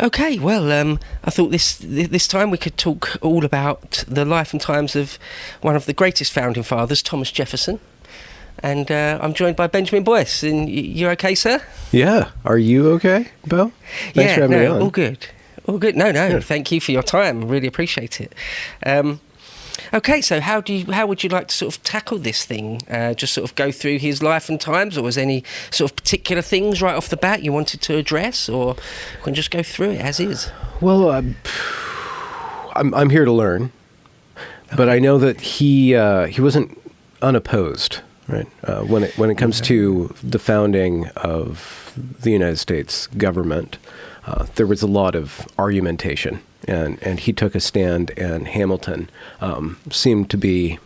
Okay, well, I thought this time we could talk all about the life and times of one of the greatest founding fathers, Thomas Jefferson. And I'm joined by Benjamin Boyce. And you're okay, sir? Yeah. Are you okay, Beau? Thanks for having me on. All good. All good. No, thank you for your time. Really appreciate it. Okay, so how would you like to sort of tackle this thing? Just sort of go through his life and times, or was any sort of particular things right off the bat you wanted to address, or we can just go through it as is? Well, I'm here to learn, but I know that he wasn't unopposed, right? When it comes to the founding of the United States government, there was a lot of argumentation. And he took a stand, and Hamilton seemed to be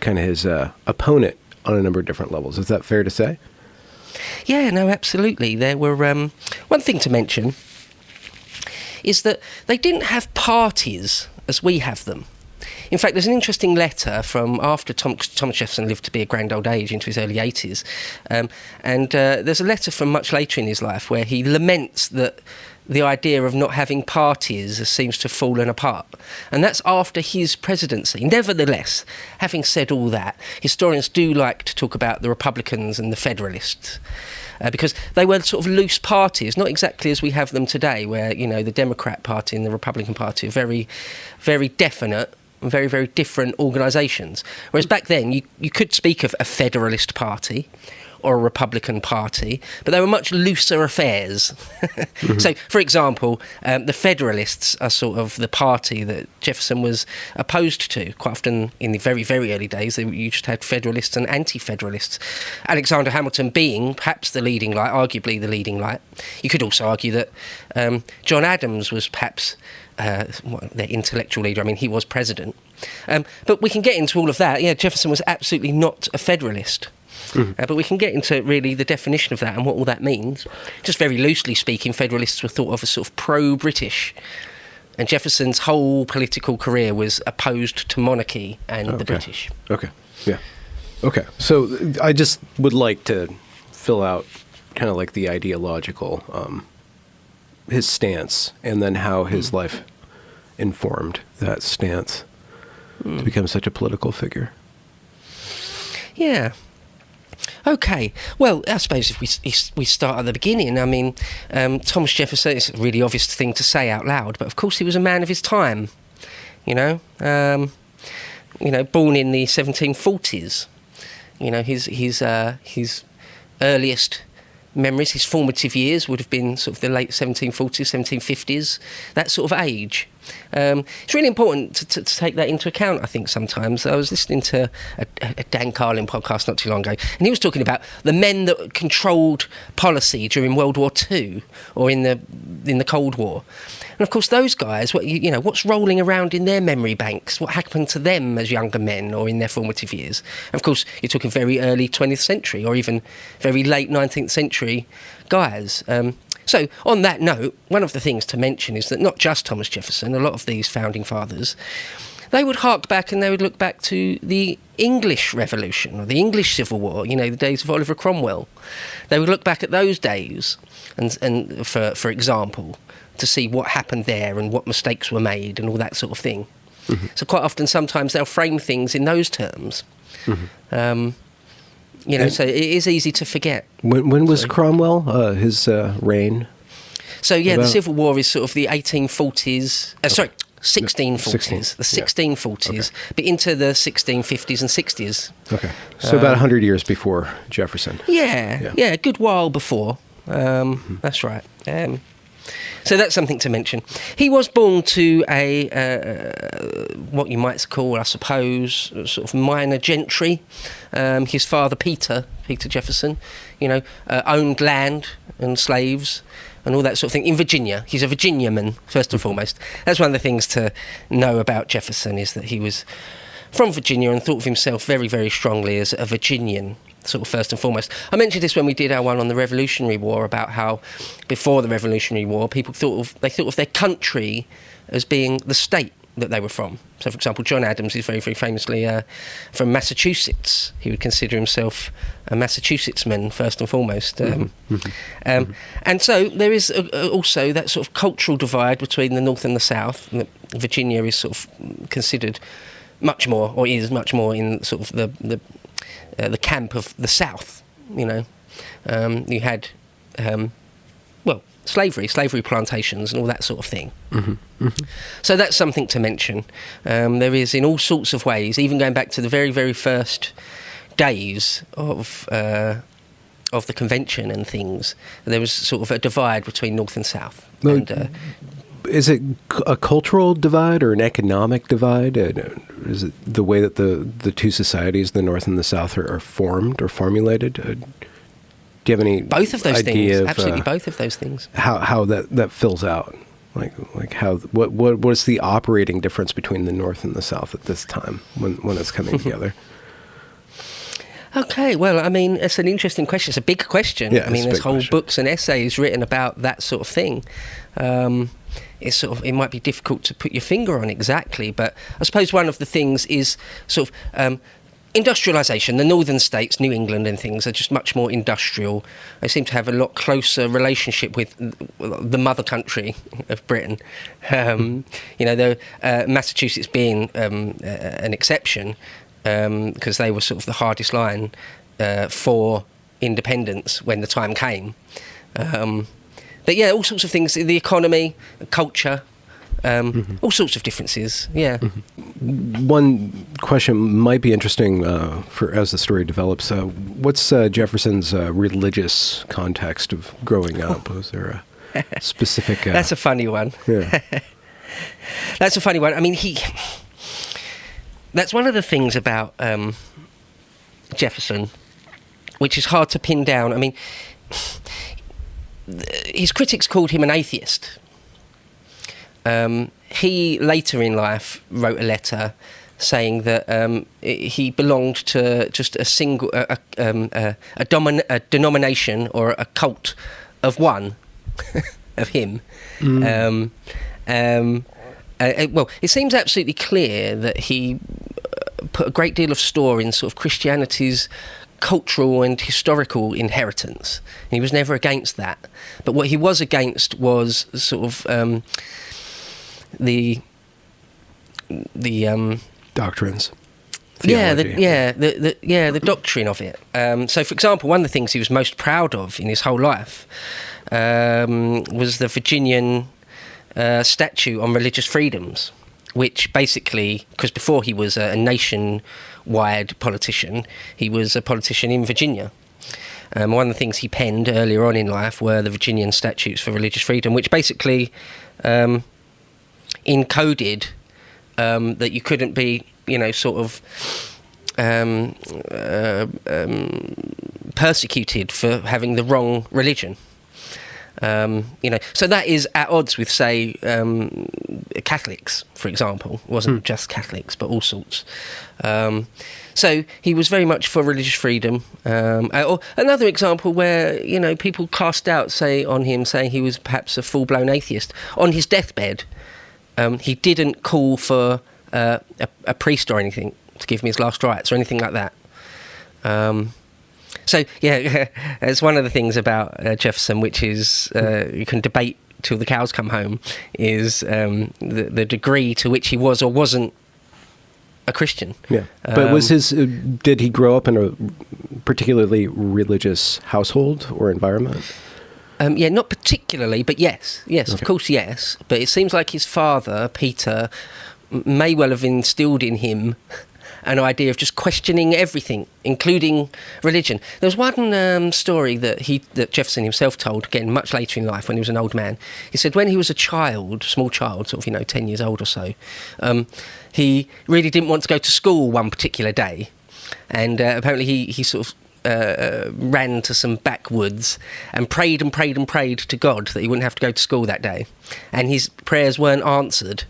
kind of his opponent on a number of different levels. Is that fair to say? Yeah, no, absolutely. There were one thing to mention is that they didn't have parties as we have them. In fact, there's an interesting letter from after Thomas Jefferson lived to be a grand old age into his early 80s. And there's a letter from much later in his life where he laments that the idea of not having parties seems to have fallen apart. And that's after his presidency. Nevertheless, having said all that, historians do like to talk about the Republicans and the Federalists. Because they were sort of loose parties, not exactly as we have them today, where, the Democrat Party and the Republican Party are very, very definite, very, very different organisations. Whereas back then, you could speak of a Federalist Party or a Republican Party, but they were much looser affairs. Mm-hmm. So, for example, the Federalists are sort of the party that Jefferson was opposed to. Quite often in the very, very early days, you just had Federalists and Anti-Federalists. Alexander Hamilton being perhaps the leading light, arguably the leading light. You could also argue that John Adams was perhaps their intellectual leader. I mean, he was president. But we can get into all of that. Yeah, Jefferson was absolutely not a Federalist. Mm-hmm. But we can get into really the definition of that and what all that means. Just very loosely speaking, Federalists were thought of as sort of pro-British. And Jefferson's whole political career was opposed to monarchy and the British. Okay, yeah. Okay, so I just would like to fill out kind of like the ideological, his stance, and then how his life informed that stance to become such a political figure. Yeah. Okay, well, I suppose if we start at the beginning, I mean, Thomas Jefferson, it's a really obvious thing to say out loud, but of course he was a man of his time, born in the 1740s. His earliest memories, his formative years would have been sort of the late 1740s, 1750s, that sort of age. It's really important to take that into account, I think, sometimes. I was listening to a Dan Carlin podcast not too long ago, and he was talking about the men that controlled policy during World War II or in the Cold War. And of course, those guys, what's rolling around in their memory banks? What happened to them as younger men or in their formative years? And of course, you're talking very early 20th century or even very late 19th century guys. So, on that note, one of the things to mention is that not just Thomas Jefferson, a lot of these founding fathers, they would hark back and they would look back to the English Revolution or the English Civil War, the days of Oliver Cromwell. They would look back at those days and for example, to see what happened there and what mistakes were made and all that sort of thing. Mm-hmm. So quite often, sometimes they'll frame things in those terms. Mm-hmm. So it is easy to forget. When was Cromwell, his reign? So, the Civil War is sort of the 1840s, 1640s, the 1640s, but into the 1650s and 60s. Okay, so about 100 years before Jefferson. Yeah, a good while before. That's right. So that's something to mention. He was born to what you might call, I suppose, sort of minor gentry. His father, Peter Jefferson, owned land and slaves and all that sort of thing in Virginia. He's a Virginiaman, first and foremost. That's one of the things to know about Jefferson, is that he was from Virginia and thought of himself very, very strongly as a Virginian, sort of first and foremost. I mentioned this when we did our one on the Revolutionary War, about how before the Revolutionary War, people thought of their country as being the state, that they were from. So, for example, John Adams is very, very famously from Massachusetts. He would consider himself a Massachusettsman, first and foremost. And so there is also that sort of cultural divide between the North and the South. Virginia is sort of considered much more, or is much more, in sort of the camp of the South. You know, you had slavery plantations and all that sort of thing. So that's something to mention. There is, in all sorts of ways, even going back to the very, very first days of the convention and things, there was sort of a divide between North and South. Is it a cultural divide or an economic divide? Is it the way that the two societies, the North and the South, are formed or formulated? Do you have any both of those idea things? of, Absolutely, both of those things. How that fills out? Like how what's the operating difference between the North and the South at this time when it's coming together? Okay, well, I mean, it's an interesting question. It's a big question. Yeah, I mean, there's whole question. books and essays written about that sort of thing. It might be difficult to put your finger on exactly, but I suppose one of the things is sort of industrialisation. The northern states, New England and things, are just much more industrial. They seem to have a lot closer relationship with the mother country of Britain. Massachusetts being an exception, because they were sort of the hardest line for independence when the time came. But yeah, all sorts of things, the economy, culture, all sorts of differences, yeah. One question might be interesting for as the story develops. What's Jefferson's religious context of growing up? Was there a specific... That's a funny one. Yeah. That's a funny one. I mean, that's one of the things about Jefferson, which is hard to pin down. I mean, his critics called him an atheist. He later in life wrote a letter saying that he belonged to just a single a denomination or a cult of one of him. Well, it seems absolutely clear that he put a great deal of store in sort of Christianity's cultural and historical inheritance. And he was never against that. But what he was against was sort of the doctrines. The doctrine of it. So, for example, one of the things he was most proud of in his whole life was the Virginian statute on religious freedoms, which basically, because before he was a nationwide politician, he was a politician in Virginia. One of the things he penned earlier on in life were the Virginian statutes for religious freedom, which basically encoded that you couldn't be, persecuted for having the wrong religion. So that is at odds with, say, Catholics, for example. It wasn't just Catholics, but all sorts. So he was very much for religious freedom. Or another example where, people cast doubt, say, on him, saying he was perhaps a full-blown atheist. On his deathbed, he didn't call for a priest or anything to give him his last rites or anything like that. So, yeah, it's one of the things about Jefferson, which is you can debate till the cows come home, is the degree to which he was or wasn't a Christian. Yeah, but did he grow up in a particularly religious household or environment? Not particularly, but yes, okay. Of course, yes. But it seems like his father, Peter, may well have instilled in him an idea of just questioning everything, including religion. There was one story that Jefferson himself told, again, much later in life when he was an old man. He said when he was a small child, sort of, 10 years old or so, he really didn't want to go to school one particular day. And apparently he sort of ran to some backwoods and prayed and prayed and prayed to God that he wouldn't have to go to school that day. And his prayers weren't answered.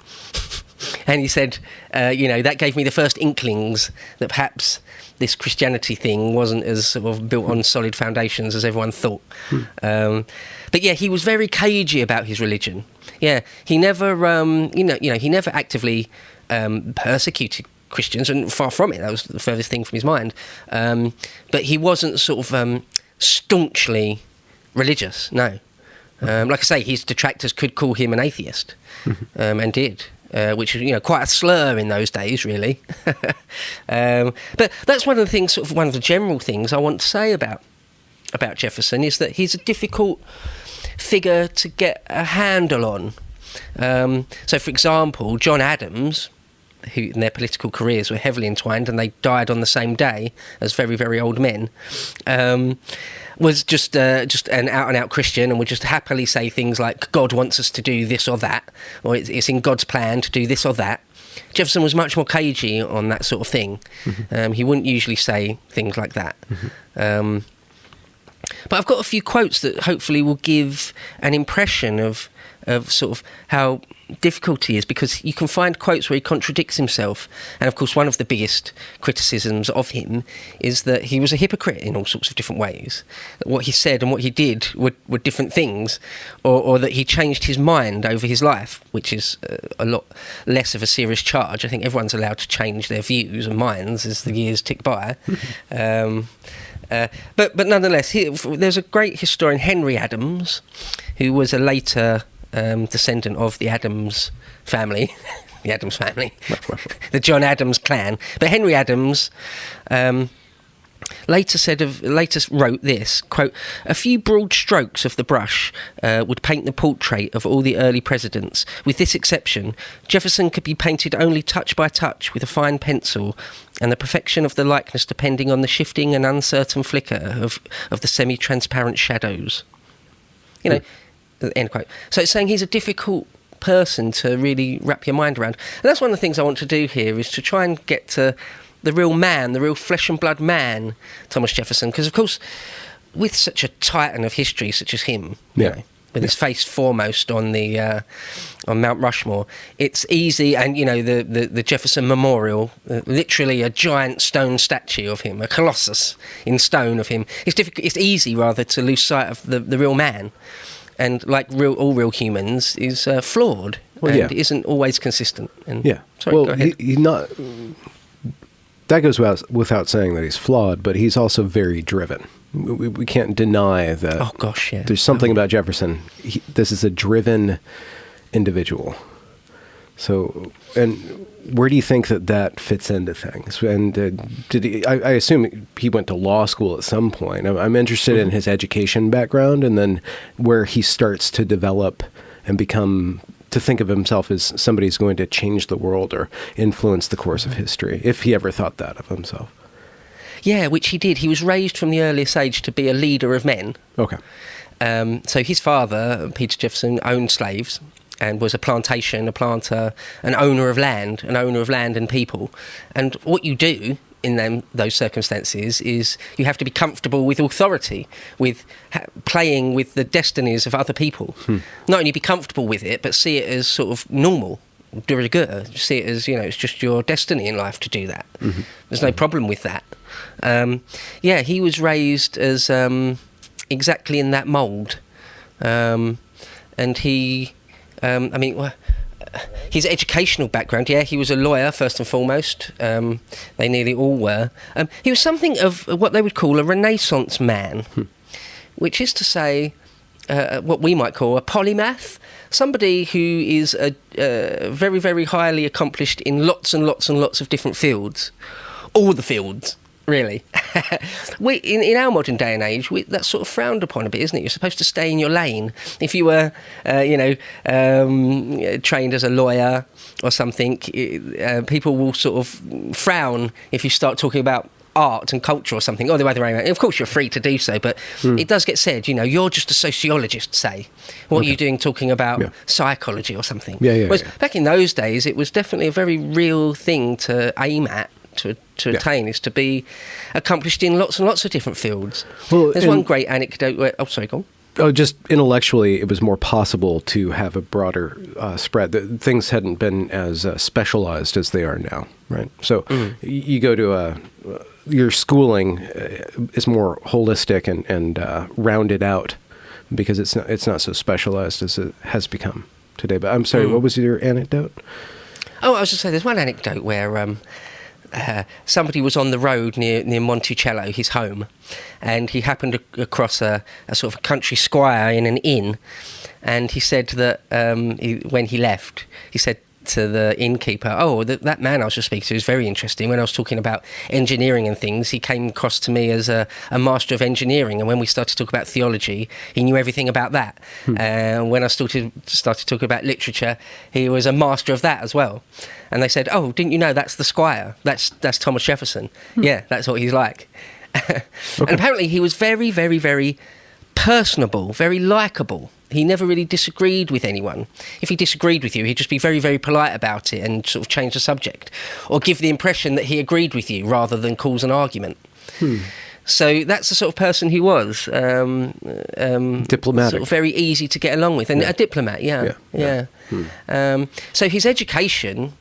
And he said, that gave me the first inklings that perhaps this Christianity thing wasn't as sort of built on solid foundations as everyone thought. But yeah, he was very cagey about his religion. Yeah, he never, he never actively persecuted Christians, and far from it. That was the furthest thing from his mind. But he wasn't sort of staunchly religious. No, like I say, his detractors could call him an atheist, and did. Which is, quite a slur in those days, really. But that's one of the things, sort of one of the general things I want to say about Jefferson, is that he's a difficult figure to get a handle on. So, for example, John Adams, who in their political careers were heavily entwined, and they died on the same day as very, very old men, was just an out-and-out Christian, and would just happily say things like, God wants us to do this or that, or it's in God's plan to do this or that. Jefferson was much more cagey on that sort of thing. He wouldn't usually say things like that. But I've got a few quotes that hopefully will give an impression of sort of how difficult he is, because you can find quotes where he contradicts himself. And of course, one of the biggest criticisms of him is that he was a hypocrite in all sorts of different ways. That what he said and what he did were different things, or that he changed his mind over his life, which is a lot less of a serious charge. I think everyone's allowed to change their views and minds as the years tick by. But nonetheless, there's a great historian, Henry Adams, who was a later descendant of the Adams family, the Adams family, the John Adams clan. But Henry Adams later wrote this, quote, "A few broad strokes of the brush would paint the portrait of all the early presidents. With this exception, Jefferson could be painted only touch by touch with a fine pencil, and the perfection of the likeness depending on the shifting and uncertain flicker of the semi-transparent shadows." End quote. So it's saying he's a difficult person to really wrap your mind around. And that's one of the things I want to do here, is to try and get to the real man, the real flesh and blood man, Thomas Jefferson. Because, of course, with such a titan of history such as him, with his face foremost on the on Mount Rushmore, it's easy. And the Jefferson Memorial, literally a giant stone statue of him, a colossus in stone of him. It's easy rather to lose sight of the real man, and like all real humans, is flawed and isn't always consistent. And sorry, go ahead. He's not. That goes without saying that he's flawed, but he's also very driven. We can't deny that. Oh gosh, yeah. There's something about Jefferson. This is a driven individual. So, and where do you think that fits into things? And did he? I assume he went to law school at some point. I'm interested in his education background, and then where he starts to develop and become, to think of himself as somebody who's going to change the world or influence the course of history, if he ever thought that of himself. Yeah, which he did. He was raised from the earliest age to be a leader of men. Okay. So his father, Peter Jefferson, owned slaves and was a planter, an owner of land and people. And what you do in those circumstances is you have to be comfortable with authority, with playing with the destinies of other people. Not only be comfortable with it, but see it as sort of normal, de rigueur. See it as, it's just your destiny in life to do that. There's no problem with that. He was raised as exactly in that mould. And he... his educational background, he was a lawyer first and foremost. They nearly all were. He was something of what they would call a Renaissance man, which is to say, what we might call a polymath, somebody who is very, very highly accomplished in lots and lots and lots of different fields, all the fields. Really. In our modern day and age, that's sort of frowned upon a bit, isn't it? You're supposed to stay in your lane. If you were, trained as a lawyer or something, people will sort of frown if you start talking about art and culture or something, or the other way around. Of course, you're free to do so, but it does get said, you're just a sociologist, say. What are you doing talking about psychology or something? Whereas back in those days, it was definitely a very real thing to aim at, to attain, is to be accomplished in lots and lots of different fields. Well, there's one great anecdote where... Oh, sorry, go on. Oh, just intellectually, it was more possible to have a broader spread. Things hadn't been as specialized as they are now, right? So you go to your schooling is more holistic and rounded out because it's not so specialized as it has become today. But I'm sorry, what was your anecdote? Oh, I was just saying, there's one anecdote where somebody was on the road near Monticello, his home, and he happened across a sort of country squire in an inn, and he said that when he left, he said to the innkeeper, "Oh, that man I was just speaking to is very interesting. When I was talking about engineering and things, he came across to me as a master of engineering, and when we started to talk about theology, he knew everything about that. When I started talking about literature, he was a master of that as well." And they said, "Oh, didn't you know that's the squire? That's Thomas Jefferson. Yeah, that's what he's like." And apparently he was very, very, very personable, very likeable. He never really disagreed with anyone. If he disagreed with you, he'd just be very, very polite about it and sort of change the subject, or give the impression that he agreed with you rather than cause an argument. So that's the sort of person he was. Diplomatic. Sort of very easy to get along with. And a diplomat, yeah. So his education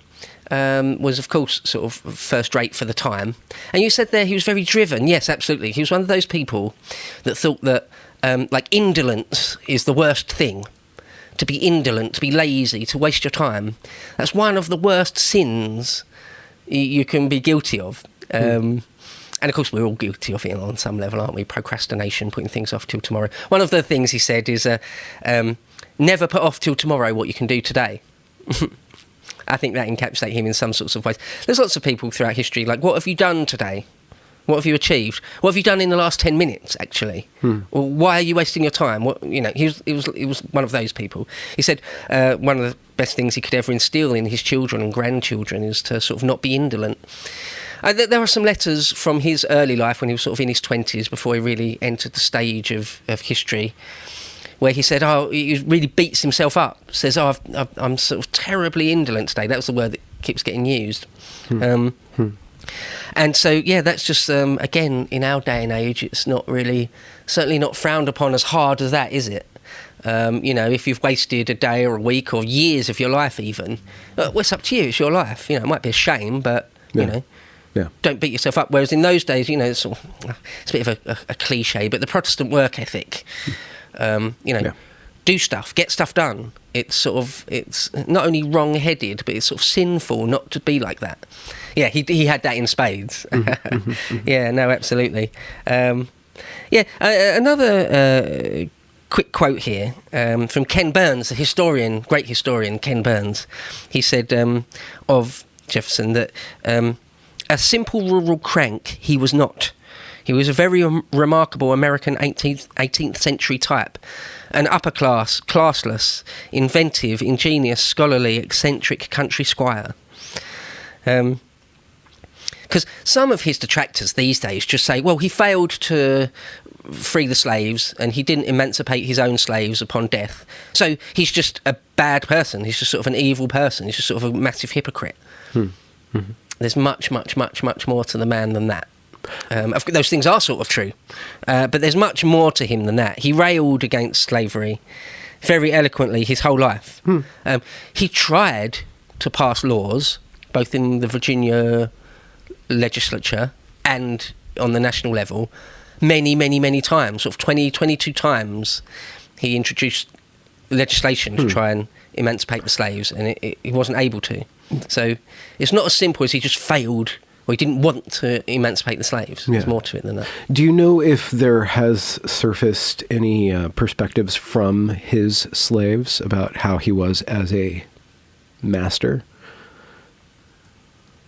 was, of course, sort of first-rate for the time. And you said there he was very driven. Yes, absolutely. He was one of those people that thought that like indolence is the worst thing. To be indolent, to be lazy, to waste your time. That's one of the worst sins you can be guilty of. And of course, we're all guilty of it on some level, aren't we? Procrastination, putting things off till tomorrow. One of the things he said is, never put off till tomorrow what you can do today. I think that encapsulates him in some sorts of ways. There's lots of people throughout history, like, what have you done today? What have you achieved? What have you done in the last 10 minutes, actually? Or why are you wasting your time? He was one of those people. He said one of the best things he could ever instill in his children and grandchildren is to sort of not be indolent. There are some letters from his early life when he was sort of in his 20s, before he really entered the stage of history, where he said, he really beats himself up. Says, I'm sort of terribly indolent today. That was the word that keeps getting used. And so, yeah, that's just, again, in our day and age, it's not really, certainly not frowned upon as hard as that, is it? If you've wasted a day or a week or years of your life even, well, it's up to you, it's your life. It might be a shame, but, don't beat yourself up. Whereas in those days, it's a bit of a cliche, but the Protestant work ethic, do stuff, get stuff done. It's not only wrong-headed, but it's sort of sinful not to be like that. Yeah, he had that in spades. Yeah, no, absolutely. Another quick quote here from Ken Burns, the historian, great historian, Ken Burns. He said of Jefferson that a simple rural crank he was not. He was a very remarkable American 18th century type, an upper-class, classless, inventive, ingenious, scholarly, eccentric country squire. Because some of his detractors these days just say, well, he failed to free the slaves and he didn't emancipate his own slaves upon death. So he's just a bad person. He's just sort of an evil person. He's just sort of a massive hypocrite. There's much, much, much, much more to the man than that. Those things are sort of true, but there's much more to him than that. He railed against slavery very eloquently his whole life. He tried to pass laws, both in the Virginia legislature and on the national level, many, many, many times, sort of 22 times he introduced legislation to try and emancipate the slaves, and he wasn't able to. So it's not as simple as he just failed, or he didn't want to emancipate the slaves. There's more to it than that. Do you know if there has surfaced any perspectives from his slaves about how he was as a master?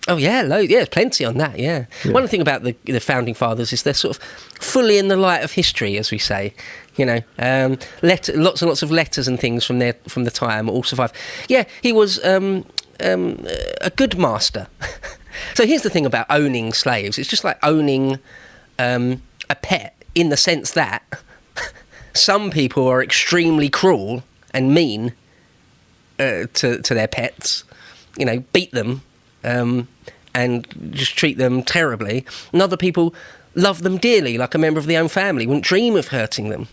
Oh, yeah, plenty on that, yeah. One thing about the Founding Fathers is they're sort of fully in the light of history, as we say. Lots and lots of letters and things from the time all survive. Yeah, he was a good master. So here's the thing about owning slaves. It's just like owning a pet, in the sense that some people are extremely cruel and mean to their pets, beat them, and just treat them terribly. And other people love them dearly, like a member of their own family, wouldn't dream of hurting them.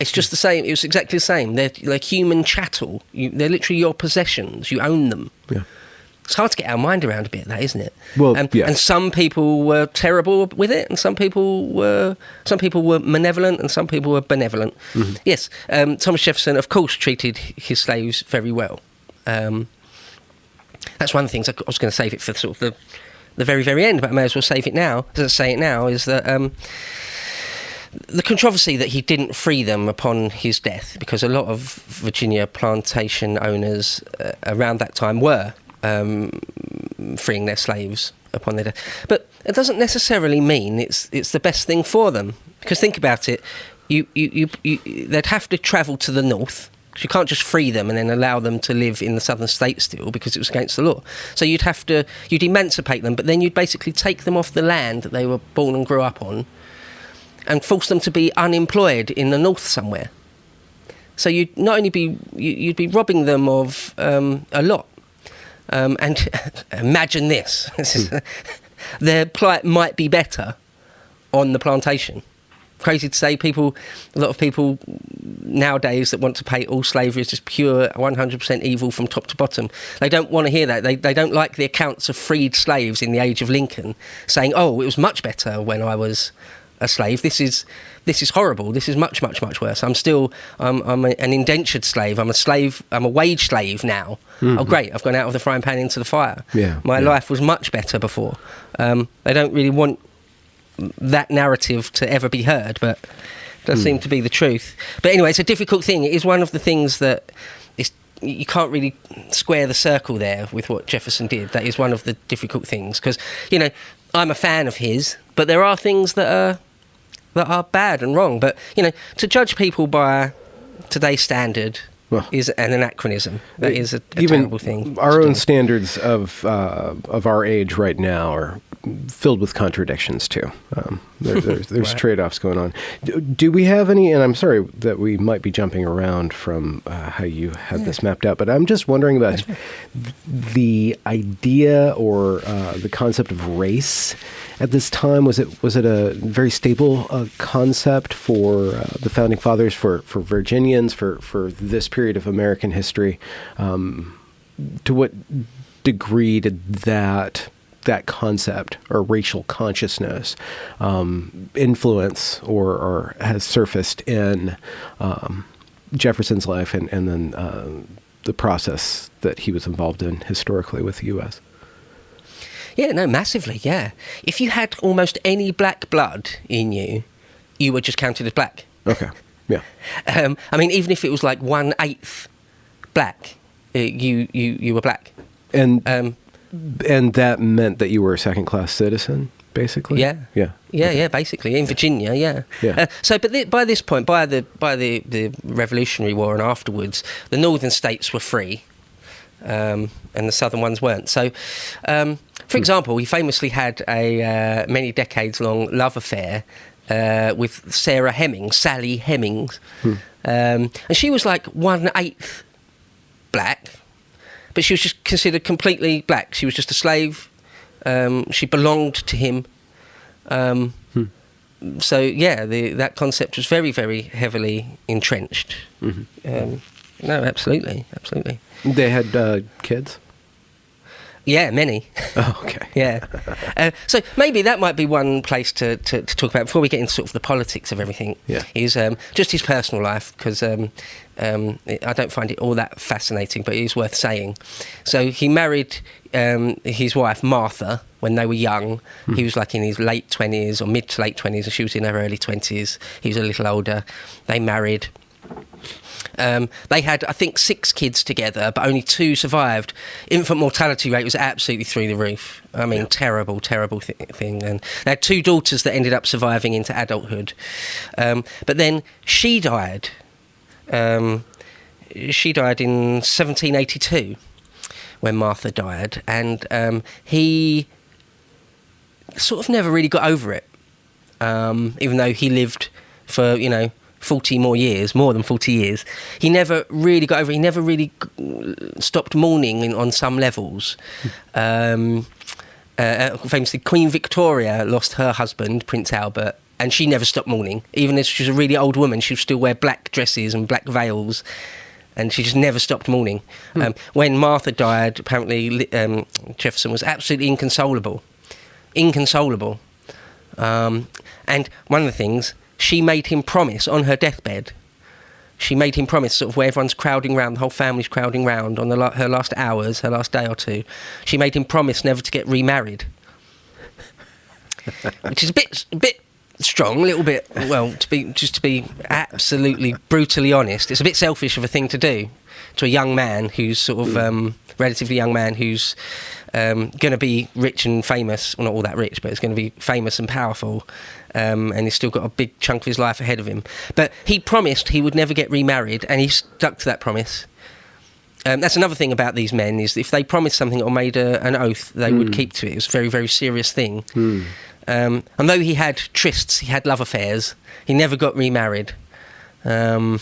It's just the same. It was exactly the same. They're like human chattel. They're literally your possessions. You own them. Yeah. It's hard to get our mind around a bit of that, isn't it? Well, yes. And some people were terrible with it, and some people were malevolent, and some people were benevolent. Mm-hmm. Yes, Thomas Jefferson, of course, treated his slaves very well. That's one of the things. I was going to save it for sort of the very, very end, but I may as well save it now. As I say it now, is that the controversy that he didn't free them upon his death, because a lot of Virginia plantation owners around that time were freeing their slaves upon their death. But it doesn't necessarily mean it's the best thing for them. Because think about it, they'd have to travel to the north. You can't just free them and then allow them to live in the southern states still, because it was against the law. So you'd emancipate them, but then you'd basically take them off the land that they were born and grew up on and force them to be unemployed in the north somewhere. So you'd not only you'd be robbing them of a lot. And imagine this. Their plight might be better on the plantation. Crazy to say, a lot of people nowadays that want to paint all slavery as just pure 100% evil from top to bottom, they don't want to hear that. They don't like the accounts of freed slaves in the age of Lincoln saying, oh, it was much better when I was a slave. This is horrible. This is much, much, much worse. I'm an indentured slave. I'm a slave. I'm a wage slave now. Mm-hmm. Oh, great. I've gone out of the frying pan into the fire. Yeah, my life was much better before. They don't really want that narrative to ever be heard, but it does seem to be the truth. But anyway, it's a difficult thing. It is one of the things that you can't really square the circle there with what Jefferson did. That is one of the difficult things, because, I'm a fan of his, but there are things that are bad and wrong. But, to judge people by today's standard is an anachronism. That is a terrible thing. Our own standards of our age right now are filled with contradictions too. There's right. Trade-offs going on. Do we have any, and I'm sorry that we might be jumping around from how you had this mapped out, but I'm just wondering about the idea or the concept of race at this time. Was it a very stable concept for the Founding Fathers, for Virginians, for this period of American history? To what degree did that concept or racial consciousness influence or has surfaced in Jefferson's life and then the process that he was involved in historically with the U.S.? Yeah, no, massively, yeah. If you had almost any black blood in you, you were just counted as black. Okay, yeah. I mean, even if it was like 1/8 black, you were black. And that meant that you were a second-class citizen, basically? Yeah. Yeah. Yeah, okay. Yeah, basically. In Virginia, yeah. But by this point, by the Revolutionary War and afterwards, the northern states were free, and the southern ones weren't. So, for example, he famously had a many decades-long love affair with Sally Hemings. And she was like 1/8 black, but she was just considered completely black. She was just a slave. She belonged to him. So, yeah, that concept was very, very heavily entrenched. Mm-hmm. No, absolutely. They had kids? Yeah, many. Oh, okay. Yeah. So maybe that might be one place to talk about before we get into sort of the politics of everything. Yeah. Is just his personal life, because I don't find it all that fascinating, but it is worth saying. So he married his wife Martha when they were young. He was like in his late 20s or mid to late 20s, and she was in her early 20s. He was a little older. They married. They had, I think, 6 kids together, but only 2 survived. Infant mortality rate was absolutely through the roof. I mean, terrible thing. And they had 2 daughters that ended up surviving into adulthood. But then she died. She died in 1782 when Martha died, and he sort of never really got over it, even though he lived for, 40 more years, more than 40 years. He never really got over it. He never really stopped mourning on some levels. Famously, Queen Victoria lost her husband, Prince Albert, and she never stopped mourning. Even if she was a really old woman, she would still wear black dresses and black veils, and she just never stopped mourning. When Martha died, apparently Jefferson was absolutely inconsolable. And one of the things, she made him promise on her deathbed, sort of where everyone's crowding round, the whole family's crowding round on her last hours, her last day or two, she made him promise never to get remarried. Which is a bit strong, a little bit, well, to be absolutely brutally honest, it's a bit selfish of a thing to do to a young man who's sort of relatively young man who's going to be rich and famous, well, not all that rich, but he's going to be famous and powerful, and he's still got a big chunk of his life ahead of him. But he promised he would never get remarried, and he stuck to that promise. That's another thing about these men, is if they promised something or made an oath, they would keep to it. It was a very, very serious thing. And though he had trysts, he had love affairs, he never got remarried. And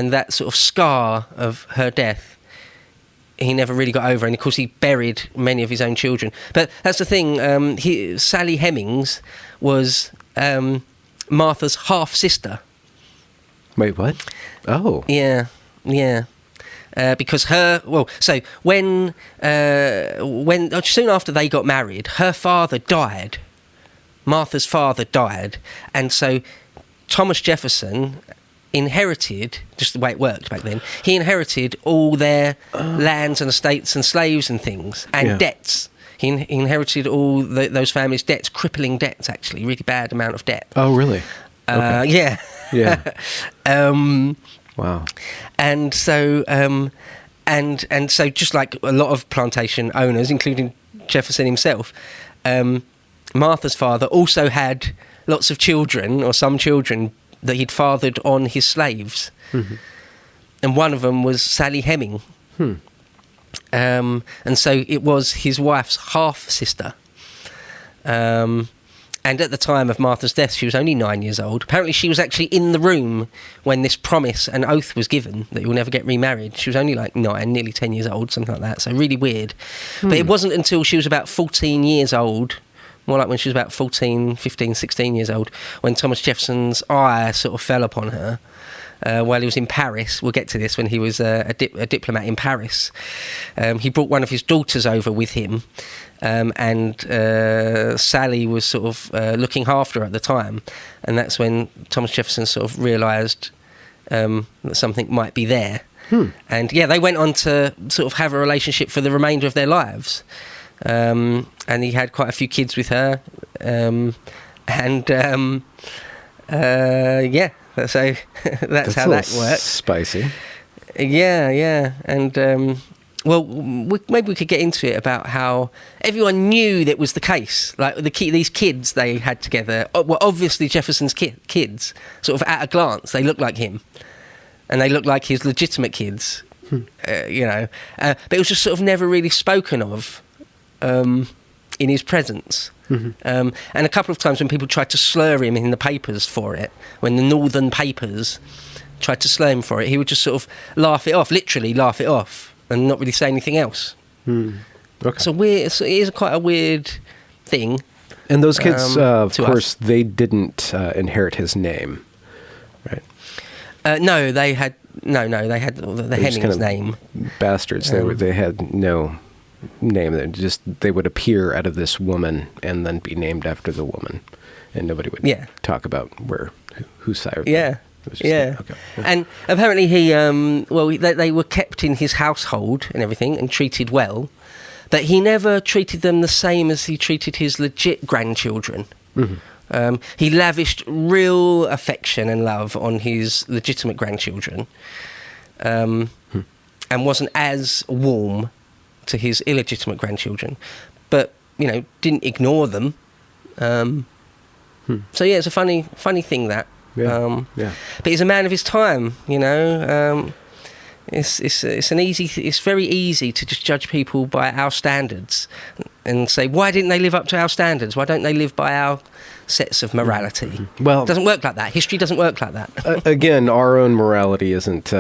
that sort of scar of her death, he never really got over. And of course, he buried many of his own children. But that's the thing. Sally Hemings was Martha's half sister. Wait, what? Oh, yeah. Because when soon after they got married, her father died. Martha's father died, and so Thomas Jefferson inherited, just the way it worked back then, he inherited all their lands and estates and slaves and things, and debts. He inherited all those families' debts, crippling debts, actually, really bad amount of debt. Oh, really? Okay. Yeah. Wow. And so, and so, just like a lot of plantation owners, including Jefferson himself, Martha's father also had lots of children, or some children, that he'd fathered on his slaves. And one of them was Sally Heming. And so it was his wife's half-sister. And at the time of Martha's death, she was only 9 years old. Apparently she was actually in the room when this promise and oath was given that you'll never get remarried. She was only like 9, nearly 10 years old, something like that. So really weird. But it wasn't until she was about 14 years old, more like when she was about 14, 15, 16 years old, when Thomas Jefferson's eye sort of fell upon her while he was in Paris. We'll get to this, when he was a diplomat in Paris. He brought one of his daughters over with him. And Sally was sort of looking after her at the time, and that's when Thomas Jefferson sort of realised that something might be there. And they went on to sort of have a relationship for the remainder of their lives, and he had quite a few kids with her, so that's how that worked. Spicy. And well, maybe we could get into it about how everyone knew that was the case. Like these kids they had together were obviously Jefferson's kids. Sort of at a glance, they looked like him, and they looked like his legitimate kids. But it was just sort of never really spoken of in his presence. And a couple of times when people tried to slur him in the papers for it, when the northern papers tried to slur him for it, he would just sort of literally laugh it off. And not really say anything else. Okay. So it is quite a weird thing. And those kids, of course, they didn't inherit his name, right? No, they had the Hemings kind of name. Bastards. They had no name. They would appear out of this woman and then be named after the woman, and nobody would talk about who sired them. Okay. And apparently they were kept in his household and everything and treated well, but he never treated them the same as he treated his legit grandchildren. He lavished real affection and love on his legitimate grandchildren, and wasn't as warm to his illegitimate grandchildren, but didn't ignore them. So it's a funny thing that. But he's a man of his time, It's very easy to just judge people by our standards and say, why didn't they live up to our standards? Why don't they live by our sets of morality? Well, it doesn't work like that. History doesn't work like that. Again, our own morality isn't.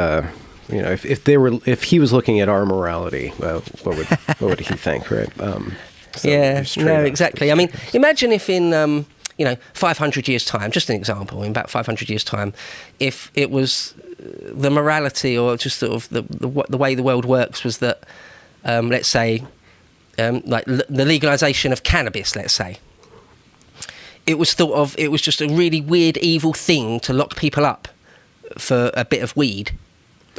If he was looking at our morality, what would he think, right? So Yeah, just trade no, off. exactly. I mean, imagine if in 500 years' time, just an example, in about 500 years' time, if it was the morality or just sort of the way the world works was that, let's say, like the legalisation of cannabis, let's say, it was thought of, it was just a really weird, evil thing to lock people up for a bit of weed.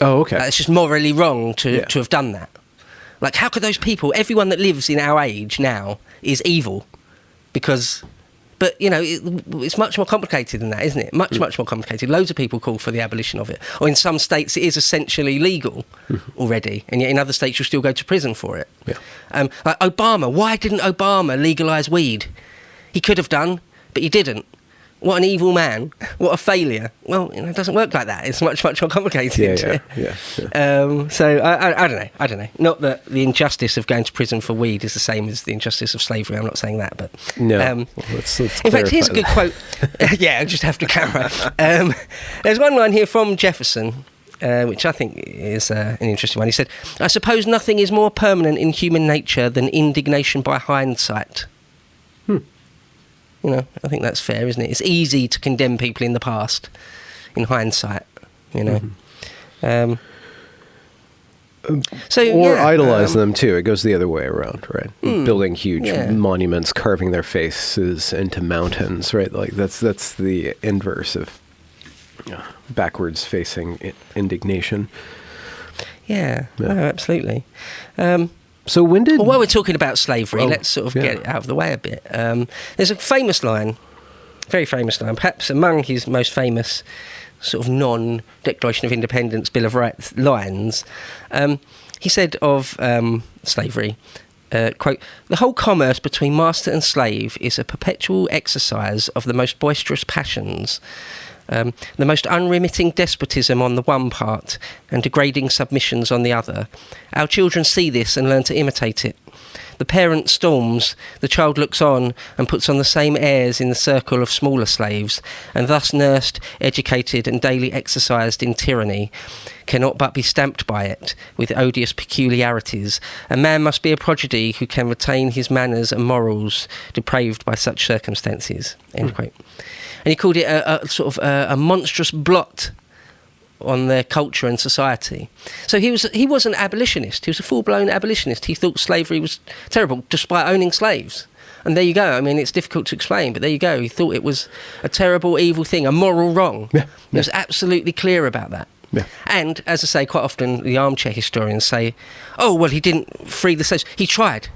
Oh, okay. It's just morally wrong to have done that. Like, how could those people, everyone that lives in our age now is evil? Because, but, it's much more complicated than that, isn't it? Much more complicated. Loads of people call for the abolition of it. Or in some states, it is essentially legal already. And yet in other states, you'll still go to prison for it. Yeah. Like Obama, why didn't Obama legalise weed? He could have done, but he didn't. What an evil man. What a failure. Well, it doesn't work like that. It's much more complicated. Yeah. So I don't know. Not that the injustice of going to prison for weed is the same as the injustice of slavery. I'm not saying that, but No. Let's in fact, here's a good quote. Yeah, I just have to camera. There's one line here from Jefferson, which I think is an interesting one. He said, "I suppose nothing is more permanent in human nature than indignation by hindsight." I think that's fair, isn't it? It's easy to condemn people in the past, in hindsight, Or idolize them too. It goes the other way around, right? Building huge monuments, carving their faces into mountains, right? Like that's the inverse of backwards facing indignation. Yeah. Oh, absolutely. So when did... Well, while we're talking about slavery, let's sort of get it out of the way a bit. There's a famous line, very famous line, perhaps among his most famous sort of non-Declaration of Independence, Bill of Rights lines. He said of slavery, quote, "The whole commerce between master and slave is a perpetual exercise of the most boisterous passions, the most unremitting despotism on the one part and degrading submissions on the other. Our children see this and learn to imitate it. The parent storms, the child looks on and puts on the same airs in the circle of smaller slaves, and thus nursed, educated and daily exercised in tyranny, cannot but be stamped by it with odious peculiarities. A man must be a prodigy who can retain his manners and morals depraved by such circumstances." End quote. And he called it a sort of a monstrous blot on their culture and society. So he was an abolitionist. He was a full-blown abolitionist. He thought slavery was terrible, despite owning slaves. And there you go. I mean, it's difficult to explain, but there you go. He thought it was a terrible, evil thing, a moral wrong. Yeah. He was absolutely clear about that. Yeah. And, as I say, quite often the armchair historians say, oh, well, he didn't free the slaves. He tried.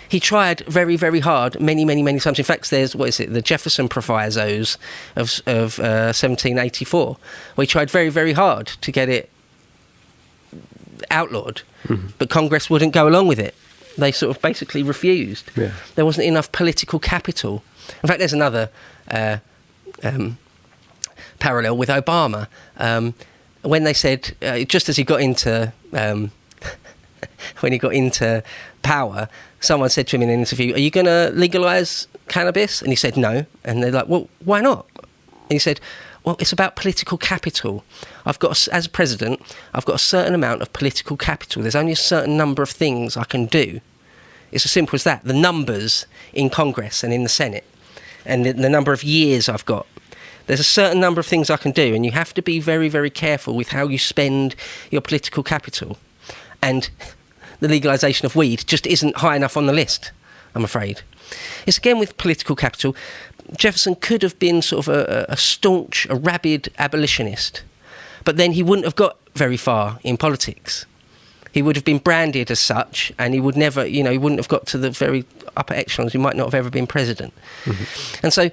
He tried very, very hard, many, many, many times. In fact, there's, the Jefferson provisos of 1784, where he tried very, very hard to get it outlawed, but Congress wouldn't go along with it. They sort of basically refused. Yeah. There wasn't enough political capital. In fact, there's another parallel with Obama. When they said, just as he got into... when he got into power, someone said to him in an interview, "Are you going to legalise cannabis?" And he said no. And they're like, "Well, why not?" And he said, "Well, it's about political capital. As president, I've got a certain amount of political capital. There's only a certain number of things I can do. It's as simple as that. The numbers in Congress and in the Senate, and the number of years I've got. There's a certain number of things I can do, and you have to be very, very careful with how you spend your political capital. And the legalisation of weed just isn't high enough on the list, I'm afraid." It's again with political capital. Jefferson could have been sort of a staunch, a rabid abolitionist, but then he wouldn't have got very far in politics. He would have been branded as such, and he would never, he wouldn't have got to the very upper echelons. He might not have ever been president. And so,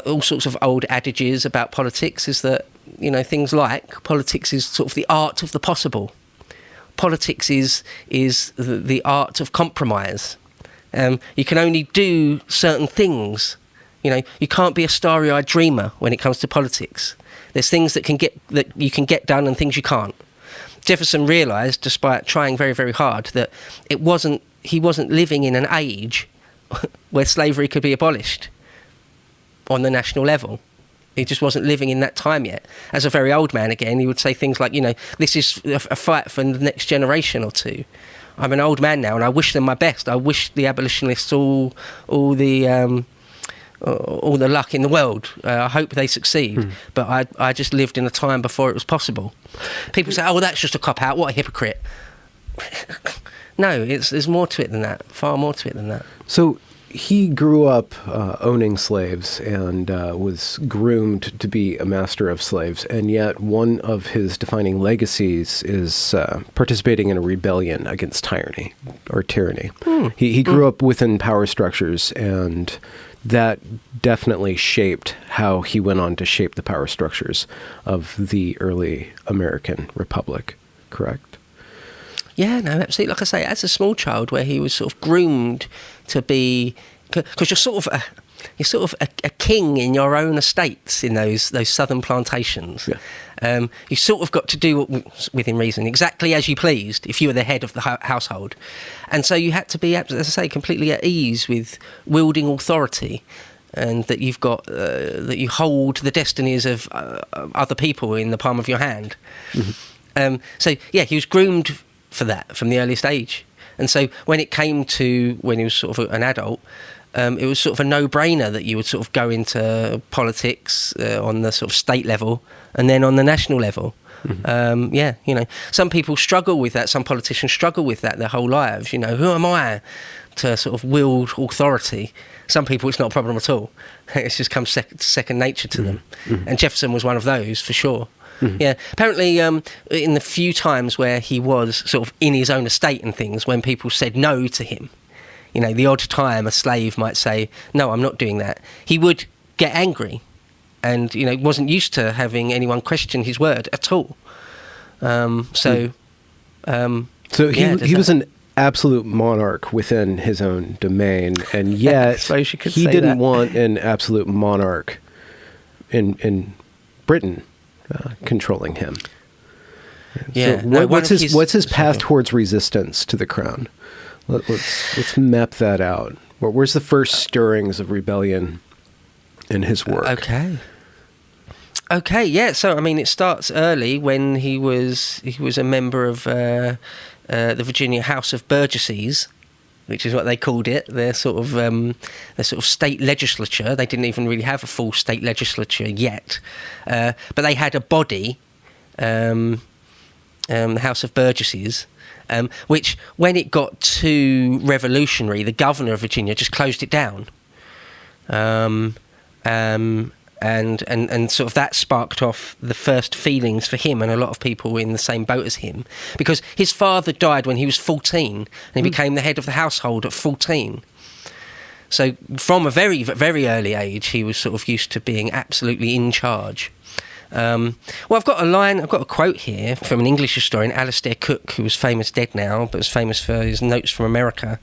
all sorts of old adages about politics is that, things like politics is sort of the art of the possible. Politics is the art of compromise. You can only do certain things. You can't be a starry-eyed dreamer when it comes to politics. There's things that you can get done and things you can't. Jefferson realised, despite trying very, very hard, that he wasn't living in an age where slavery could be abolished on the national level. He just wasn't living in that time yet. As a very old man, again, he would say things like, this is a fight for the next generation or two. I'm an old man now, and I wish them my best. I wish the abolitionists all the luck in the world. I hope they succeed. But I just lived in a time before it was possible. People say, oh, well, that's just a cop-out. What a hypocrite. No, there's more to it than that. Far more to it than that. So he grew up owning slaves and was groomed to be a master of slaves. And yet one of his defining legacies is participating in a rebellion against tyranny or tyranny. He grew up within power structures, and that definitely shaped how he went on to shape the power structures of the early American Republic, correct? Yeah, no, absolutely. Like I say, as a small child, where he was sort of groomed to be, because you're sort of a king in your own estates in those southern plantations. Yeah. You sort of got to do, within reason, exactly as you pleased if you were the head of the household, and so you had to be, as I say, completely at ease with wielding authority, and that you've got that you hold the destinies of other people in the palm of your hand. So yeah, he was groomed for that from the earliest age. And so when it came to when he was sort of an adult, it was sort of a no-brainer that you would sort of go into politics on the sort of state level and then on the national level. Yeah, you know, some people struggle with that. Some politicians struggle with that their whole lives. You know, who am I to sort of wield authority? Some people, it's not a problem at all. It's just come second nature to them. And Jefferson was one of those, for sure. Yeah, apparently in the few times where he was sort of in his own estate and things, when people said no to him, you know, the odd time a slave might say, no, I'm not doing that, he would get angry and, you know, wasn't used to having anyone question his word at all. So he was an absolute monarch within his own domain, and yet he didn't want an absolute monarch in Britain controlling him. Yeah. So what's his path towards resistance to the crown? Let's map that out. Where's the first stirrings of rebellion in his work? Okay, yeah. So I mean, it starts early when he was a member of the Virginia House of Burgesses, which is what they called it. Their sort of state legislature. They didn't even really have a full state legislature yet, but they had a body, the House of Burgesses, which, when it got too revolutionary, the governor of Virginia just closed it down. And sort of that sparked off the first feelings for him and a lot of people in the same boat as him, because his father died when he was 14 and he became the head of the household at 14. So from a very, very early age, he was sort of used to being absolutely in charge. Well, I've got a quote here from an English historian, Alastair Cook, who was famous, dead now, but was famous for his notes from America.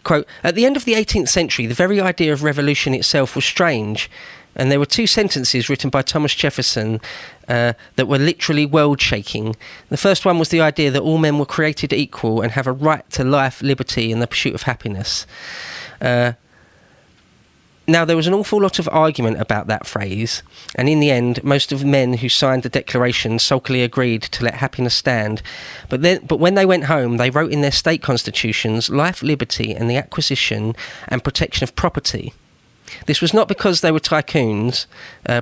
Quote, "At the end of the 18th century, the very idea of revolution itself was strange, and there were two sentences written by Thomas Jefferson that were literally world-shaking. The first one was the idea that all men were created equal and have a right to life, liberty, and the pursuit of happiness." Now, there was an awful lot of argument about that phrase, and in the end, most of the men who signed the Declaration sulkily agreed to let happiness stand. But when they went home, they wrote in their state constitutions life, liberty, and the acquisition and protection of property. This was not because they were tycoons.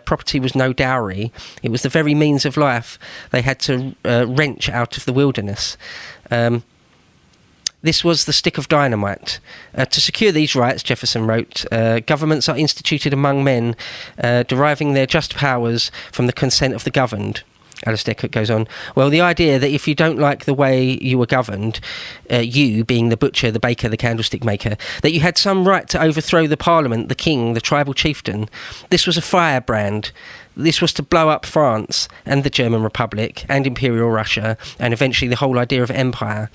Property was no dowry. It was the very means of life they had to wrench out of the wilderness. This was the stick of dynamite. To secure these rights, Jefferson wrote, governments are instituted among men, deriving their just powers from the consent of the governed. Alastair Cook goes on, well, the idea that if you don't like the way you were governed, you, being the butcher, the baker, the candlestick maker, that you had some right to overthrow the parliament, the king, the tribal chieftain, this was a firebrand. This was to blow up France and the German Republic and Imperial Russia and eventually the whole idea of empire.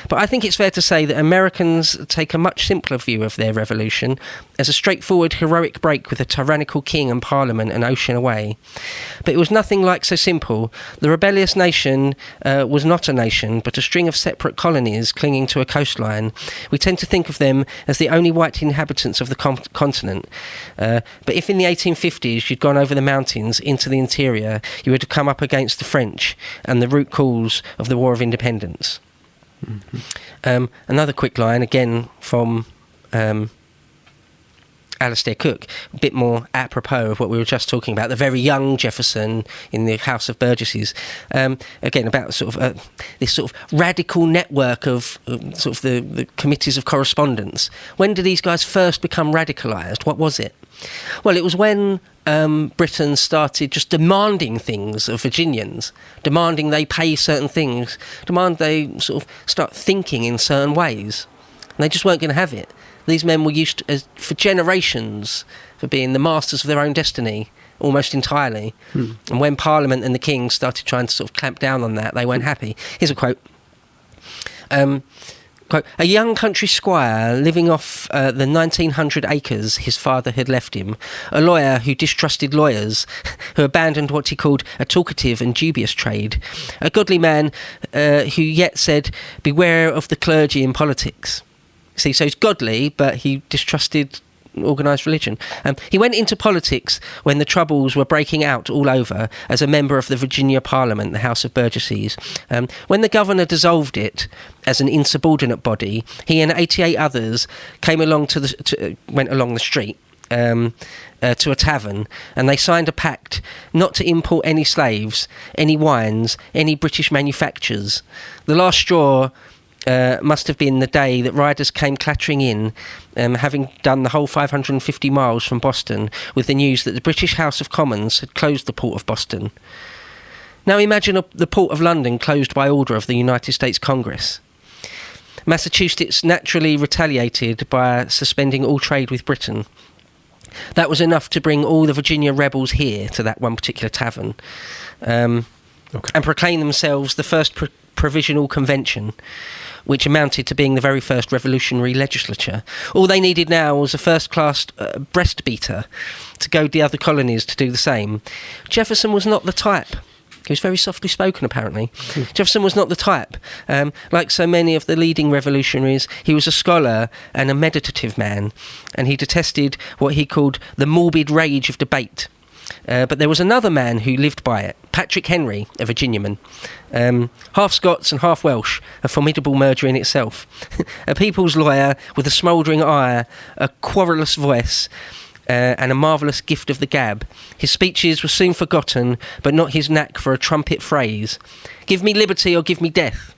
But I think it's fair to say that Americans take a much simpler view of their revolution as a straightforward heroic break with a tyrannical king and parliament an ocean away. But it was nothing like so simple. The rebellious nation was not a nation, but a string of separate colonies clinging to a coastline. We tend to think of them as the only white inhabitants of the continent. But if in the 1850s you'd gone over the mountains into the interior, you would have come up against the French and the root cause of the War of Independence. Another quick line, again from Alistair Cook, a bit more apropos of what we were just talking about, the very young Jefferson in the House of Burgesses. Again, about sort of this sort of radical network of sort of the committees of correspondence. When did these guys first become radicalised? What was it? Well, it was when Britain started just demanding things of Virginians, demanding they pay certain things, demand they sort of start thinking in certain ways. And they just weren't going to have it. These men were used to, for generations, for being the masters of their own destiny, almost entirely. And when Parliament and the King started trying to sort of clamp down on that, they weren't happy. Here's a quote. Quote, a young country squire living off the 1900 acres his father had left him, a lawyer who distrusted lawyers, who abandoned what he called a talkative and dubious trade, a godly man who yet said, beware of the clergy in politics. See, so he's godly, but he distrusted organised religion. He went into politics when the Troubles were breaking out all over as a member of the Virginia Parliament, the House of Burgesses. When the governor dissolved it as an insubordinate body, he and 88 others came along went along the street to a tavern, and they signed a pact not to import any slaves, any wines, any British manufactures. The last straw must have been the day that riders came clattering in, having done the whole 550 miles from Boston, with the news that the British House of Commons had closed the port of Boston. Now imagine the port of London closed by order of the United States Congress. Massachusetts naturally retaliated by suspending all trade with Britain. That was enough to bring all the Virginia rebels here to that one particular tavern, and proclaim themselves the first provisional convention, which amounted to being the very first revolutionary legislature. All they needed now was a first-class breast beater to goad the other colonies to do the same. Jefferson was not the type. He was very softly spoken, apparently. Jefferson was not the type. Like so many of the leading revolutionaries, he was a scholar and a meditative man, and he detested what he called the morbid rage of debate. But there was another man who lived by it, Patrick Henry, a Virginiaman, half Scots and half Welsh, a formidable merger in itself, a people's lawyer with a smouldering eye, a querulous voice, and a marvellous gift of the gab. His speeches were soon forgotten, but not his knack for a trumpet phrase. Give me liberty or give me death.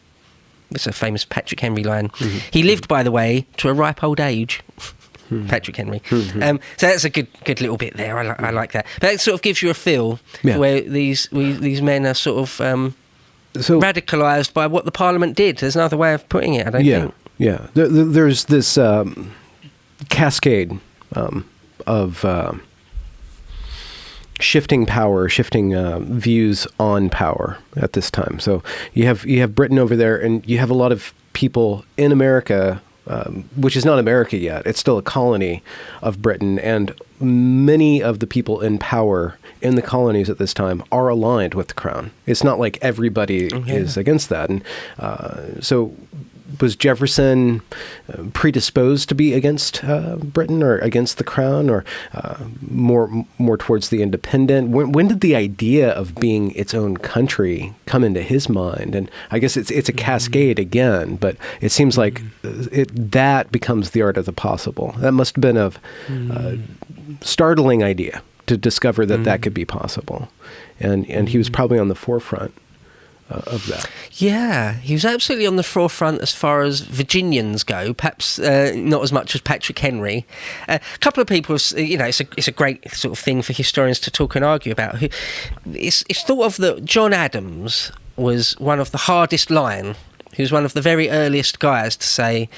That's a famous Patrick Henry line. He lived, by the way, to a ripe old age. Patrick Henry. So that's a good little bit there. I like that. But it sort of gives you a feel for where these men are sort of radicalised by what the Parliament did. There's another way of putting it, I don't think. Yeah. There's this cascade of shifting power, shifting views on power at this time. So you have Britain over there, and you have a lot of people in America, which is not America yet. It's still a colony of Britain, and many of the people in power in the colonies at this time are aligned with the crown. It's not like everybody is against that. And so was Jefferson predisposed to be against Britain or against the crown, or more towards the independent? When did the idea of being its own country come into his mind? And I guess it's a cascade again, but it seems like that becomes the art of the possible. That must have been a startling idea to discover that could be possible, and he was probably on the forefront of that. Yeah, he was absolutely on the forefront as far as Virginians go, perhaps not as much as Patrick Henry. A couple of people, it's a great sort of thing for historians to talk and argue about. It's thought of that John Adams was one of the hardest line. He was one of the very earliest guys to say,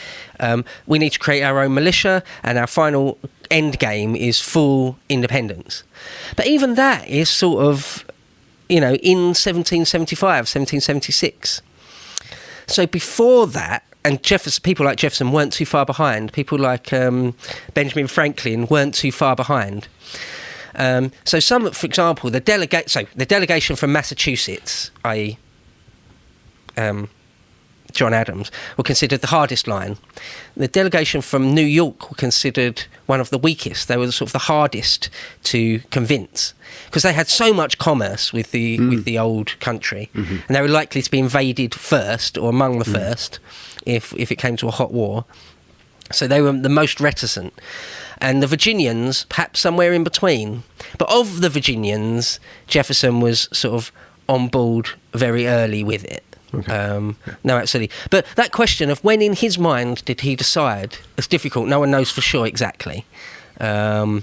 we need to create our own militia, and our final end game is full independence. But even that is sort of, in 1775, 1776. So before that, and people like Jefferson weren't too far behind. People like Benjamin Franklin weren't too far behind. So some, for example, the delegation from Massachusetts, i.e. John Adams, were considered the hardest line. The delegation from New York were considered one of the weakest. They were sort of the hardest to convince because they had so much commerce with the old country, and they were likely to be invaded first or among the first if it came to a hot war. So they were the most reticent. And the Virginians, perhaps somewhere in between. But of the Virginians, Jefferson was sort of on board very early with it. Okay. No, absolutely. But that question of when in his mind did he decide is difficult. No one knows for sure exactly. So,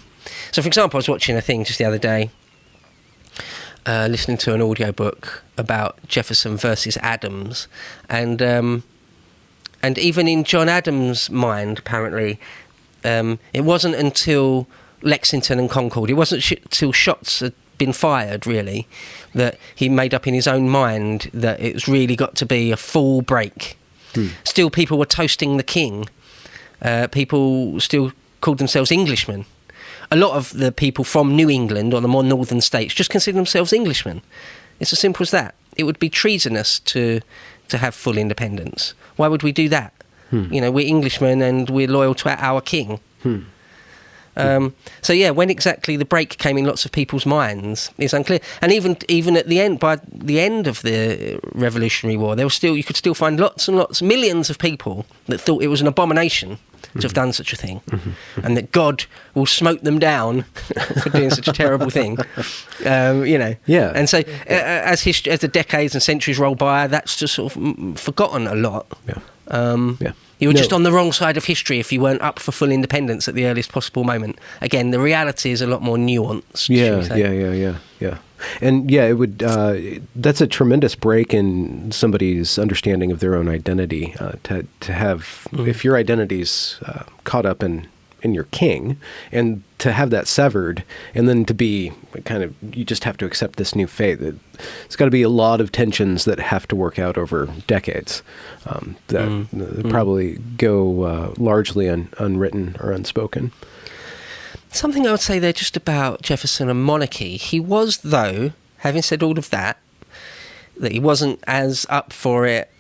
for example, I was watching a thing just the other day, listening to an audiobook about Jefferson versus Adams. And even in John Adams' mind, apparently, it wasn't until Lexington and Concord, it wasn't until shots had been fired, really, that he made up in his own mind that it's really got to be a full break. Still, people were toasting the king. People still called themselves Englishmen. A lot of the people from New England or the more northern states just consider themselves Englishmen. It's as simple as that. It would be treasonous to have full independence. Why would we do that? You know, we're Englishmen and we're loyal to our king. So yeah, when exactly the break came in lots of people's minds is unclear. And even at the end, by the end of the Revolutionary War, you could still find lots and lots, millions of people that thought it was an abomination to have done such a thing, and that God will smote them down for doing such a terrible thing. You know. Yeah. And so as the decades and centuries roll by, that's just sort of forgotten a lot. Yeah. You were just on the wrong side of history if you weren't up for full independence at the earliest possible moment. Again, the reality is a lot more nuanced. Yeah. And yeah, it would. That's a tremendous break in somebody's understanding of their own identity. To have, if your identity's caught up in your king, and to have that severed, and then to be kind of, you just have to accept this new fate. It's got to be a lot of tensions that have to work out over decades that probably go largely unwritten or unspoken. Something I would say there just about Jefferson and monarchy. He was, though, having said all of that he wasn't as up for it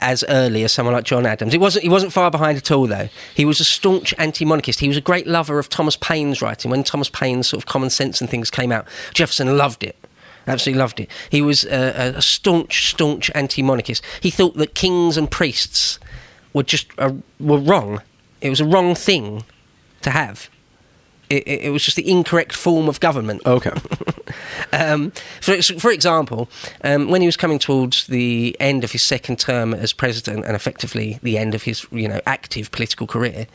as early as someone like John Adams. He wasn't far behind at all, though. He was a staunch anti-monarchist. He was a great lover of Thomas Paine's writing. When Thomas Paine's sort of Common Sense and things came out, Jefferson loved it. Absolutely loved it. He was a staunch anti-monarchist. He thought that kings and priests were wrong. It was a wrong thing to have. It was just the incorrect form of government. Okay. For example, when he was coming towards the end of his second term as president and effectively the end of his active political career,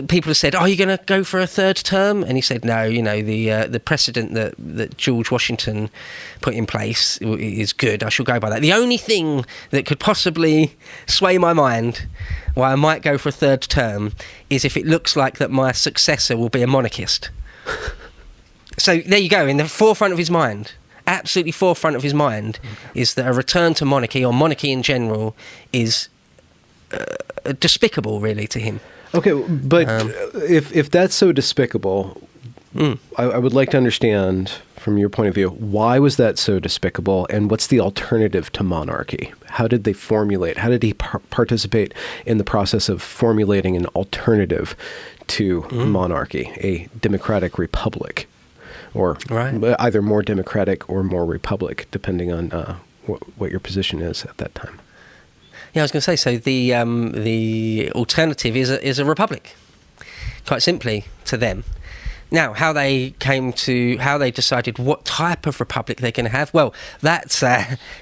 people have said, "Oh, you're going to go for a third term?" And he said, "No, the precedent that George Washington put in place is good. I shall go by that. The only thing that could possibly sway my mind why I might go for a third term is if it looks like that my successor will be a monarchist." So there you go, in the forefront of his mind, absolutely forefront of his mind, is that a return to monarchy, or monarchy in general, is despicable, really, to him. Okay, but if that's so despicable, I would like to understand, from your point of view, why was that so despicable, and what's the alternative to monarchy? How did they formulate? How did he participate in the process of formulating an alternative to monarchy, a democratic republic, or either more democratic or more republic, depending on what your position is at that time? Yeah, I was going to say, so the alternative is a republic, quite simply, to them. Now, how they decided what type of republic they're going to have, well, that's,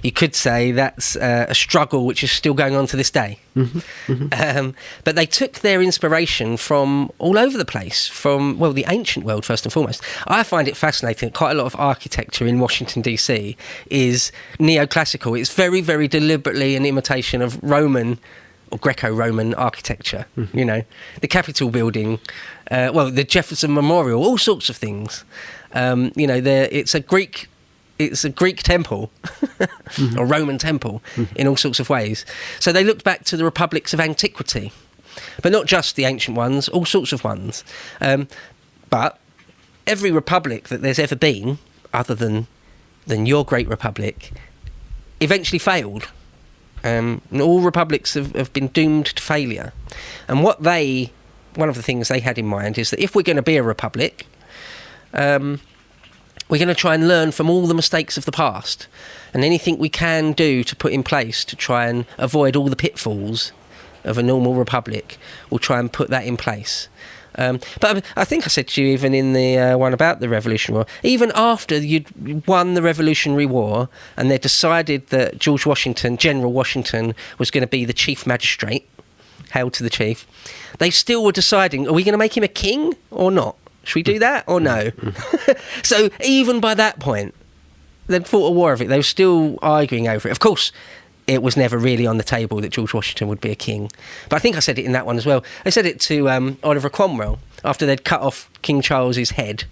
you could say, that's a struggle which is still going on to this day. But they took their inspiration from all over the place, from, well, the ancient world, first and foremost. I find it fascinating that quite a lot of architecture in Washington, D.C. is neoclassical. It's very, very deliberately an imitation of Roman or Greco-Roman architecture, the Capitol building, the Jefferson Memorial, all sorts of things. It's a Greek temple, or Roman temple, in all sorts of ways. So they looked back to the republics of antiquity, but not just the ancient ones, all sorts of ones. But every republic that there's ever been, other than your great republic, eventually failed. And all republics have been doomed to failure. And one of the things they had in mind is that if we're going to be a republic, we're going to try and learn from all the mistakes of the past, and anything we can do to put in place to try and avoid all the pitfalls of a normal republic, we'll try and put that in place. But I think I said to you, even in the one about the Revolutionary War, even after you'd won the Revolutionary War and they decided that General Washington, was going to be the chief magistrate, hail to the chief, they still were deciding, are we going to make him a king or not? Should we do that or no? So even by that point, they'd fought a war of it. They were still arguing over it. Of course, it was never really on the table that George Washington would be a king. But I think I said it in that one as well. I said it to Oliver Cromwell after they'd cut off King Charles's head.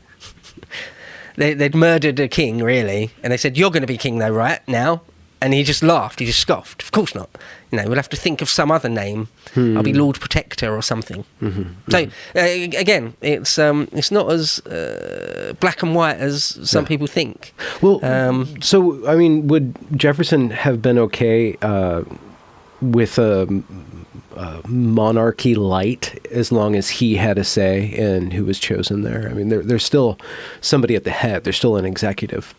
They'd murdered a king, really. And they said, you're going to be king, though, right, now? And he just laughed. He just scoffed. Of course not. We'll have to think of some other name. I'll be Lord Protector or something. So, again, it's not as black and white as some people think. Well, so, I mean, would Jefferson have been okay with a monarchy light as long as he had a say in who was chosen there? I mean, there's still somebody at the head. There's still an executive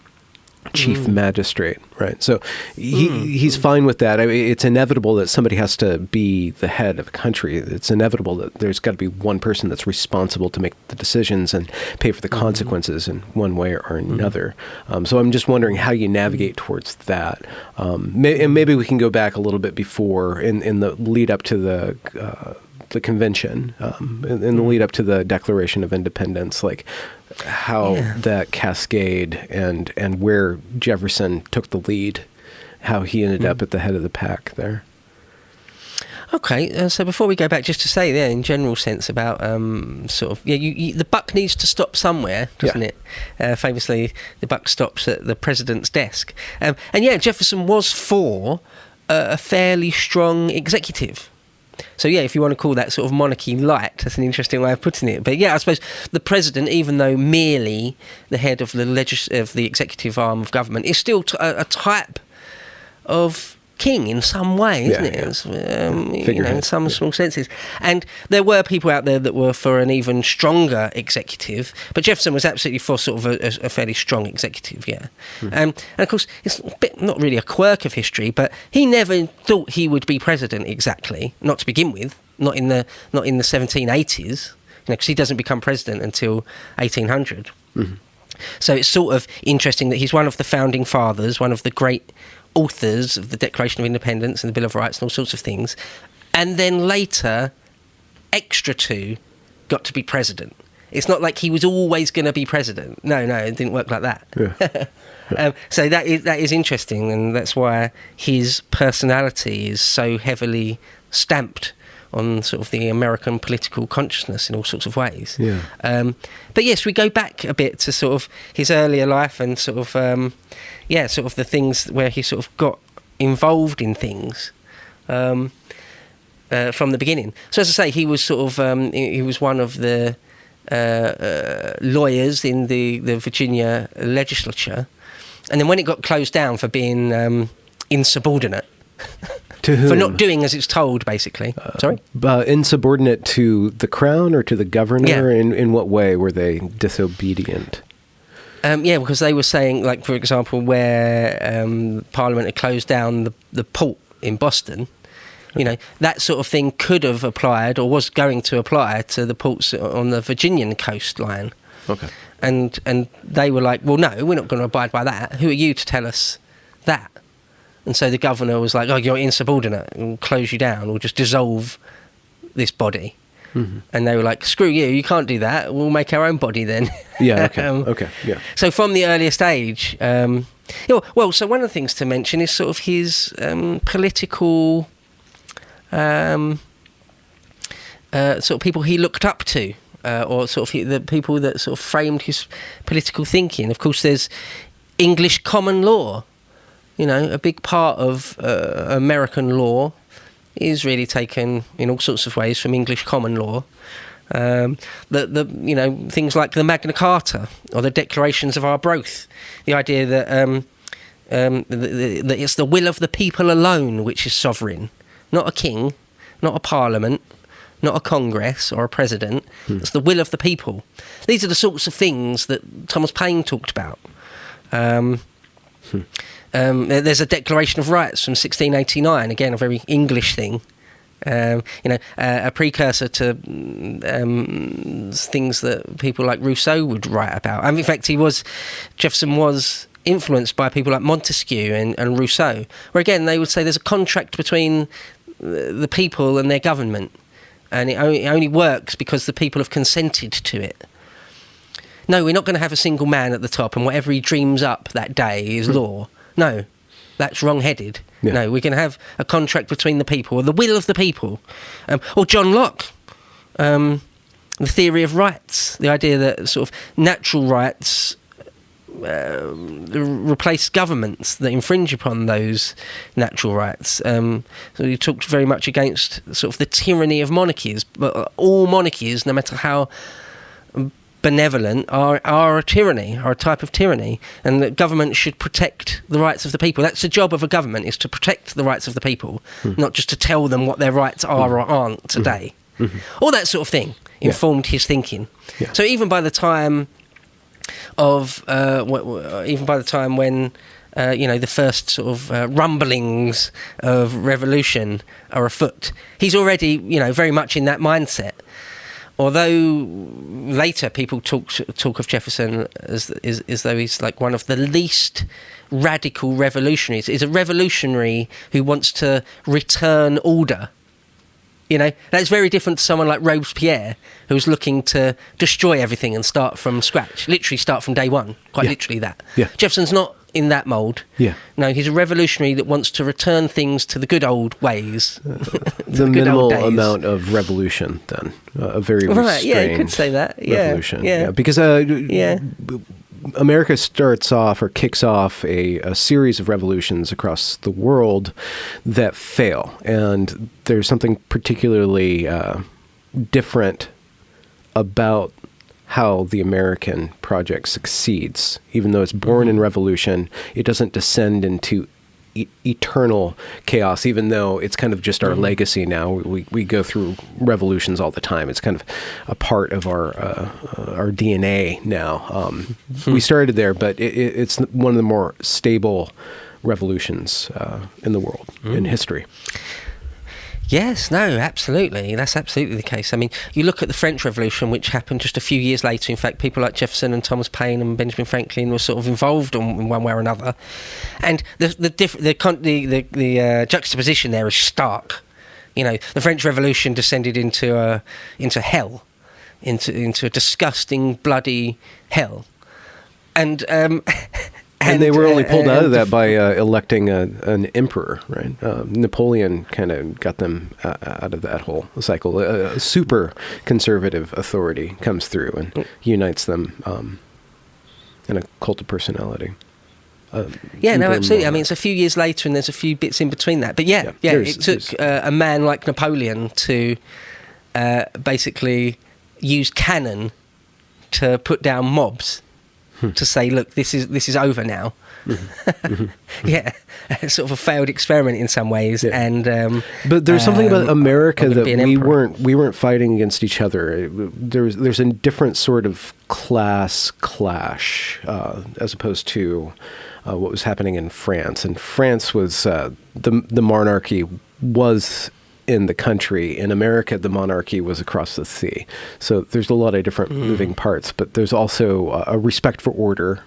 chief magistrate, right? So he's fine with that. I mean, it's inevitable that somebody has to be the head of a country. It's inevitable that there's got to be one person that's responsible to make the decisions and pay for the consequences in one way or another. So I'm just wondering how you navigate towards that. And maybe we can go back a little bit before in the lead up to the convention, in the lead up to the Declaration of Independence, like how that cascade and where Jefferson took the lead, how he ended up at the head of the pack there. Okay, so before we go back, just to say there in general sense about the buck needs to stop somewhere, doesn't it? Famously, the buck stops at the president's desk. And Jefferson was for a fairly strong executive. So if you want to call that sort of monarchy light, that's an interesting way of putting it. But I suppose the president, even though merely the head of the executive arm of government, is still a type of king in some way, isn't it? In some small senses. And there were people out there that were for an even stronger executive, but Jefferson was absolutely for sort of a fairly strong executive, and of course, it's a bit, not really a quirk of history, but he never thought he would be president exactly, not to begin with, not in the 1780s, because he doesn't become president until 1800. So it's sort of interesting that he's one of the founding fathers, one of the great authors of the Declaration of Independence and the Bill of Rights and all sorts of things, and then later, extra two, got to be president. It's not like he was always going to be president. No, it didn't work like that. So that is interesting, and that's why his personality is so heavily stamped on sort of the American political consciousness in all sorts of ways. But yes, we go back a bit to sort of his earlier life and sort of sort of the things where he sort of got involved in things from the beginning. So as I say, he was sort of he was one of the lawyers in the Virginia legislature, and then when it got closed down for being insubordinate. To whom? For not doing as it's told, basically. Sorry? Insubordinate to the crown or to the governor? In what way were they disobedient? Because they were saying, like, for example, where Parliament had closed down the port in Boston, that sort of thing could have applied or was going to apply to the ports on the Virginian coastline. Okay. And they were like, well, no, we're not going to abide by that. Who are you to tell us that? And so the governor was like, oh, you're insubordinate, we'll close you down, we'll just dissolve this body. And they were like, screw you, you can't do that, we'll make our own body then. So from the earliest age, so one of the things to mention is sort of his political, sort of people he looked up to, or sort of the people that sort of framed his political thinking. Of course, there's English common law. A big part of American law is really taken in all sorts of ways from English common law. Things like the Magna Carta or the Declarations of Arbroath. The idea that it's the will of the people alone which is sovereign, not a king, not a parliament, not a congress or a president. It's the will of the people. These are the sorts of things that Thomas Paine talked about. There's a Declaration of Rights from 1689, again a very English thing. A precursor to things that people like Rousseau would write about. In fact, Jefferson was influenced by people like Montesquieu and Rousseau, where again they would say there's a contract between the people and their government, and it only works because the people have consented to it. No, we're not going to have a single man at the top, and whatever he dreams up that day is law. No, that's wrong-headed. Yeah. No, we're going to have a contract between the people, or the will of the people. Or John Locke, the theory of rights, the idea that sort of natural rights replace governments that infringe upon those natural rights. So he talked very much against sort of the tyranny of monarchies, but all monarchies, no matter how benevolent, are a tyranny, are a type of tyranny, and that government should protect the rights of the people. That's the job of a government, is to protect the rights of the people, not just to tell them what their rights are or aren't today. All that sort of thing informed his thinking. Yeah. So even by the time when the first sort of rumblings of revolution are afoot, he's already very much in that mindset. Although later people talk of Jefferson as though he's like one of the least radical revolutionaries. He's a revolutionary who wants to return order. That's very different to someone like Robespierre, who's looking to destroy everything and start from scratch, literally start from day one, literally that. Yeah. Jefferson's not in that mould. Yeah. No, he's a revolutionary that wants to return things to the good old ways. The minimal amount of revolution, then. A very restrained you could say that. Revolution. Yeah. Because America kicks off a series of revolutions across the world that fail. And there's something particularly different about how the American project succeeds. Even though it's born in revolution, it doesn't descend into eternal chaos, even though it's kind of just our legacy now. We go through revolutions all the time. It's kind of a part of our DNA now. We started there, but it's one of the more stable revolutions in the world, in history. Yes, no, absolutely. That's absolutely the case. I mean, you look at the French Revolution, which happened just a few years later. In fact, people like Jefferson and Thomas Paine and Benjamin Franklin were sort of involved in one way or another. And the juxtaposition there is stark. The French Revolution descended into hell, into a disgusting, bloody hell. And they were only pulled out of that by electing an emperor, right? Napoleon kind of got them out of that whole cycle. A super conservative authority comes through and unites them in a cult of personality. Absolutely. I mean, it's a few years later and there's a few bits in between that. But it took a man like Napoleon to basically use cannon to put down mobs. To say, look, this is over now. It's sort of a failed experiment in some ways. Yeah. And but there's something about America that we weren't fighting against each other. There's a different sort of class clash as opposed to what was happening in France. And France was the monarchy was in the country. In America, the monarchy was across the sea. So there's a lot of different moving parts, but there's also a respect for order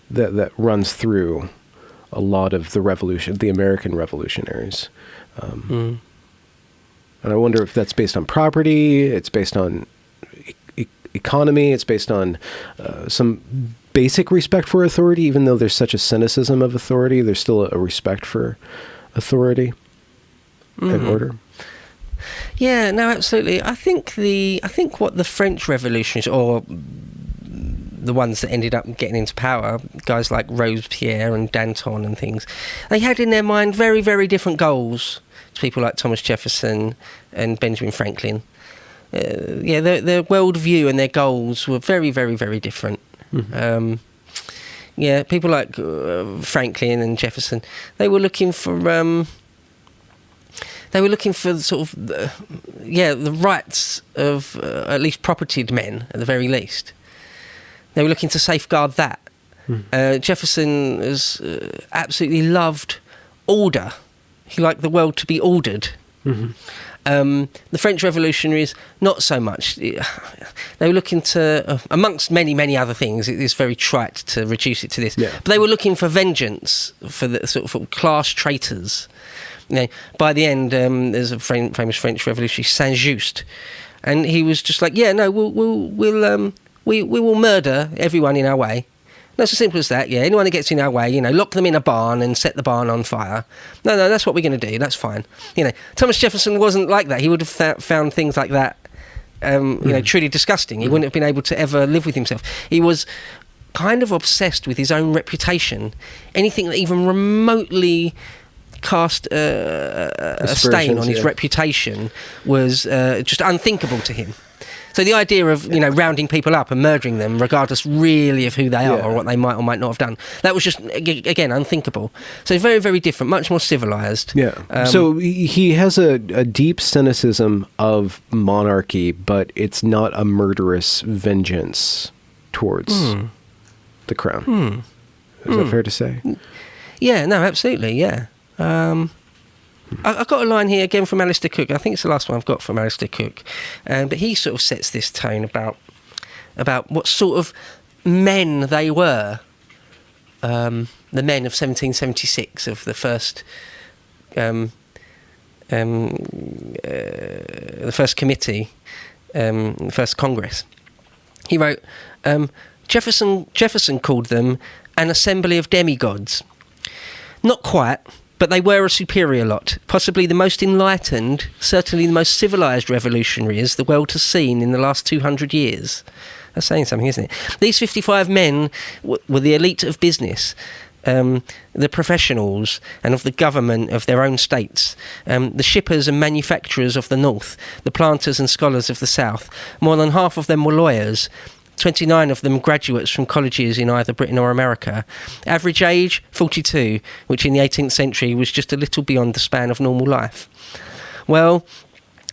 that runs through a lot of the American revolutionaries. And I wonder if that's based on property, it's based on economy, it's based on some basic respect for authority. Even though there's such a cynicism of authority, there's still a respect for authority. In order. Yeah, no, absolutely. I think what the French revolutionaries, or the ones that ended up getting into power, guys like Robespierre and Danton and things, they had in their mind very, very different goals to people like Thomas Jefferson and Benjamin Franklin. Their worldview and their goals were very, very, very different. Yeah, people like Franklin and Jefferson, they were looking for sort of the rights of at least propertied men at the very least. They were looking to safeguard that. Jefferson has absolutely loved order. He liked the world to be ordered. The French revolutionaries, not so much. They were looking to, amongst many other things, it is very trite to reduce it to this, but they were looking for vengeance for the sort of class traitors. You know, by the end, there's a famous French revolutionary, Saint-Just, and he was just like, yeah, no, we will murder everyone in our way. That's as simple as that, yeah. Anyone that gets in our way, you know, lock them in a barn and set the barn on fire. No, that's what we're going to do. That's fine. You know, Thomas Jefferson wasn't like that. He would have found things like that, you know, truly disgusting. He wouldn't have been able to ever live with himself. He was kind of obsessed with his own reputation. Anything that even remotely cast a stain on his reputation was just unthinkable to him. So the idea of, you know, rounding people up and murdering them, regardless really of who they are or what they might or might not have done, that was just, again, unthinkable. So very, very different, much more civilised. Yeah. So he has a deep cynicism of monarchy, but it's not a murderous vengeance towards the crown. Is that fair to say? Yeah, no, absolutely, yeah. I've got a line here again from Alistair Cook. I think it's the last one I've got from Alistair Cook. But he sort of sets this tone about what sort of men they were. The men of 1776, of the first committee, the first Congress. He wrote, Jefferson called them an assembly of demigods. Not quite, but they were a superior lot, possibly the most enlightened, certainly the most civilised revolutionaries the world has seen in the last 200 years. That's saying something, isn't it? These 55 men were the elite of business, the professionals and of the government of their own states, the shippers and manufacturers of the north, the planters and scholars of the south. More than half of them were lawyers, 29 of them graduates from colleges in either Britain or America. Average age, 42, which in the 18th century was just a little beyond the span of normal life. Well,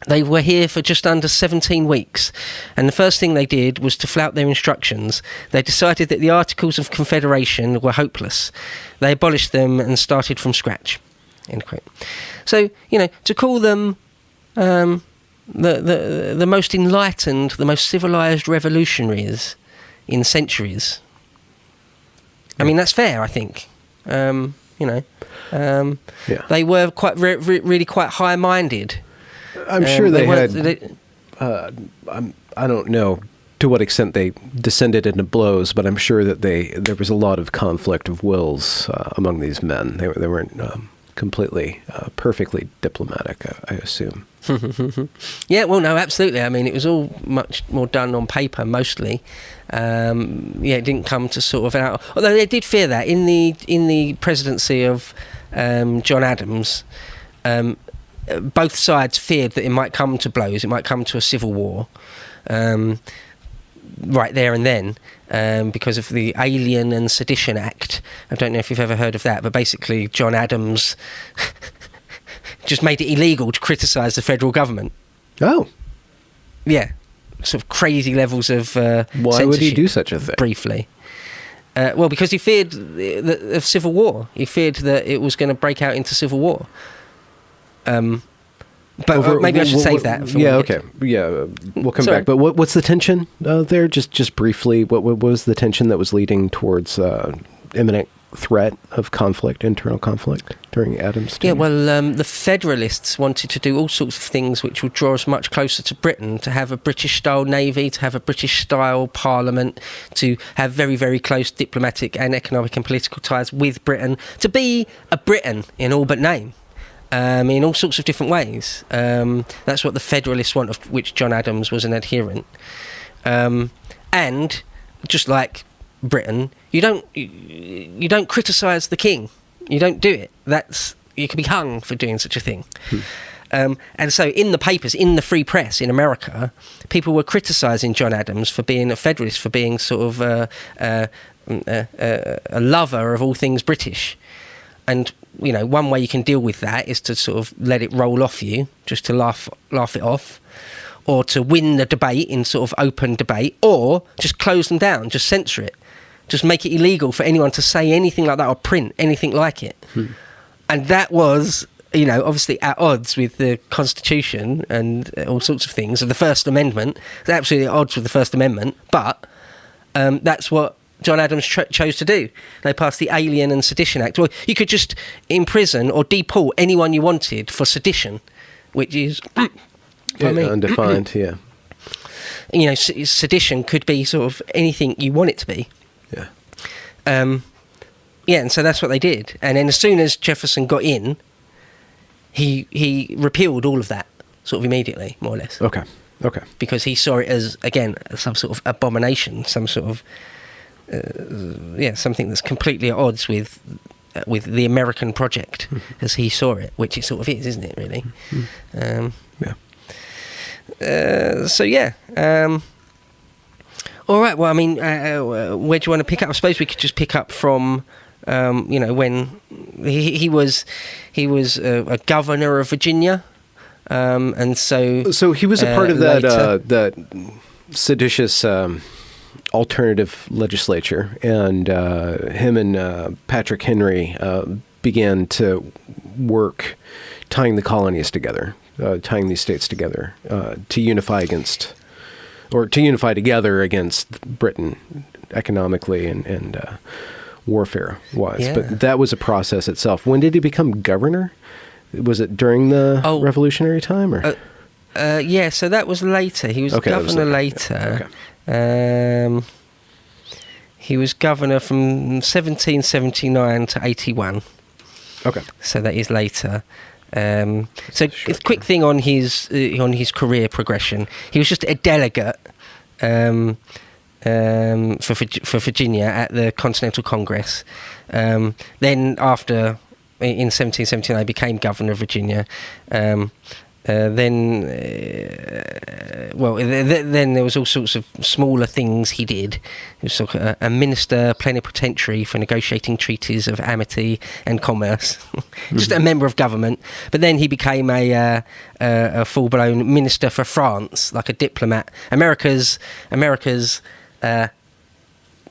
they were here for just under 17 weeks, and the first thing they did was to flout their instructions. They decided that the Articles of Confederation were hopeless. They abolished them and started from scratch. End quote. So, you know, to call them the most enlightened, the most civilised revolutionaries in centuries. I mean, that's fair, I think. You know, they were quite really quite high-minded. I'm sure they had. I don't know to what extent they descended into blows, but I'm sure that there was a lot of conflict of wills among these men. They weren't completely perfectly diplomatic, I assume. Yeah, well, no, absolutely. I mean, it was all much more done on paper, mostly. It didn't come to sort of out. Although they did fear that in the presidency of John Adams, both sides feared that it might come to blows. It might come to a civil war, right there and then, because of the Alien and Sedition Act. I don't know if you've ever heard of that, but basically John Adams just made it illegal to criticise the federal government. Oh. Yeah. Sort of crazy levels of Why would he do such a thing? Briefly. Well, because he feared the civil war. He feared that it was going to break out into civil war. But maybe I should save that. Okay. Yeah, we'll come back. But what's the tension there? Just briefly, what was the tension that was leading towards imminent threat of conflict, internal conflict during Adams' tenure? Yeah, well, the Federalists wanted to do all sorts of things which would draw us much closer to Britain, to have a British-style navy, to have a British-style parliament, to have very, very close diplomatic and economic and political ties with Britain, to be a Britain in all but name. In all sorts of different ways. That's what the Federalists want, of which John Adams was an adherent. And just like Britain, you don't criticise the king. You don't do it. You can be hung for doing such a thing. And so in the papers, in the free press in America, people were criticising John Adams for being a Federalist, for being sort of a lover of all things British. And, you know, one way you can deal with that is to sort of let it roll off you, just to laugh it off, or to win the debate in sort of open debate, or just close them down, just censor it, just make it illegal for anyone to say anything like that or print anything like it. And that was, you know, obviously at odds with the Constitution and all sorts of things, of the First Amendment. It's absolutely at odds with the First Amendment, but that's what John Adams chose to do. They passed the Alien and Sedition Act. Well, you could just imprison or deport anyone you wanted for sedition, which is undefined. Yeah, you know, sedition could be sort of anything you want it to be. Yeah. Yeah, and so that's what they did. And then as soon as Jefferson got in, he repealed all of that sort of immediately, more or less. Okay. Because he saw it as, again, some sort of abomination, some sort of something that's completely at odds with the American project, as he saw it, which it sort of is, isn't it? Really. All right. Well, I mean, where do you want to pick up? I suppose we could just pick up from, you know, when he was a governor of Virginia, and so he was a part of that seditious alternative legislature, and him and Patrick Henry began to work tying the colonies together, tying these states together to unify together against Britain economically and warfare-wise. Yeah. But that was a process itself. When did he become governor? Was it during the Revolutionary time? Or? Yeah, so that was later. He was governor later. Okay. He was governor from 1779 to 81. Okay. So that is later. So a quick thing on his career progression. He was just a delegate for Virginia at the Continental Congress. Then after, in 1779, became governor of Virginia. Then there was all sorts of smaller things he did. He was sort of a minister plenipotentiary for negotiating treaties of amity and commerce, just a member of government. But then he became a full-blown minister for France, like a diplomat, America's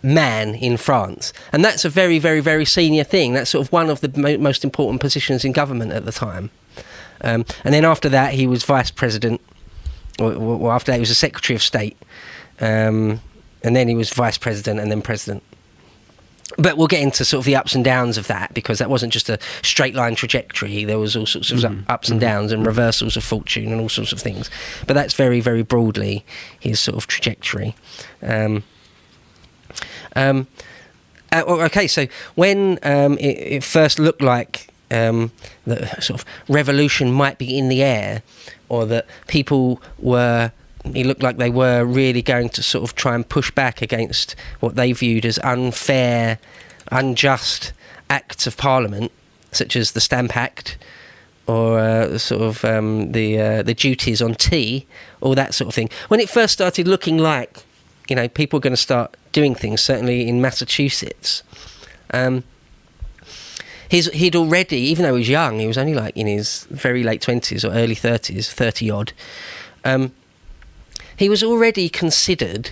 man in France. And that's a very, very, very senior thing. That's sort of one of the most important positions in government at the time. And then after that, he was vice president. Or after that, he was a secretary of state. And then he was vice president and then president. But we'll get into sort of the ups and downs of that, because that wasn't just a straight line trajectory. There was all sorts of ups and downs and reversals of fortune and all sorts of things. But that's very, very broadly his sort of trajectory. Okay, so when it first looked like the sort of revolution might be in the air, or that people were, it looked like they were really going to sort of try and push back against what they viewed as unfair, unjust acts of Parliament, such as the Stamp Act, or the duties on tea, all that sort of thing. When it first started looking like, you know, people were going to start doing things, certainly in Massachusetts, he'd already, even though he was young, he was only like in his very late 20s or early 30s, 30-odd, he was already considered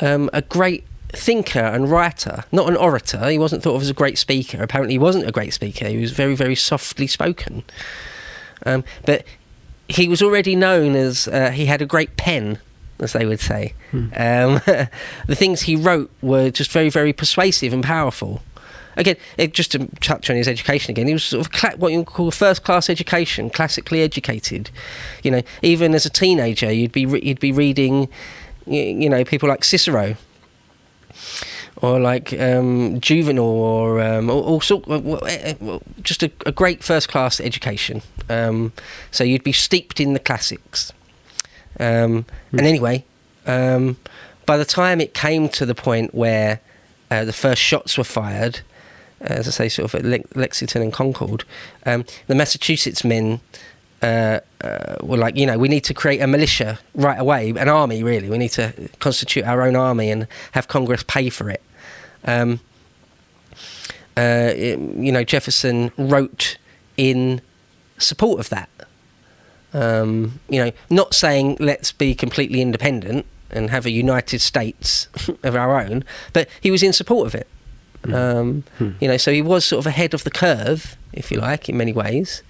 a great thinker and writer, not an orator. He wasn't thought of as a great speaker. Apparently he wasn't a great speaker. He was very, very softly spoken. But he was already known as, he had a great pen, as they would say. The things he wrote were just very, very persuasive and powerful. Again, just to touch on his education again, he was sort of what you would call a first-class education, classically educated. You know, even as a teenager, you'd be reading, you know, people like Cicero, or like Juvenal, or all sort, just a great first-class education. So you'd be steeped in the classics. And anyway, by the time it came to the point where the first shots were fired, as I say, sort of at Lexington and Concord, the Massachusetts men were like, you know, we need to create a militia right away, an army really. We need to constitute our own army and have Congress pay for it. Jefferson wrote in support of that. Not saying let's be completely independent and have a United States of our own, but he was in support of it. So he was sort of ahead of the curve, if you like, in many ways.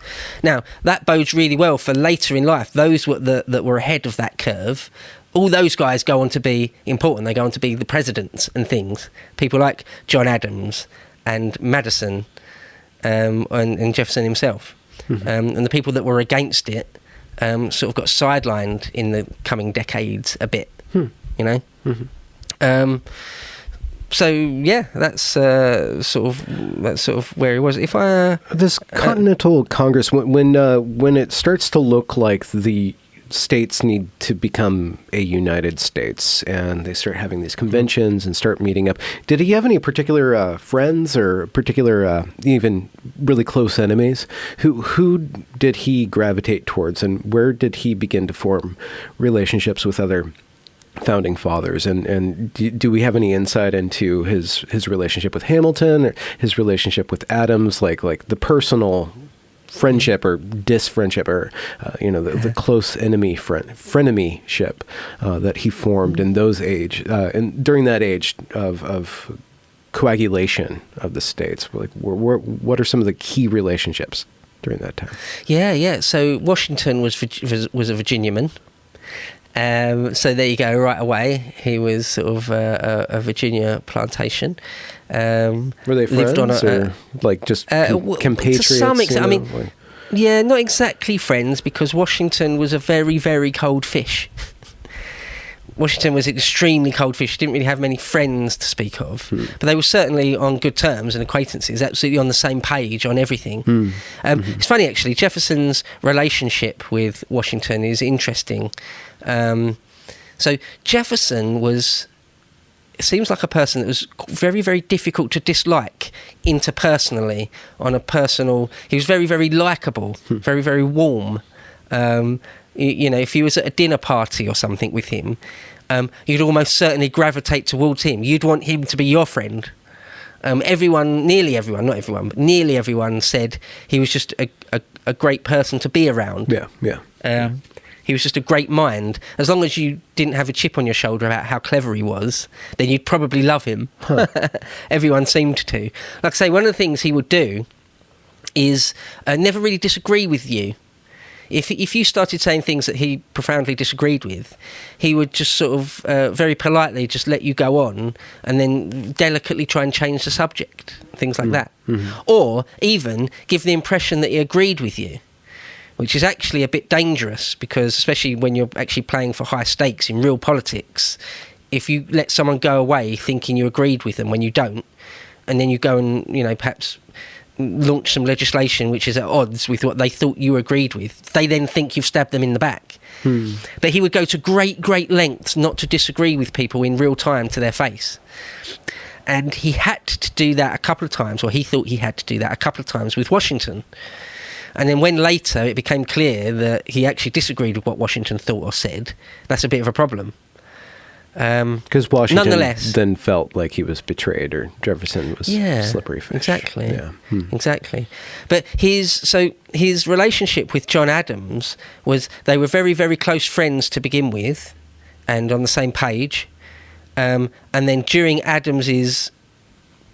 Now, that bodes really well for later in life. Those that were ahead of that curve, all those guys go on to be important. They go on to be the presidents and things. People like John Adams and Madison and Jefferson himself. And the people that were against it sort of got sidelined in the coming decades a bit, So yeah, that's sort of where he was. If this Continental Congress, when it starts to look like the states need to become a United States, and they start having these conventions and start meeting up, did he have any particular friends or particular even really close enemies? Who did he gravitate towards, and where did he begin to form relationships with other founding fathers? And do we have any insight into his relationship with Hamilton or his relationship with Adams, like the personal friendship or disfriendship, or the close frenemyship that he formed in those age and during that age of coagulation of the states? Like, what are some of the key relationships during that time? Yeah. So Washington was a Virginiaman. So there you go, right away. He was sort of a Virginia plantation. Were they friends, or just compatriots? To some extent, not exactly friends, because Washington was a very, very cold fish. Washington was extremely cold fish. He didn't really have many friends to speak of, but they were certainly on good terms and acquaintances, absolutely on the same page on everything. It's funny, actually, Jefferson's relationship with Washington is interesting. So Jefferson seems like a person that was very, very difficult to dislike interpersonally. He was very, very likable, very, very warm. If you was at a dinner party or something with him, you'd almost certainly gravitate towards him. You'd want him to be your friend. Nearly everyone said he was just a great person to be around. Yeah. He was just a great mind. As long as you didn't have a chip on your shoulder about how clever he was, then you'd probably love him. Everyone seemed to. Like I say, one of the things he would do is never really disagree with you. If you started saying things that he profoundly disagreed with, he would just sort of very politely just let you go on and then delicately try and change the subject, things like that. Or even give the impression that he agreed with you, which is actually a bit dangerous, because especially when you're actually playing for high stakes in real politics, if you let someone go away thinking you agreed with them when you don't, and then you go and, perhaps launch some legislation which is at odds with what they thought you agreed with, they then think you've stabbed them in the back. But he would go to great lengths not to disagree with people in real time to their face. And he had to do that a couple of times, or he thought he had to do that a couple of times with Washington. And then when later it became clear that he actually disagreed with what Washington thought or said, that's a bit of a problem. Because Washington nonetheless, then felt like he was betrayed, or Jefferson was slippery fish. Exactly. Yeah. Exactly. But his relationship with John Adams was, they were very, very close friends to begin with, and on the same page. And then during Adams's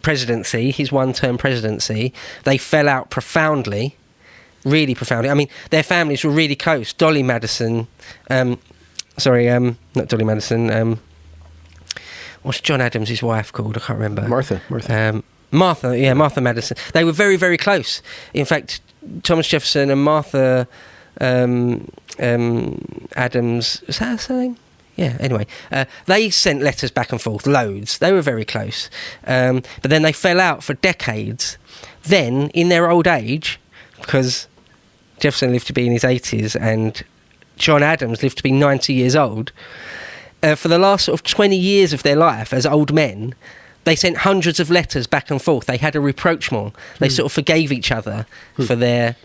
presidency, his one-term presidency, they fell out profoundly. Really profoundly. I mean, their families were really close. Dolly Madison, not Dolly Madison. What's John Adams' wife called? I can't remember. Martha. Martha Madison. They were very, very close. In fact, Thomas Jefferson and Martha Adams. Is that her name? Yeah. Anyway, they sent letters back and forth, loads. They were very close. But then they fell out for decades. Then, in their old age, because Jefferson lived to be in his 80s and John Adams lived to be 90 years old, for the last sort of 20 years of their life as old men, they sent hundreds of letters back and forth. They had a rapprochement. They sort of forgave each other for their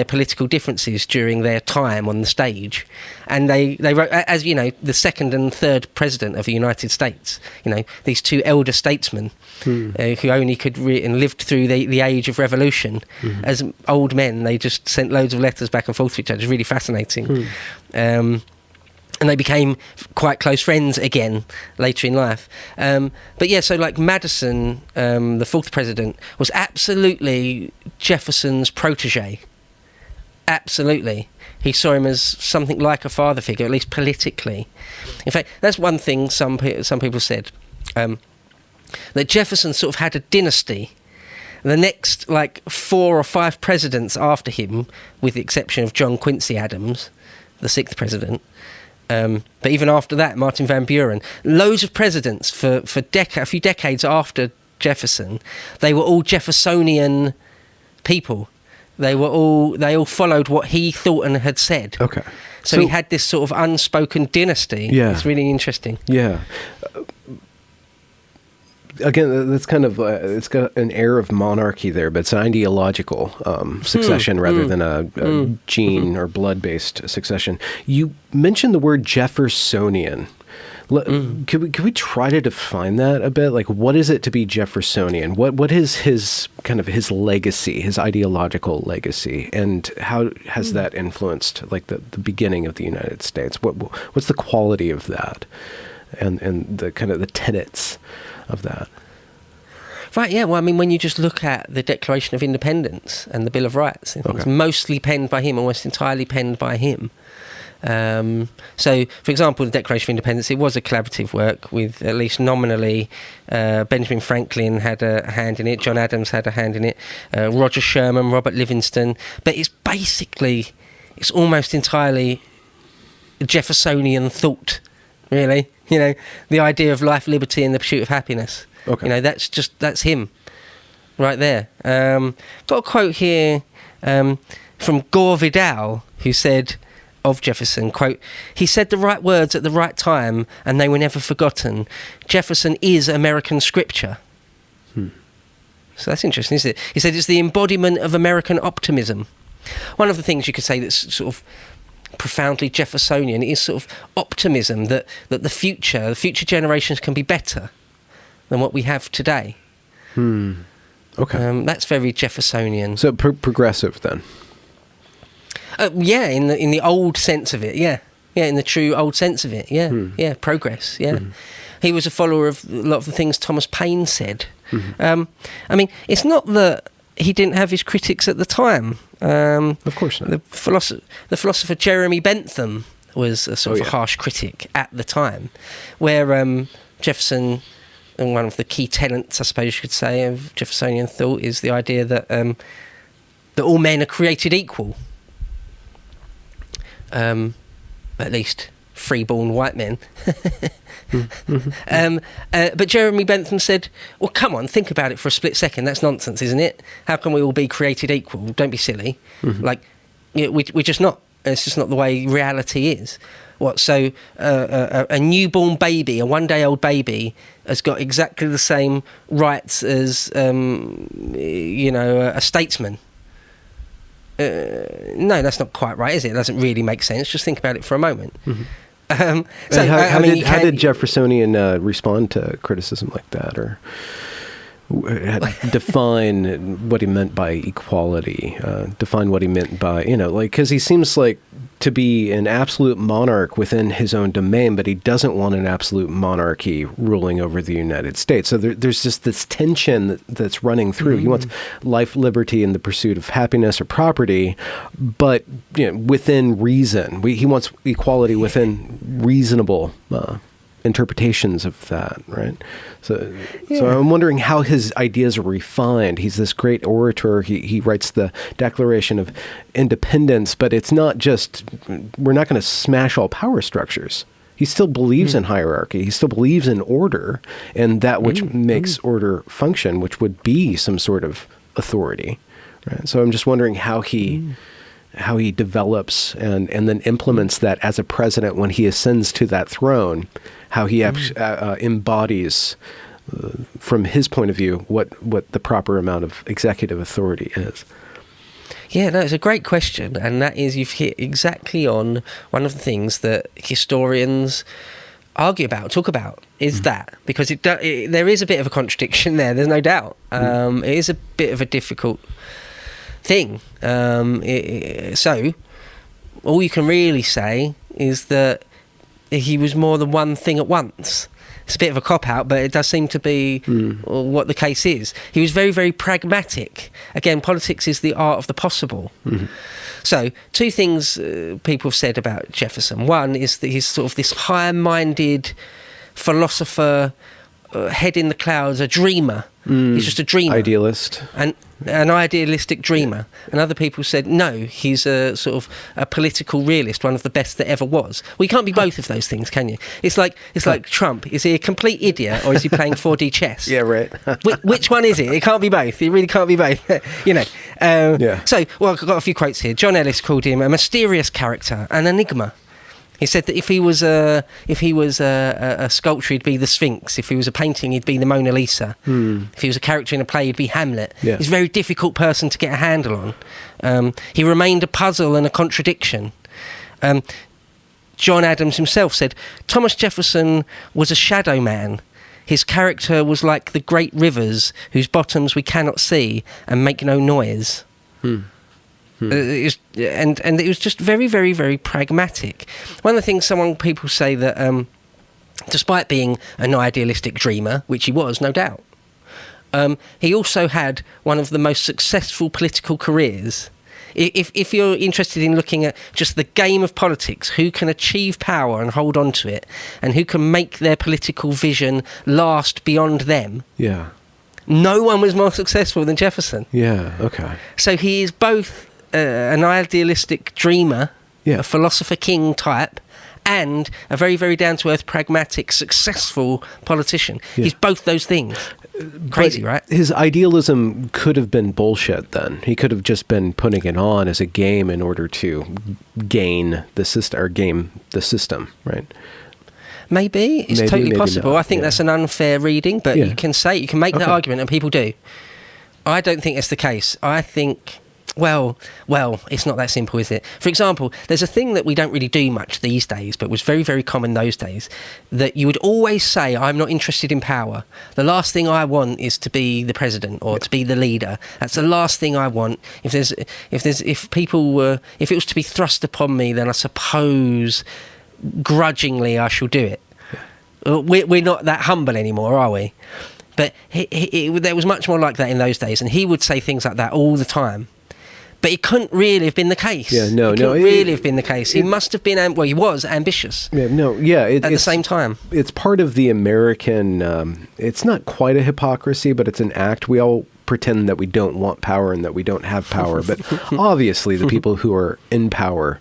political differences during their time on the stage. And they wrote, as you know, the second and third president of the United States, you know, these two elder statesmen who only could and lived through the age of revolution. As old men, they just sent loads of letters back and forth to each other. It's really fascinating. And they became quite close friends again later in life. But yeah, so like Madison, the fourth president, was absolutely Jefferson's protege. Absolutely. He saw him as something like a father figure, at least politically. In fact, that's one thing some people said, that Jefferson sort of had a dynasty. The next, like, 4 or 5 presidents after him, with the exception of John Quincy Adams, the 6th president, but even after that, Martin Van Buren, loads of presidents for a few decades after Jefferson, they were all Jeffersonian people. They all followed what he thought and had said. Okay. So he had this sort of unspoken dynasty. Yeah. It's really interesting. Yeah. Again, that's kind of it's got an air of monarchy there, but it's an ideological succession rather than a gene or blood-based succession. You mentioned the word Jeffersonian. Could we try to define that a bit? Like, what is it to be Jeffersonian? What is his kind of his legacy, his ideological legacy, and how has that influenced like the beginning of the United States? What's the quality of that, and the kind of the tenets of that? Right, yeah. Well, I mean, when you just look at the Declaration of Independence and the Bill of Rights, it's mostly penned by him, almost entirely penned by him. So, for example, the Declaration of Independence, it was a collaborative work with, at least nominally, Benjamin Franklin had a hand in it, John Adams had a hand in it, Roger Sherman, Robert Livingston, but it's almost entirely Jeffersonian thought, really. You know, the idea of life, liberty and the pursuit of happiness. Okay. You know, that's him right there. Got a quote here from Gore Vidal, who said of Jefferson, quote, "He said the right words at the right time and they were never forgotten. Jefferson is American scripture." So that's interesting, isn't it? He said it's the embodiment of American optimism. One of the things you could say that's sort of profoundly Jeffersonian is sort of optimism that the future generations can be better than what we have today. Okay. That's very Jeffersonian. So progressive then. Yeah, in the old sense of it, yeah, in the true old sense of it, yeah, progress, yeah. He was a follower of a lot of the things Thomas Paine said. I mean, it's not that he didn't have his critics at the time. Of course not. The philosopher Jeremy Bentham was a sort of a harsh critic at the time, where Jefferson, and one of the key tenets, I suppose you could say, of Jeffersonian thought is the idea that all men are created equal. At least free-born white men. But Jeremy Bentham said, well, come on, think about it for a split second. That's nonsense, isn't it? How can we all be created equal? Don't be silly. Like, you know, we're just not. It's just not the way reality is. What? So a newborn baby, a one-day-old baby, has got exactly the same rights as, you know, a statesman. No, that's not quite right, is it? It doesn't really make sense. Just think about it for a moment. How did Jeffersonian respond to criticism like that, or define what he meant by equality? Define what he meant by, you know, like, because he seems like to be an absolute monarch within his own domain, but he doesn't want an absolute monarchy ruling over the United States. So there's just this tension that's running through. He wants life, liberty, and the pursuit of happiness or property, but you know, within reason. He wants equality within reasonable interpretations of that, right? So I'm wondering how his ideas are refined. He's this great orator. He writes the Declaration of Independence, but it's not just, we're not going to smash all power structures. He still believes in hierarchy. He still believes in order and that which makes order function, which would be some sort of authority, right? So I'm just wondering how he develops and then implements that as a president when he ascends to that throne, how he embodies from his point of view, what the proper amount of executive authority is? Yeah, no, it's a great question, and that is, you've hit exactly on one of the things that historians argue about, talk about, is that, because there is a bit of a contradiction there, there's no doubt. It is a bit of a difficult thing. So, all you can really say is that he was more than one thing at once. It's a bit of a cop-out, but it does seem to be what the case is. He was very, very pragmatic. Again, politics is the art of the possible. Mm-hmm. So, two things people have said about Jefferson. One is that he's sort of this high-minded philosopher, head in the clouds, a dreamer. He's just a dreamer. Idealist. An idealistic dreamer. And other people said, no, he's a sort of a political realist, one of the best that ever was. Well, you can't be both of those things, can you? It's like Trump. Is he a complete idiot, or is he playing 4D chess? Yeah, right. Which one is it? It can't be both. It really can't be both. So, well, I've got a few quotes here. John Ellis called him a mysterious character, an enigma. He said that if he was a sculpture, he'd be the Sphinx. If he was a painting, he'd be the Mona Lisa. If he was a character in a play, he'd be Hamlet. Yeah. He's a very difficult person to get a handle on. He remained a puzzle and a contradiction. John Adams himself said, Thomas Jefferson was a shadow man. His character was like the great rivers whose bottoms we cannot see and make no noise. And it was just very, very, very pragmatic. One of the things people say that despite being an idealistic dreamer, which he was, no doubt, he also had one of the most successful political careers. If you're interested in looking at just the game of politics, who can achieve power and hold on to it, and who can make their political vision last beyond them, no one was more successful than Jefferson. Yeah, okay. So he is both an idealistic dreamer, a philosopher king type, and a very, very down-to-earth, pragmatic, successful politician. Yeah. He's both those things. Crazy, right? His idealism could have been bullshit then. He could have just been putting it on as a game in order to gain the system, or game the system, right? Maybe. It's totally possible. Not. I think that's an unfair reading, but you can make that argument, and people do. I don't think it's the case. I think... Well, it's not that simple, is it? For example, there's a thing that we don't really do much these days, but was very, very common those days, that you would always say, I'm not interested in power. The last thing I want is to be the president or to be the leader. That's the last thing I want. If it was to be thrust upon me, then I suppose grudgingly I shall do it. We're not that humble anymore, are we? But there was much more like that in those days, and he would say things like that all the time. But it couldn't really have been the case. It couldn't really have been the case. He must have been, he was ambitious. At the same time. It's part of the American, it's not quite a hypocrisy, but it's an act. We all pretend that we don't want power and that we don't have power. But obviously the people who are in power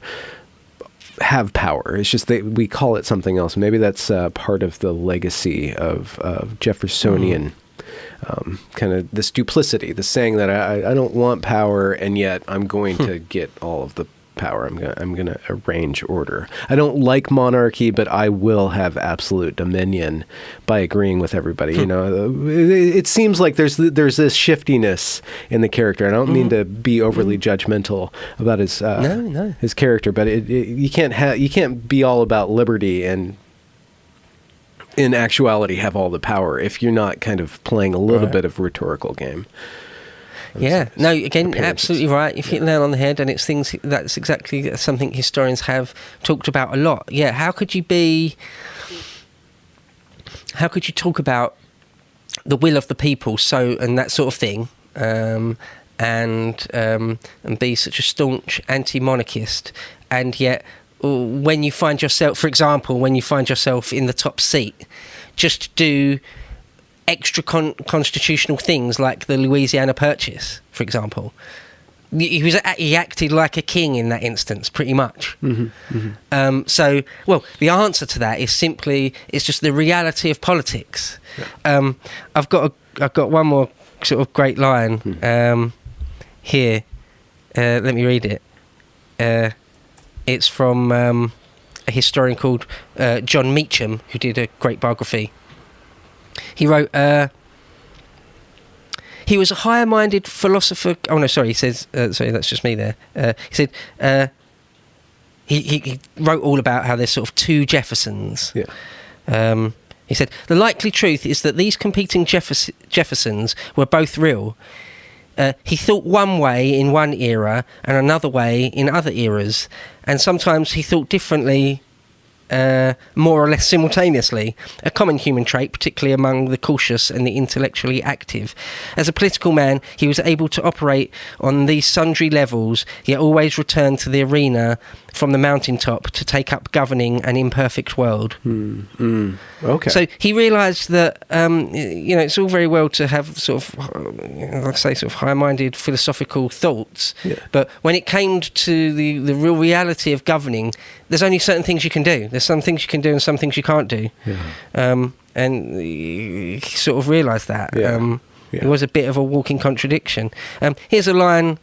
have power. It's just we call it something else. Maybe that's part of the legacy of Jeffersonian kind of this duplicity, the saying that I don't want power, and yet I'm going to get all of the power. I'm going to arrange order. I don't like monarchy, but I will have absolute dominion by agreeing with everybody. You know, it seems like there's this shiftiness in the character. I don't mean to be overly judgmental about his character, but you can't be all about liberty and in actuality have all the power if you're not kind of playing a little bit of rhetorical game. Absolutely right. If you hit the nail on the head, and it's things that's exactly something historians have talked about a lot. Yeah, how could you talk about the will of the people, and that sort of thing, and be such a staunch anti-monarchist, and yet when you find yourself, for example, in the top seat, just do extra constitutional things like the Louisiana Purchase, for example. He acted like a king in that instance, pretty much. The answer to that is it's just the reality of politics. Yeah. I've got one more sort of great line here. Let me read it. It's from a historian called John Meacham, who did a great biography He wrote, he was a higher-minded philosopher. Oh, no, sorry, he says, sorry, that's just me there. He said, he wrote all about how there's sort of two Jeffersons. Yeah. He said, the likely truth is that these competing Jeffersons were both real. He thought one way in one era and another way in other eras, and sometimes he thought differently, more or less simultaneously, a common human trait, particularly among the cautious and the intellectually active. As a political man, he was able to operate on these sundry levels, yet always return to the arena from the mountaintop to take up governing an imperfect world. Okay. So he realised that, it's all very well to have sort of, like I say, sort of high-minded philosophical thoughts, but when it came to the real reality of governing, there's only certain things you can do. There's some things you can do and some things you can't do. Yeah. And he sort of realised that. Yeah. It was a bit of a walking contradiction. Here's a line...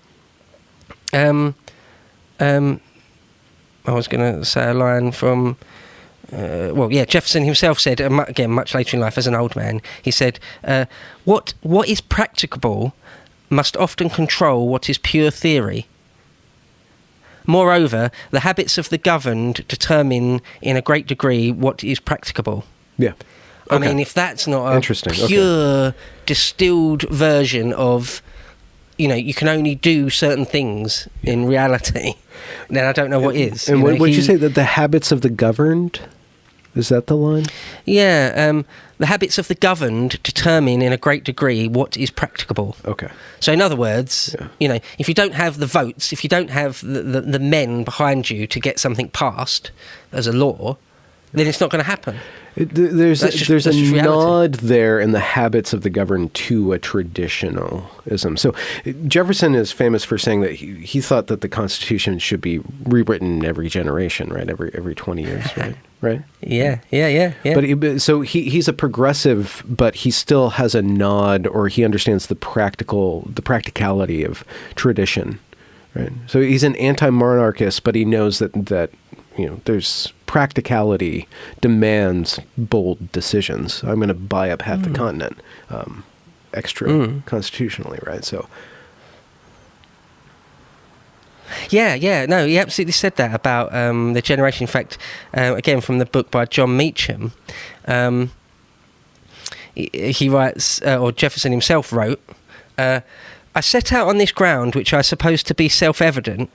I was going to say a line from... Jefferson himself said, again, much later in life as an old man, he said, what is practicable must often control what is pure theory. Moreover, the habits of the governed determine in a great degree what is practicable. Yeah. I mean, if that's not a pure distilled version of, you can only do certain things in reality, then I don't know what is. And what did you say, that the habits of the governed? Is that the line? Yeah, the habits of the governed determine in a great degree what is practicable. Okay. So in other words, if you don't have the votes, if you don't have the men behind you to get something passed as a law, then it's not going to happen. There's a nod there in the habits of the governed to a traditionalism. So Jefferson is famous for saying that he thought that the Constitution should be rewritten every generation, right? Every 20 years, right? Yeah. But so he's a progressive, but he still has a nod, or he understands the practicality of tradition, right? So he's an anti-monarchist, but he knows that there's practicality demands bold decisions. I'm going to buy up half the continent, extra constitutionally, right? So, no, he absolutely said that about the generation. In fact, again from the book by John Meacham, he writes, or Jefferson himself wrote, I set out on this ground, which I suppose to be self-evident,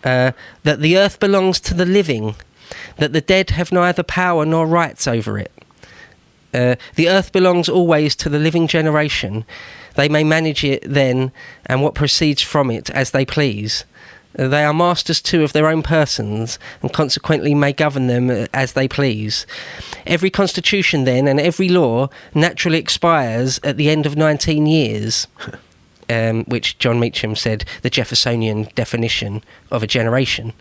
that the earth belongs to the living, that the dead have neither power nor rights over it. The earth belongs always to the living generation. They may manage it then and what proceeds from it as they please. They are masters too of their own persons and consequently may govern them as they please. Every constitution then and every law naturally expires at the end of 19 years. Which John Meacham said the Jeffersonian definition of a generation.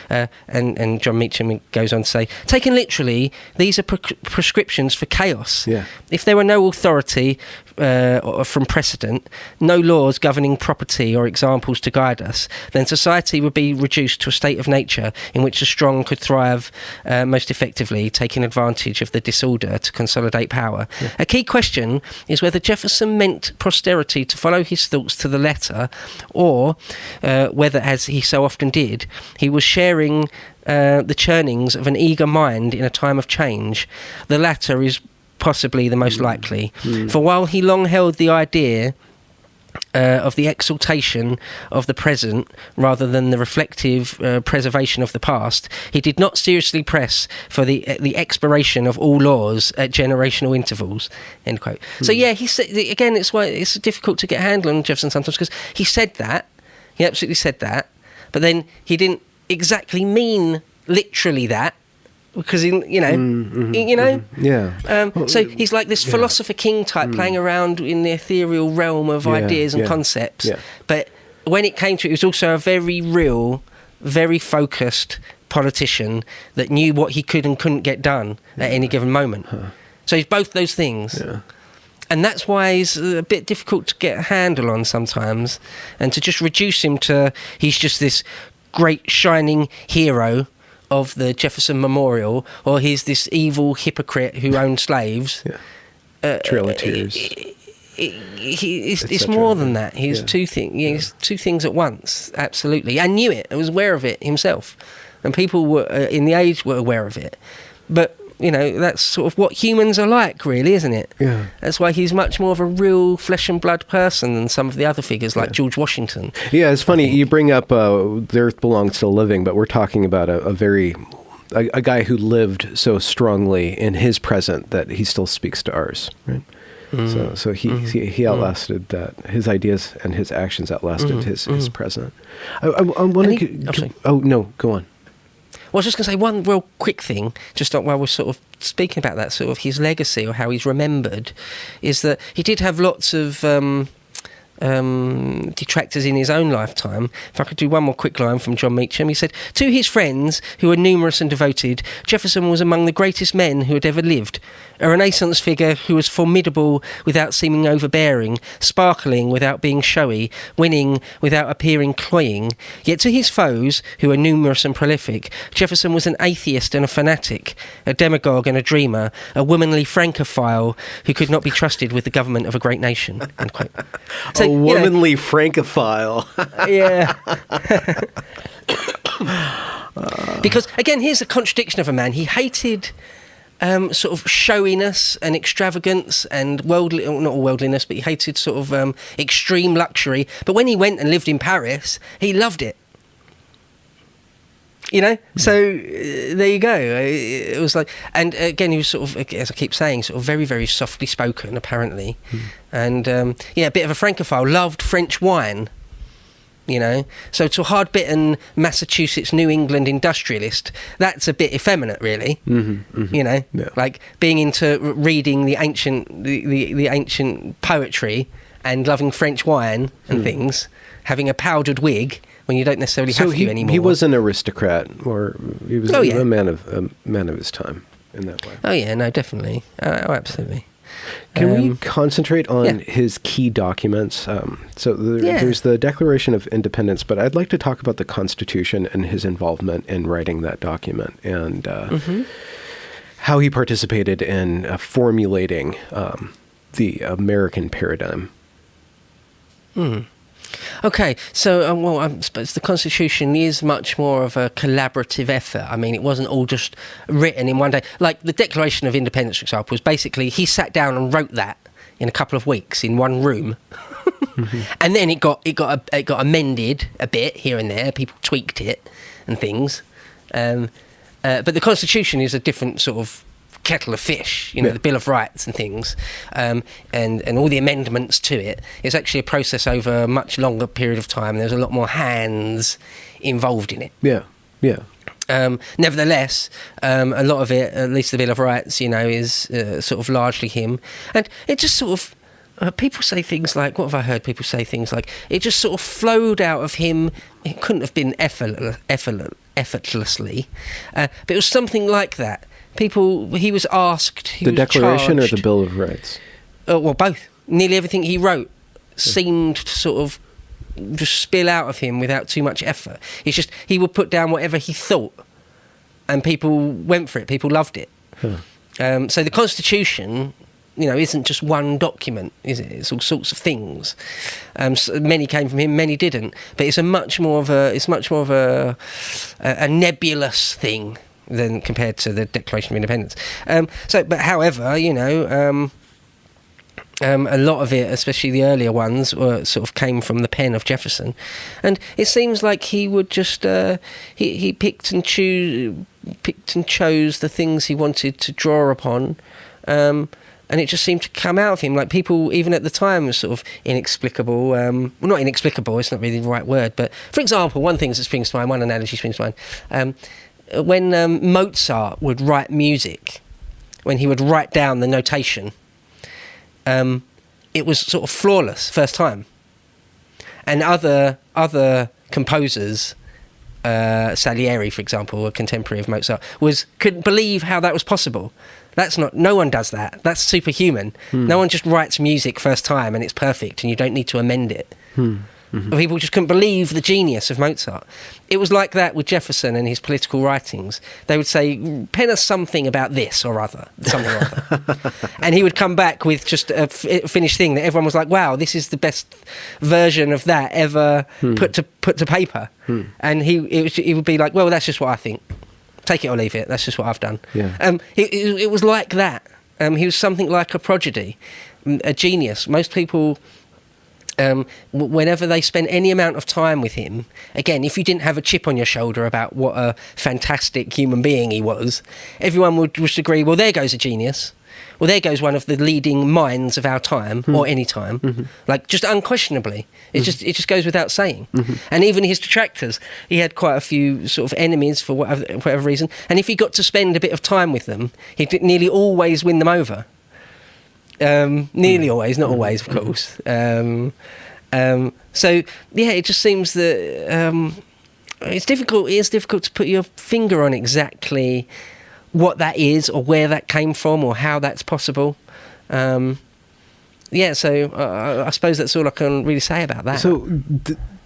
And John Meacham goes on to say, taken literally, these are prescriptions for chaos. Yeah. If there were no authority from precedent, no laws governing property or examples to guide us, then society would be reduced to a state of nature in which the strong could thrive most effectively, taking advantage of the disorder to consolidate power. Yeah. A key question is whether Jefferson meant posterity to follow his thoughts to the letter, or whether, as he so often did, he was sharing the churnings of an eager mind in a time of change. The latter is possibly the most likely. For while he long held the idea of the exaltation of the present rather than the reflective preservation of the past, he did not seriously press for the expiration of all laws at generational intervals. End quote. So yeah, he said again. It's why it's difficult to get a handle on Jefferson sometimes, because he said that, he absolutely said that, but then he didn't exactly mean literally that. Because so he's like this philosopher king type playing around in the ethereal realm of ideas and concepts. Yeah. But when it came to it, he was also a very real, very focused politician that knew what he could and couldn't get done at any given moment. So he's both those things. Yeah. And that's why he's a bit difficult to get a handle on sometimes. And to just reduce him to he's just this great shining hero of the Jefferson Memorial, or he's this evil hypocrite who owned slaves, Trail of Tears. It's more than that. He's two things at once, absolutely, and knew it and was aware of it himself, and people were in the age were aware of it. But that's sort of what humans are like, really, isn't it? Yeah. That's why he's much more of a real flesh and blood person than some of the other figures like George Washington. Yeah, it's funny you bring up The Earth Belongs to the Living, but we're talking about a guy who lived so strongly in his present that he still speaks to ours, right? So he outlasted that. His ideas and his actions outlasted his present. I'm wondering. Oh no, go on. Well, I was just going to say one real quick thing, just while we're sort of speaking about that, sort of his legacy or how he's remembered, is that he did have lots of detractors in his own lifetime. If I could do one more quick line from John Meacham, he said, "To his friends, who were numerous and devoted, Jefferson was among the greatest men who had ever lived. A Renaissance figure who was formidable without seeming overbearing, sparkling without being showy, winning without appearing cloying. Yet to his foes, who were numerous and prolific, Jefferson was an atheist and a fanatic, a demagogue and a dreamer, a womanly francophile who could not be trusted with the government of a great nation." End quote. So, a womanly francophile. Yeah. Because, again, here's a contradiction of a man. He hated sort of showiness and extravagance and not all worldliness, but he hated sort of extreme luxury. But when he went and lived in Paris, he loved it. So there you go. It was like, and again, he was sort of, as I keep saying, sort of very, very softly spoken, apparently. And a bit of a francophile, loved French wine. So to a hard-bitten Massachusetts, New England industrialist, that's a bit effeminate, really. Like being into reading the ancient poetry and loving French wine and things, having a powdered wig when you don't necessarily have to anymore. He was an aristocrat, or he was a man of his time in that way. Oh yeah, no, definitely. Oh, absolutely. Can we concentrate on his key documents? There's the Declaration of Independence, but I'd like to talk about the Constitution and his involvement in writing that document and how he participated in formulating the American paradigm. Okay, so I suppose the Constitution is much more of a collaborative effort. I mean, it wasn't all just written in one day. Like the Declaration of Independence, for example, was basically he sat down and wrote that in a couple of weeks in one room, and then it got amended a bit here and there. People tweaked it and things, but the Constitution is a different sort of kettle of fish, the Bill of Rights and things, and all the amendments to it. It's actually a process over a much longer period of time. There's a lot more hands involved in it. Nevertheless, a lot of it, at least the Bill of Rights, is sort of largely him. And it just sort of, people say things like, what have I heard people say things like, it just sort of flowed out of him. It couldn't have been effortlessly, but it was something like that. He was asked... The Declaration or the Bill of Rights? Well, both. Nearly everything he wrote seemed to sort of just spill out of him without too much effort. It's just, he would put down whatever he thought, and people went for it. People loved it. So the Constitution, isn't just one document, is it? It's all sorts of things. So many came from him, many didn't. But it's much more of a nebulous thing than compared to the Declaration of Independence. But however, a lot of it, especially the earlier ones, sort of came from the pen of Jefferson, and it seems like he would just he picked and chose the things he wanted to draw upon, and it just seemed to come out of him. Like people, even at the time, was sort of inexplicable. Well, not inexplicable. It's not really the right word. But for example, one thing that springs to mind, one analogy springs to mind. When Mozart would write music, when he would write down the notation, it was sort of flawless first time. And other composers, Salieri, for example, a contemporary of Mozart, couldn't believe how that was possible. No one does that. That's superhuman. No one just writes music first time and it's perfect and you don't need to amend it. People just couldn't believe the genius of Mozart. It was like that with Jefferson and his political writings. They would say, pen us something about this or other, something or other. And he would come back with just a finished thing that everyone was like, wow, this is the best version of that ever put to paper. And he would be like, well, that's just what I think. Take it or leave it. That's just what I've done. Yeah. It was like that. He was something like a prodigy, a genius. Most people... whenever they spent any amount of time with him, again, if you didn't have a chip on your shoulder about what a fantastic human being he was, everyone would just agree, well, there goes a genius. Well, there goes one of the leading minds of our time, or any time. Like, just unquestionably. It just goes without saying. And even his detractors, he had quite a few sort of enemies for whatever reason. And if he got to spend a bit of time with them, he'd nearly always win them over. Nearly always, not always, of course. So yeah, it just seems that it's difficult. It is difficult to put your finger on exactly what that is, or where that came from, or how that's possible. Yeah, so I suppose that's all I can really say about that. So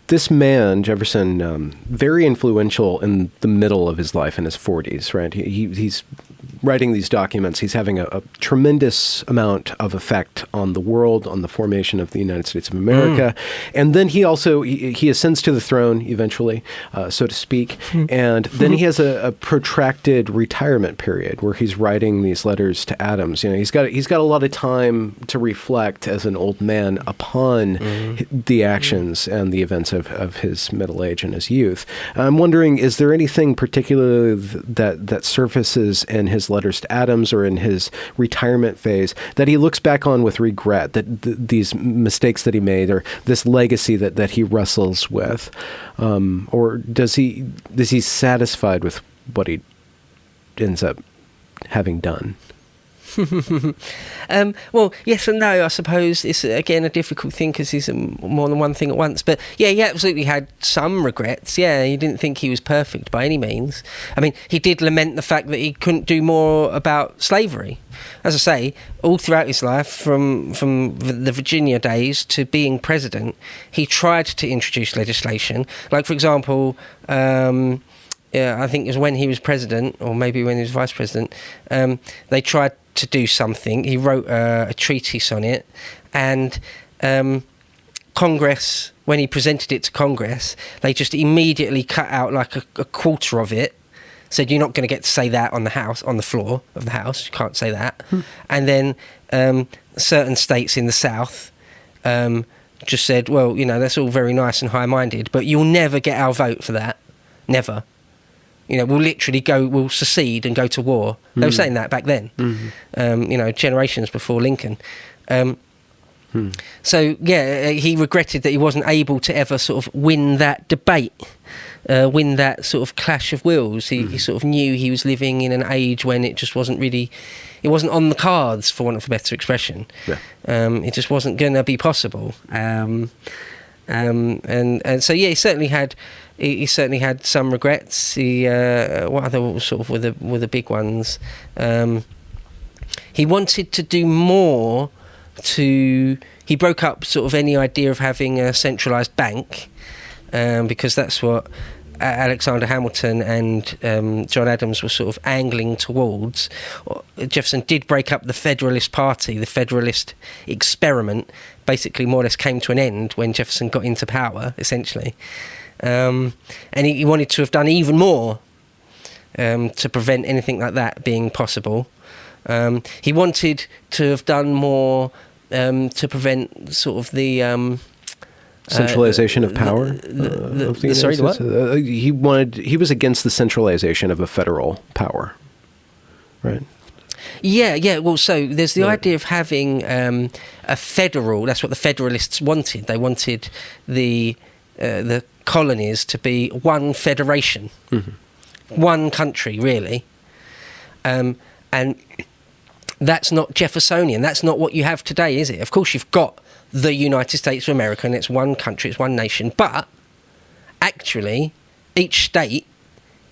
this man, Jefferson, very influential in the middle of his life, in his 40s, right? He's writing these documents. He's having a tremendous amount of effect on the world, on the formation of the United States of America. And then he also, he ascends to the throne eventually, so to speak. And then he has a protracted retirement period where he's writing these letters to Adams. You know, he's got a lot of time to reflect as an old man upon the actions and the events of his middle age and his youth. I'm wondering, is there anything particular that surfaces in his letters to Adams or in his retirement phase that he looks back on with regret, that these mistakes that he made, or this legacy that he wrestles with, or is he satisfied with what he ends up having done? Well, yes and no, I suppose. It's, again, a difficult thing because he's more than one thing at once. But yeah, he absolutely had some regrets. Yeah, he didn't think he was perfect by any means. I mean, he did lament the fact that he couldn't do more about slavery. As I say, all throughout his life, from the Virginia days to being president, he tried to introduce legislation. Like, for example... I think it was when he was president, or maybe when he was vice president, they tried to do something. He wrote a treatise on it, and Congress, when he presented it to Congress, they just immediately cut out like a quarter of it, said, you're not going to get to say that on the floor of the House, you can't say that. And then certain states in the South just said, well, you know, that's all very nice and high-minded, but you'll never get our vote for that. Never. You know, we'll secede and go to war. They were saying that back then, you know, generations before Lincoln. So, yeah, he regretted that he wasn't able to ever sort of win that debate, win that sort of clash of wills. He sort of knew he was living in an age when it just wasn't really, it wasn't on the cards, for want of a better expression. Yeah. It just wasn't going to be possible. And so, yeah, he certainly had some regrets. What other sort of were the big ones? He wanted to do more he broke up sort of any idea of having a centralised bank, because that's what Alexander Hamilton and John Adams were sort of angling towards. Jefferson did break up the Federalist Party. The Federalist experiment basically more or less came to an end when Jefferson got into power, essentially. And he wanted to have done even more to prevent anything like that being possible. He wanted to have done more to prevent sort of the... centralization of power. Sorry, what? He was against the centralization of a federal power, right? Yeah. Well, so there's the idea of having a federal. That's what the Federalists wanted. They wanted the colonies to be one federation, one country, really. And that's not Jeffersonian. That's not what you have today, is it? Of course, you've got the United States of America, and it's one country, it's one nation. But actually, each state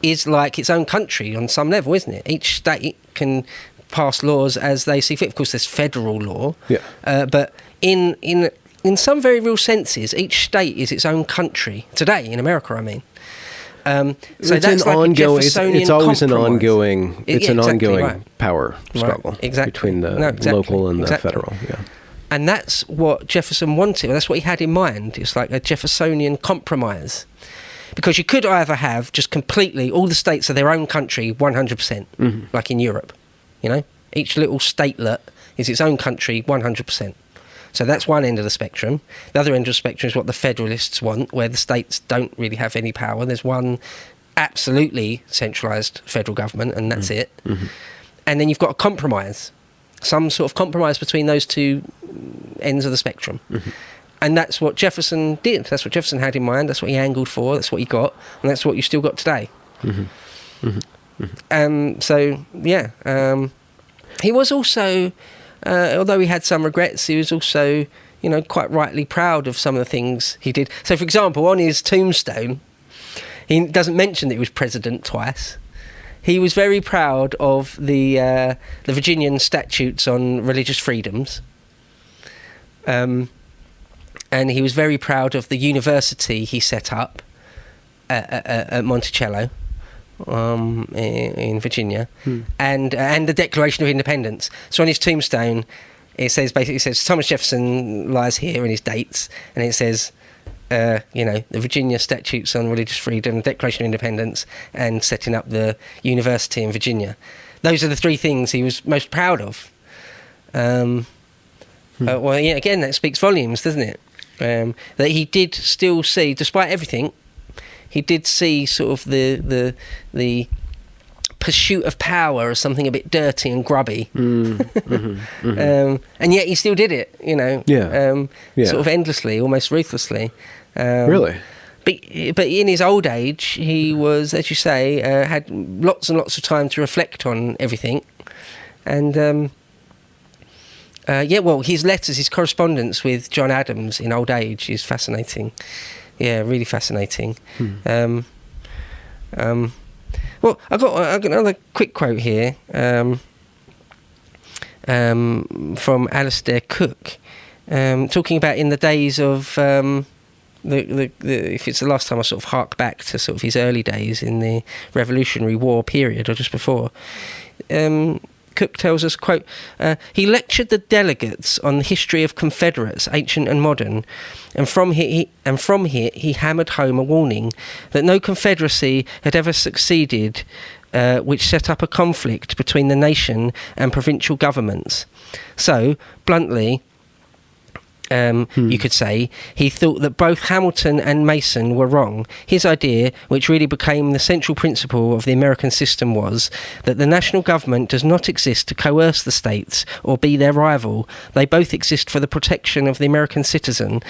is like its own country on some level, isn't it? Each state can pass laws as they see fit. Of course, there's federal law. Yeah. But in in some very real senses, each state is its own country. Today, in America, I mean. So it's that's like ongoing. a Jeffersonian It's always compromise. an ongoing. It's Yeah, an exactly, ongoing right. power struggle Exactly. between the Exactly. local and the Exactly. federal. Yeah. And that's what Jefferson wanted. That's what he had in mind. It's like a Jeffersonian compromise. Because you could either have just completely all the states are their own country 100%, like in Europe. You know, each little statelet is its own country 100%. So that's one end of the spectrum. The other end of the spectrum is what the Federalists want, where the states don't really have any power. There's one absolutely centralised federal government, and that's it. And then you've got a compromise, some sort of compromise between those two ends of the spectrum. And that's what Jefferson did. That's what Jefferson had in mind. That's what he angled for. That's what he got. And that's what you still got today. So, yeah. He was also... although he had some regrets, he was also, you know, quite rightly proud of some of the things he did. So, for example, on his tombstone, he doesn't mention that he was president twice. He was very proud of the Virginian statutes on religious freedoms. And he was very proud of the university he set up at Monticello. In Virginia, and the Declaration of Independence. So on his tombstone, it says Thomas Jefferson lies here in his dates, and it says, the Virginia Statutes on Religious Freedom, Declaration of Independence, and setting up the university in Virginia. Those are the three things he was most proud of. Well, yeah, again, that speaks volumes, doesn't it? That he did still see, despite everything. He did see sort of the pursuit of power as something a bit dirty and grubby, and yet he still did it, you know, sort of endlessly, almost ruthlessly. Really? But in his old age, he was, as you say, had lots and lots of time to reflect on everything, and his letters, his correspondence with John Adams in old age is fascinating. Yeah, really fascinating. Well, I've got another quick quote here from Alistair Cook, talking about in the days of if it's the last time I sort of hark back to sort of his early days in the Revolutionary War period or just before. Cook tells us, quote, he lectured the delegates on the history of Confederates, ancient and modern, and from here he hammered home a warning that no confederacy had ever succeeded which set up a conflict between the nation and provincial governments. So, bluntly, you could say, he thought that both Hamilton and Mason were wrong. His idea, which really became the central principle of the American system, was that the national government does not exist to coerce the states or be their rival. They both exist for the protection of the American citizen.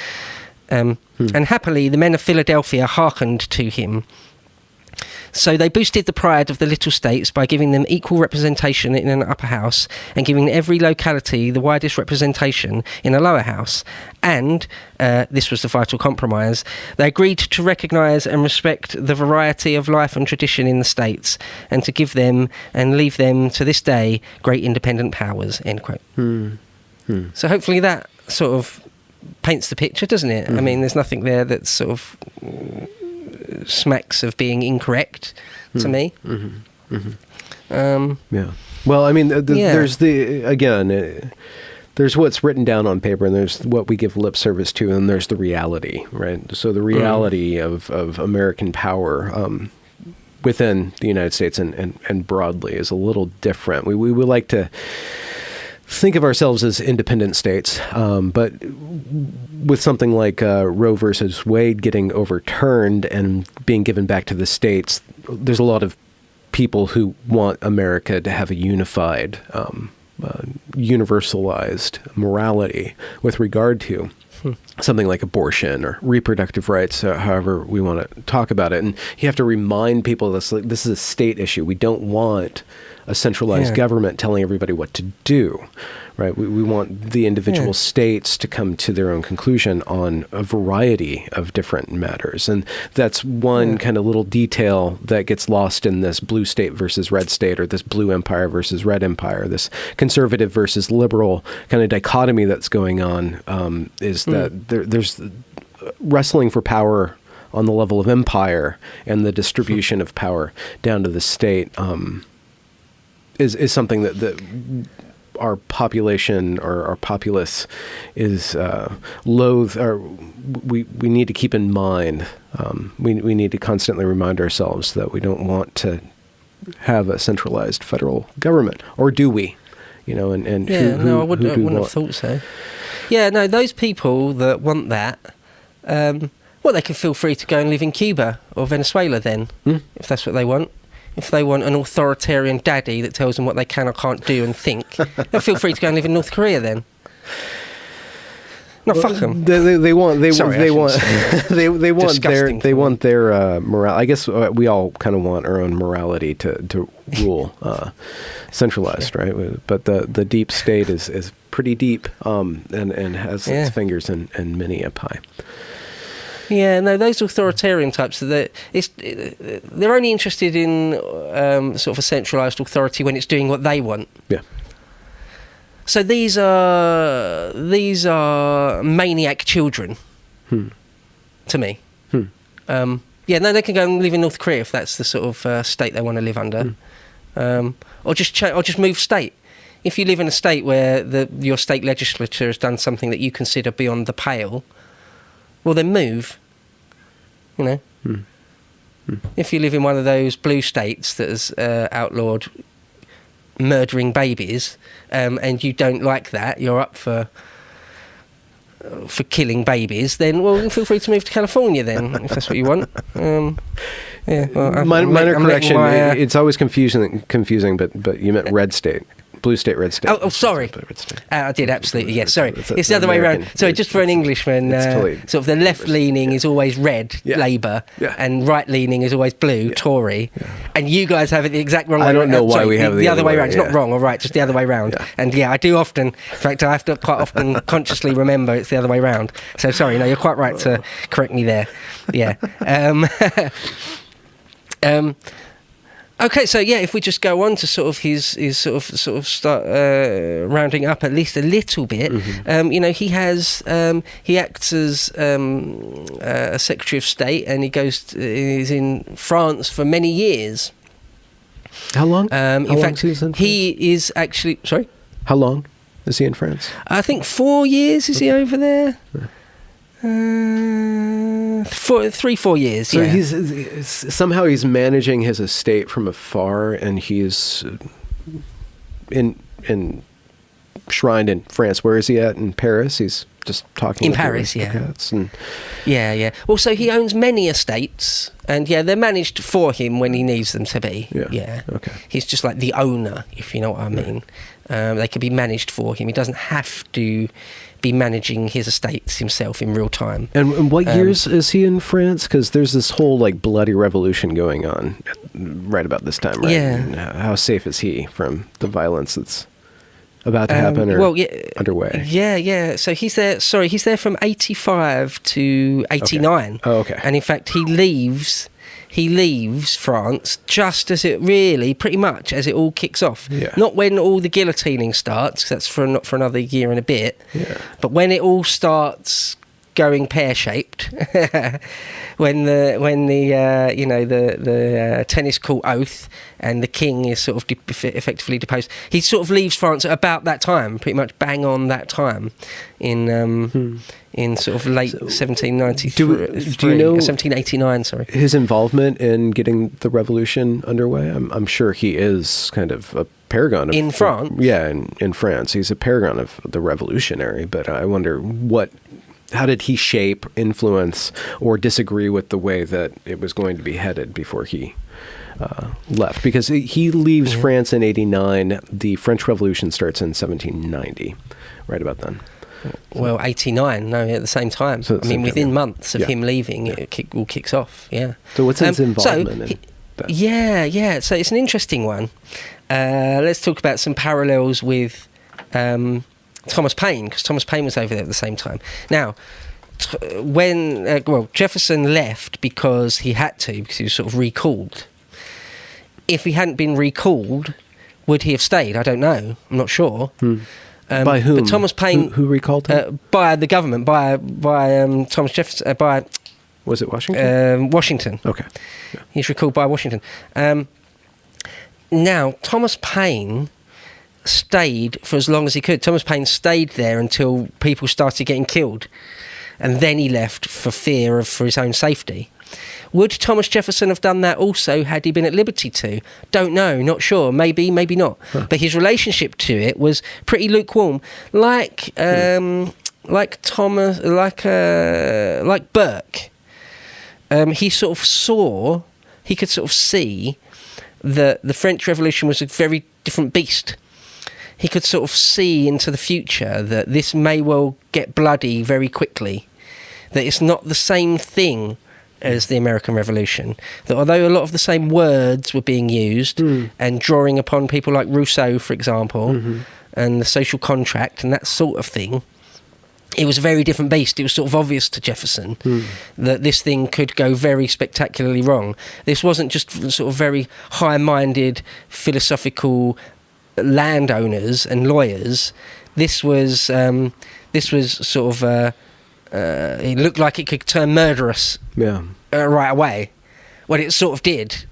And happily, the men of Philadelphia hearkened to him. So they boosted the pride of the little states by giving them equal representation in an upper house and giving every locality the widest representation in a lower house. And, this was the vital compromise, they agreed to recognise and respect the variety of life and tradition in the states and to give them and leave them to this day great independent powers, end quote. So hopefully that sort of paints the picture, doesn't it? I mean, there's nothing there that's sort of smacks of being incorrect to me. Yeah. Well, I mean, there's there's what's written down on paper, and there's what we give lip service to, and there's the reality, right? So the reality of American power within the United States and broadly is a little different. We would like to think of ourselves as independent states, but with something like Roe versus Wade getting overturned and being given back to the states, there's a lot of people who want America to have a unified, universalized morality with regard to something like abortion or reproductive rights, however we want to talk about it. And you have to remind people this is a state issue. We don't want a centralized government telling everybody what to do, right? We want the individual states to come to their own conclusion on a variety of different matters. And that's one kind of little detail that gets lost in this blue state versus red state, or this blue empire versus red empire, this conservative versus liberal kind of dichotomy that's going on, is that there's wrestling for power on the level of empire, and the distribution of power down to the state is something that our population, or our populace, is loath, or we need to keep in mind. We need to constantly remind ourselves that we don't want to have a centralized federal government, or do we? And I wouldn't have thought so. Yeah, no, those people that want that. Well, they can feel free to go and live in Cuba or Venezuela then, if that's what they want. If they want an authoritarian daddy that tells them what they can or can't do and think, they'll feel free to go and live in North Korea then. No, fuck them. They want their morale. I guess we all kind of want our own morality to rule centralized, right? But the deep state is pretty deep, and has its fingers in many a pie. Yeah, no, those authoritarian types, they're only interested in sort of a centralised authority when it's doing what they want. Yeah. So these are maniac children, to me. They can go and live in North Korea if that's the sort of state they want to live under, or just move state. If you live in a state where your state legislature has done something that you consider beyond the pale, well, then move, If you live in one of those blue states that has outlawed murdering babies, and you don't like that, you're up for killing babies, then, well, feel free to move to California then, if that's what you want. Minor correction, it's always confusing, but you meant red state. Blue state, red state. Oh, sorry. I did, absolutely, yes, sorry. It's the other way around. Sorry, just for an Englishman, sort of the left-leaning is always red, Labour, and right-leaning is always blue, Tory, and you guys have it the exact wrong way. I don't know why we have the other way around. It's not wrong or right, just the other way around. And I do often, in fact, I have to quite often consciously remember it's the other way around. So sorry, no, you're quite right to correct me there. Yeah. Okay, so if we just go on to sort of his sort of start rounding up at least a little bit, he acts as a Secretary of State, and he's in France for many years. How long? In fact, he is actually sorry. How long is he in France? I think 4 years. Is he over there? 3-4 years. So he's somehow managing his estate from afar, and he's enshrined in France. Where is he at? In Paris? He's just talking in Paris. Well, so he owns many estates, and they're managed for him when he needs them to be. Yeah. Okay. He's just like the owner, if you know what I mean. They can be managed for him. He doesn't have to be managing his estates himself in real time. And what years is he in France? Because there's this whole bloody revolution going on right about this time, right? Yeah. And how safe is he from the violence that's about to happen or underway? Yeah. So he's there from 85 to 89. Okay. Oh, okay. And in fact, he leaves France just as it really, pretty much as it all kicks off. Yeah. Not when all the guillotining starts, 'cause that's not for another year and a bit. Yeah. But when it all starts going pear-shaped, when the tennis court oath and the king is sort of effectively deposed, he sort of leaves France at about that time, pretty much bang on that time, in sort of late 1793. Do you know 1789? Sorry. His involvement in getting the revolution underway. I'm sure he is kind of a paragon of, in France. In France, he's a paragon of the revolutionary. But I wonder how did he shape, influence, or disagree with the way that it was going to be headed before he left? Because he leaves France in 89. The French Revolution starts in 1790, right about then. Well, 89, at the same time. So within months of him leaving, it all kicks off, So what's his involvement in that? So it's an interesting one. let's talk about some parallels with Thomas Paine, because Thomas Paine was over there at the same time. Now, when Jefferson left because he had to, because he was sort of recalled. If he hadn't been recalled, would he have stayed? I don't know. I'm not sure. By whom? But Thomas Paine, who recalled him? By the government, by Thomas Jefferson, by. Was it Washington? Washington. Okay. Yeah. He's recalled by Washington. Now, Thomas Paine stayed for as long as he could. Thomas Paine stayed there until people started getting killed. And then he left for fear for his own safety. Would Thomas Jefferson have done that also had he been at liberty to? Don't know, not sure. Maybe, maybe not. Huh. But his relationship to it was pretty lukewarm. Like Thomas, like Burke. He could sort of see that the French Revolution was a very different beast. He could sort of see into the future that this may well get bloody very quickly, that it's not the same thing as the American Revolution, that although a lot of the same words were being used and drawing upon people like Rousseau, for example, and the social contract and that sort of thing, it was a very different beast. It was sort of obvious to Jefferson that this thing could go very spectacularly wrong. This wasn't just sort of very high-minded, philosophical landowners and lawyers. This was sort of it looked like it could turn murderous right away. Well, it sort of did,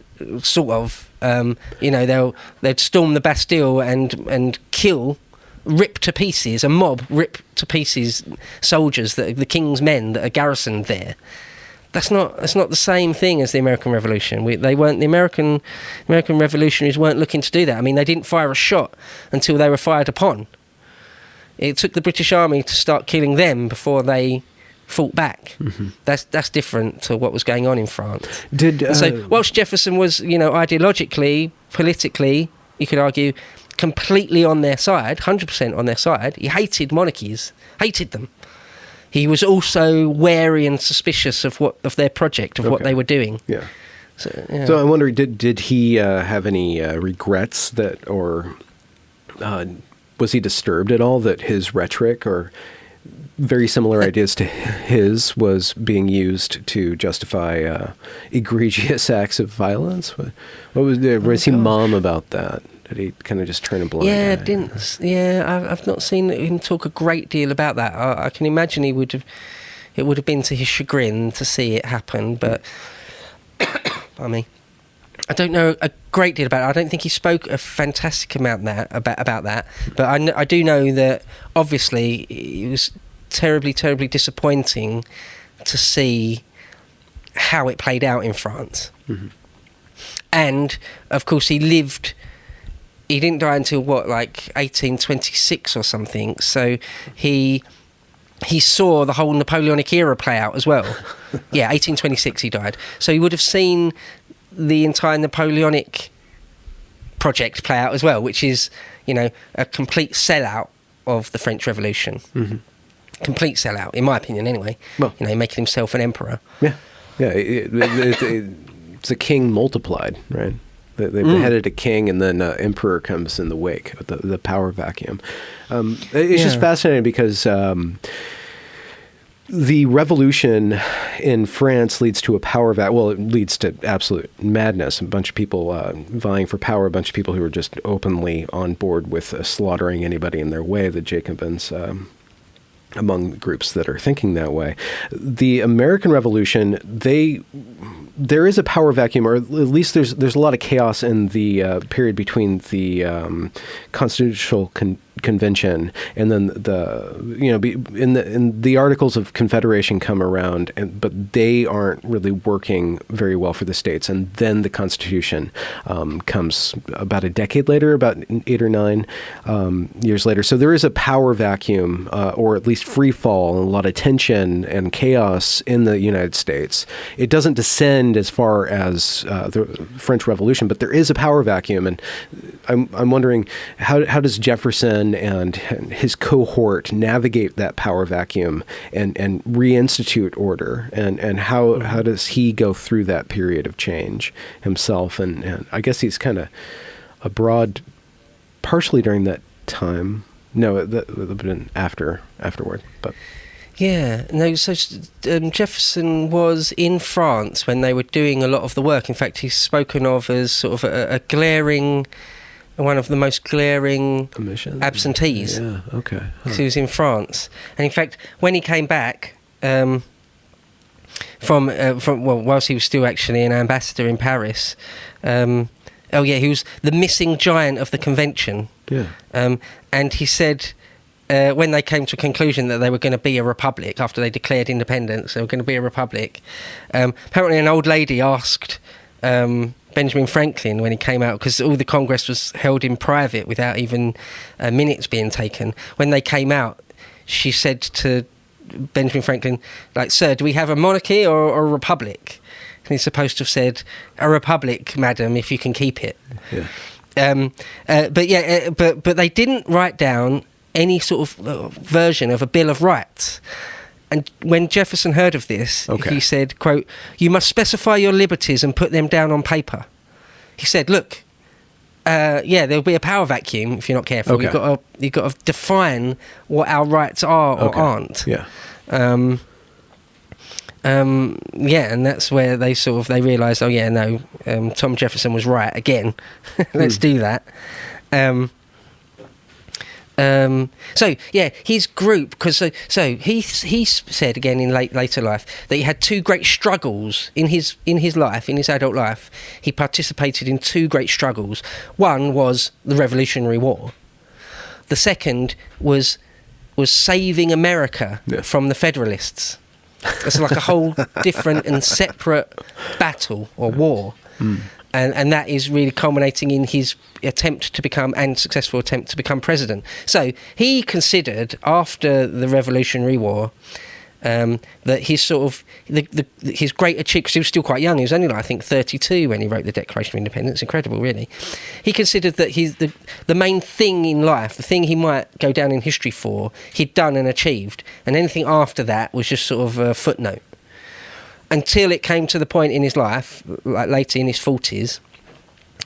sort of. They'd storm the Bastille and kill, rip to pieces, a mob rip to pieces soldiers, the king's men that are garrisoned there. That's not the same thing as the American Revolution. The American revolutionaries weren't looking to do that. I mean, they didn't fire a shot until they were fired upon. It took the British Army to start killing them before they fought back. That's different to what was going on in France. So whilst Jefferson was, ideologically, politically, you could argue, completely on their side, 100% on their side, he hated monarchies, hated them. He was also wary and suspicious of their project, of what they were doing. Yeah. So I'm wondering, did he have any regrets or was he disturbed at all that his rhetoric or very similar ideas to his was being used to justify egregious acts of violence? Was he mum about that? Did he kind of just turn a blind eye? I've not seen him talk a great deal about that. I can imagine it would have been to his chagrin to see it happen, but I don't know a great deal about it. I don't think he spoke a fantastic amount about that, but I do know that obviously it was terribly, terribly disappointing to see how it played out in France. And of course he didn't die until 1826 or something, so he saw the whole Napoleonic era play out as well. 1826 he died, so he would have seen the entire Napoleonic project play out as well, which is a complete sellout of the French Revolution. Complete sellout, in my opinion anyway. Well, making himself an emperor. It's a king multiplied, right? They beheaded a king, and then emperor comes in the wake, the power vacuum. It's just fascinating because the revolution in France leads to a power vacuum. Well, it leads to absolute madness. A bunch of people vying for power, a bunch of people who are just openly on board with slaughtering anybody in their way, the Jacobins, among groups that are thinking that way. The American Revolution, there is a power vacuum, or at least there's a lot of chaos in the period between the Constitutional Convention and then the Articles of Confederation come around, but they aren't really working very well for the states. And then the Constitution comes about a decade later, about 8 or 9 years later. So there is a power vacuum, or at least free fall, and a lot of tension and chaos in the United States. It doesn't descend as far as the French Revolution, but there is a power vacuum. And I'm wondering, how does Jefferson and his cohort navigate that power vacuum and reinstitute order, and how does he go through that period of change himself? And I guess he's kind of abroad, partially during that time. No, that would have been afterward, but. Yeah, no, so Jefferson was in France when they were doing a lot of the work. In fact, he's spoken of as sort of a glaring, one of the most glaring absentees. Yeah, okay. Huh. He was in France. And in fact, when he came back whilst he was still actually an ambassador in Paris, he was the missing giant of the convention. Yeah. And he said... when they came to a conclusion that they were going to be a republic after they declared independence, they were going to be a republic. Apparently, an old lady asked Benjamin Franklin when he came out, because all the Congress was held in private without even minutes being taken. When they came out, she said to Benjamin Franklin, like, "Sir, do we have a monarchy or a republic?" And he's supposed to have said, "A republic, madam, if you can keep it." Yeah. But they didn't write down any sort of version of a Bill of Rights. And when Jefferson heard of this, he said, quote, "You must specify your liberties and put them down on paper." He said, "Look, there'll be a power vacuum if you're not careful. Okay. You've got to define what our rights are or aren't." Yeah. And that's where they realised, Tom Jefferson was right again. Let's do that. His group, because he said again in later life that he had two great struggles in his life, in his adult life. He participated in two great struggles. One was the Revolutionary War. The second was saving America from the Federalists. It's like a whole different and separate battle or war. And that is really culminating in his successful attempt to become president. So he considered, after the Revolutionary War, that his his great achievement, because he was still quite young, he was only I think 32 when he wrote the Declaration of Independence. Incredible, really. He considered that the main thing in life, the thing he might go down in history for, he'd done and achieved, and anything after that was just sort of a footnote. Until it came to the point in his life, like later in his 40s,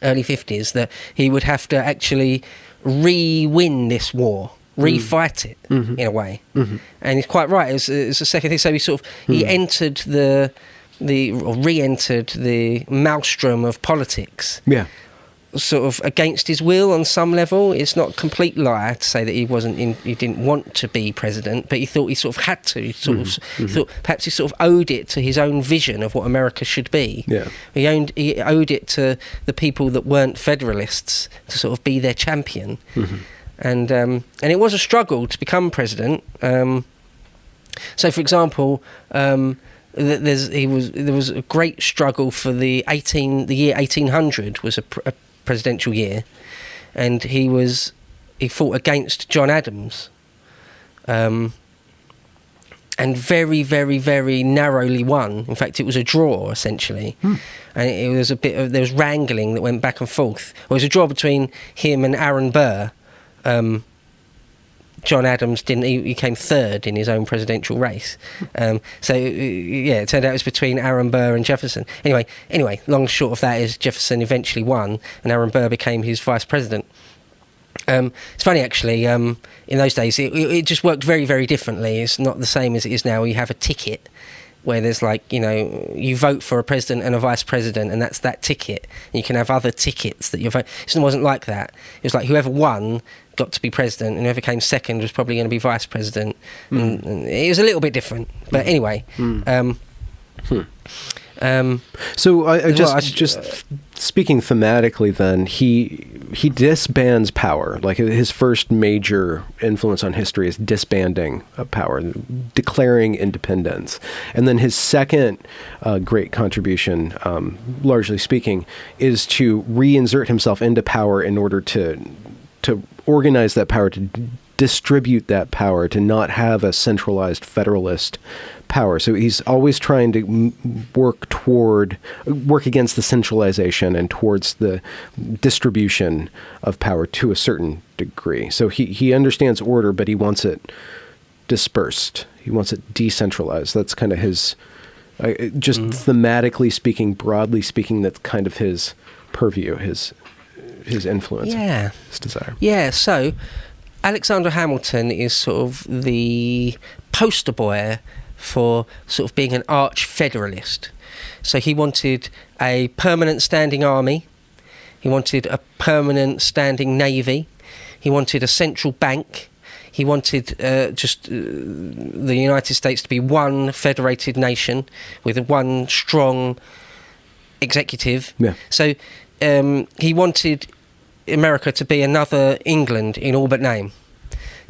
early 50s, that he would have to actually re-win this war, re-fight it in a way. Mm-hmm. And he's quite right. It's a second thing. So he entered re-entered the maelstrom of politics. Yeah. Sort of against his will on some level. It's not a complete lie to say that he didn't want to be president, but he thought he sort of had to. He thought perhaps he sort of owed it to his own vision of what America should be. Yeah. He owed it to the people that weren't Federalists to sort of be their champion. Mm-hmm. And it was a struggle to become president. So, for example, there was a great struggle for the year 1800 was a presidential year, and he fought against John Adams, and very, very, very narrowly won. In fact, it was a draw essentially, and it was there was wrangling that went back and forth. It was a draw between him and Aaron Burr. John Adams didn't. He came third in his own presidential race. It turned out it was between Aaron Burr and Jefferson. Anyway, long and short of that is Jefferson eventually won, and Aaron Burr became his vice president. It's funny actually. In those days, it just worked very, very differently. It's not the same as it is now. You have a ticket where there's you vote for a president and a vice president, and that's that ticket. And you can have other tickets that you vote. It wasn't like that. It was like whoever won got to be president, and whoever came second was probably going to be vice president. And it was a little bit different, but anyway. So I just speaking thematically, then he disbands power. Like his first major influence on history is disbanding power, declaring independence, and then his second great contribution, largely speaking, is to reinsert himself into power in order to organize that power, to distribute that power, to not have a centralized federalist power. So he's always trying to work against the centralization and towards the distribution of power to a certain degree. So he understands order, but he wants it dispersed. He wants it decentralized. That's kind of his, thematically speaking, broadly speaking, that's kind of his purview, his his influence. Yeah. His desire. Yeah, so Alexander Hamilton is sort of the poster boy for sort of being an arch federalist. So he wanted a permanent standing army, he wanted a permanent standing navy, he wanted a central bank, he wanted the United States to be one federated nation with one strong executive. Yeah. So he wanted America to be another England in all but name.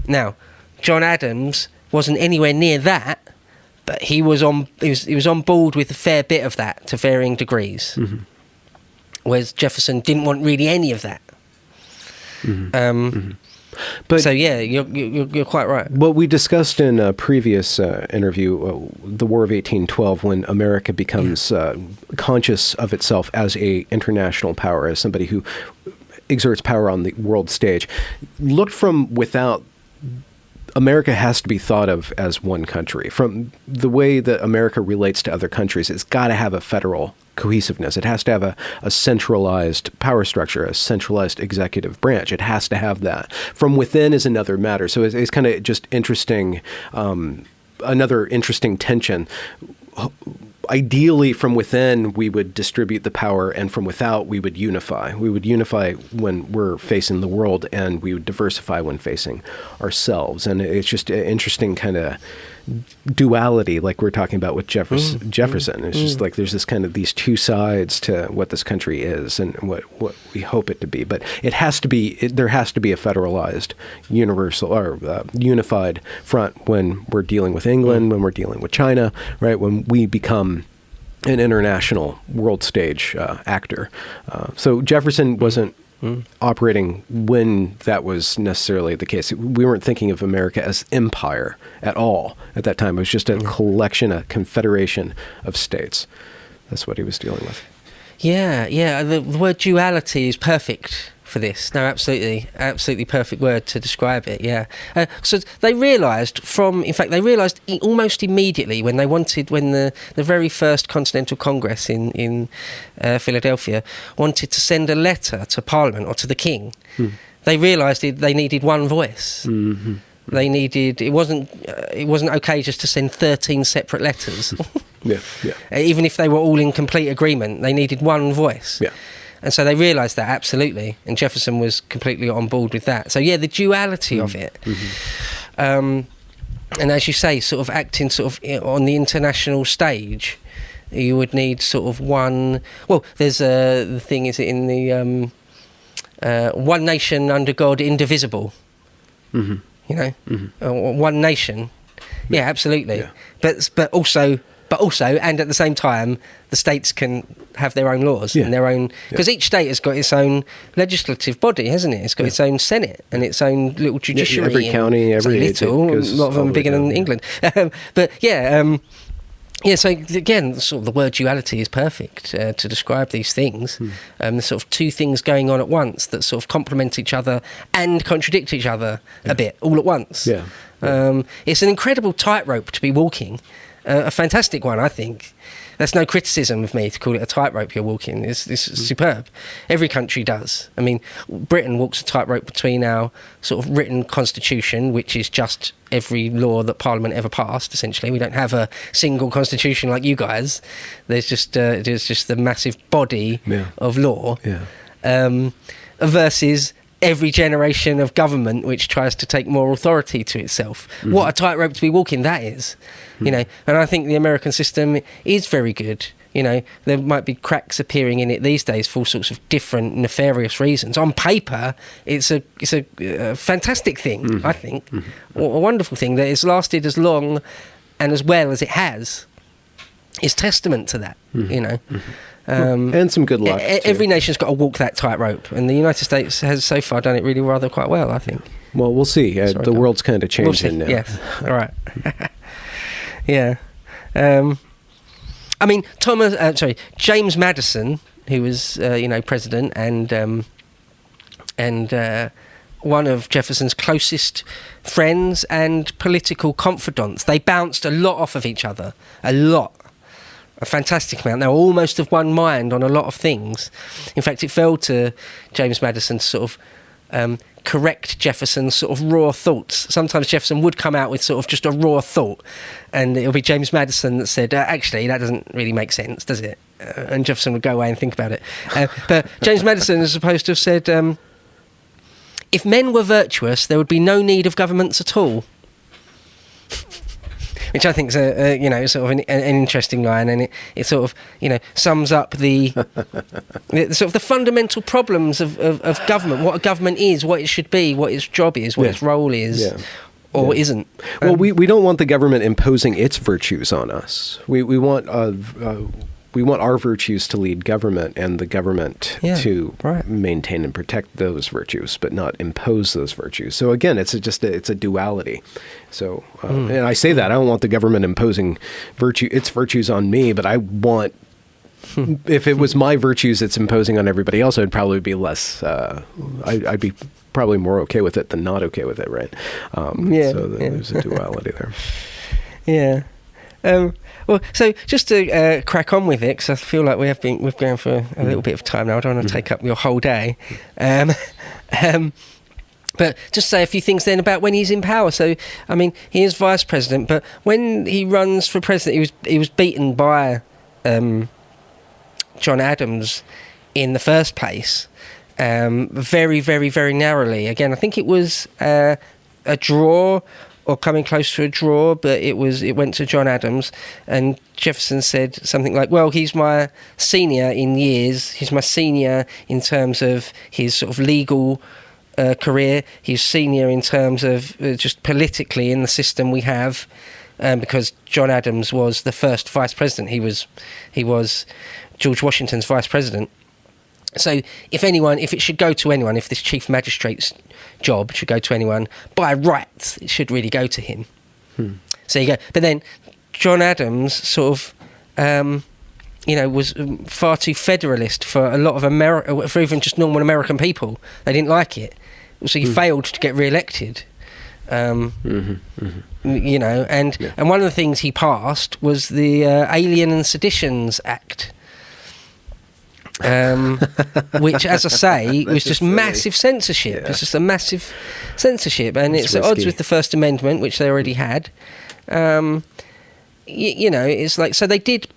Now, John Adams wasn't anywhere near that, but he was on board with a fair bit of that to varying degrees. Mm-hmm. Whereas Jefferson didn't want really any of that. But so yeah, you're quite right. What we discussed in a previous interview, the War of 1812, when America becomes conscious of itself as a international power, as somebody who exerts power on the world stage, looked from without. America has to be thought of as one country. From the way that America relates to other countries, it's got to have a federal cohesiveness. It has to have a centralized power structure, a centralized executive branch. It has to have that. From within is another matter. So it's kind of just interesting, another interesting tension. Ideally, from within, we would distribute the power, and from without, we would unify. We would unify when we're facing the world, and we would diversify when facing ourselves. And it's just an interesting kind of duality, like we're talking about with Jefferson. It's just like there's this kind of these two sides to what this country is and what we hope it to be. But it has to be, there has to be a federalized, universal or unified front when we're dealing with England, when we're dealing with China, right? When we become an international world stage actor. So Jefferson wasn't operating when that was necessarily the case. We weren't thinking of America as empire at all at that time. It was just a collection, a confederation of states. That's what he was dealing with. Yeah. The word duality is perfect for this. No, absolutely perfect word to describe it. Yeah. So they realised almost immediately when the very first Continental Congress in Philadelphia wanted to send a letter to Parliament or to the King. They realised they needed one voice. Mm-hmm. They needed. It wasn't okay just to send 13 separate letters. Yeah. Even if they were all in complete agreement, they needed one voice. Yeah. And so they realised that, absolutely. And Jefferson was completely on board with that. So, yeah, the duality of it. Mm-hmm. And as you say, sort of acting sort of on the international stage, you would need sort of one... Well, there's the thing, is it in the... one nation under God, indivisible. Mm-hmm. You know? Mm-hmm. One nation. Yeah, absolutely. Yeah. But also, and at the same time, the states can have their own laws and their own... Because each state has got its own legislative body, hasn't it? It's got its own Senate and its own little judiciary. Every county, every... little, a lot of them bigger than England. But, so again, sort of the word duality is perfect to describe these things. There's sort of two things going on at once that sort of complement each other and contradict each other a bit, all at once. Yeah. It's an incredible tightrope to be walking. A fantastic one, I think. That's no criticism of me to call it a tightrope you're walking. It's superb. Every country does. I mean, Britain walks a tightrope between our sort of written constitution, which is just every law that Parliament ever passed, essentially. We don't have a single constitution like you guys. There's just the massive body of law. Yeah. Versus every generation of government which tries to take more authority to itself. Mm-hmm. What a tightrope to be walking that is. You know, and I think the American system is very good. You know, there might be cracks appearing in it these days for all sorts of different nefarious reasons. On paper, it's a fantastic thing, I think. A wonderful thing that has lasted as long and as well as it has is testament to that, you know. And some good luck. Every nation's got to walk that tightrope, and the United States has so far done it really rather quite well, I think. Well, we'll see. The world's kind of changing now. Yes, all right. Yeah. I mean, James Madison, who was, president and one of Jefferson's closest friends and political confidants. They bounced a lot off of each other, a lot. a fantastic amount. They were almost of one mind on a lot of things. In fact, it fell to James Madison to sort of correct Jefferson's sort of raw thoughts. Sometimes Jefferson would come out with sort of just a raw thought, and it'll be James Madison that said, actually, that doesn't really make sense, does it? And Jefferson would go away and think about it. But James Madison is supposed to have said, if men were virtuous, there would be no need of governments at all. Which I think is sort of an interesting line, and it sort of sums up the sort of the fundamental problems of government, what a government is, what it should be, what its job is, what its role is, or isn't. Well, we don't want the government imposing its virtues on us. We want our virtues to lead government, and the government to maintain and protect those virtues, but not impose those virtues. So again, it's a duality. So, and I say that I don't want the government imposing its virtues on me, but I want, if it was my virtues it's imposing on everybody else, I'd probably be less. I'd be probably more okay with it than not okay with it, right? So there's a duality there. Yeah. Well, so just to crack on with it, because I feel like we've gone for a little bit of time now. I don't want to take up your whole day. But just say a few things then about when he's in power. So, I mean, he is vice president, but when he runs for president, he was beaten by John Adams in the first place, very, very, very narrowly. Again, I think it was a draw, or coming close to a draw, but it went to John Adams, and Jefferson said something like, well, he's my senior in years, he's my senior in terms of his sort of legal career, he's senior in terms of just politically in the system we have, because John Adams was the first vice president. He was George Washington's vice president. So if it should go to anyone, if this chief magistrate's job should go to anyone, by rights, it should really go to him. So you go. But then John Adams sort of, was far too federalist for a lot of for even just normal American people. They didn't like it. So he failed to get re-elected. And one of the things he passed was the Alien and Seditions Act. Which, as I say, was just massive censorship. It's just a massive censorship, and it's at odds with the First Amendment, which they already had. It's like, so they did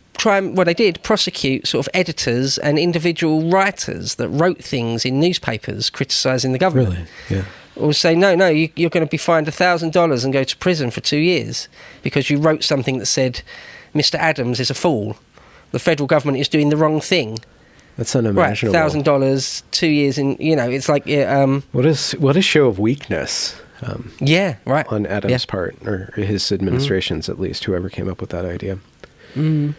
prosecute sort of editors and individual writers that wrote things in newspapers criticising the government. Really? Yeah. Or say, no, you're going to be fined $1,000 and go to prison for 2 years because you wrote something that said Mr. Adams is a fool. The federal government is doing the wrong thing. That's unimaginable. Right, $1,000, 2 years in. It's like what a show of weakness. On Adams' part, or his administration's at least, whoever came up with that idea. Yeah,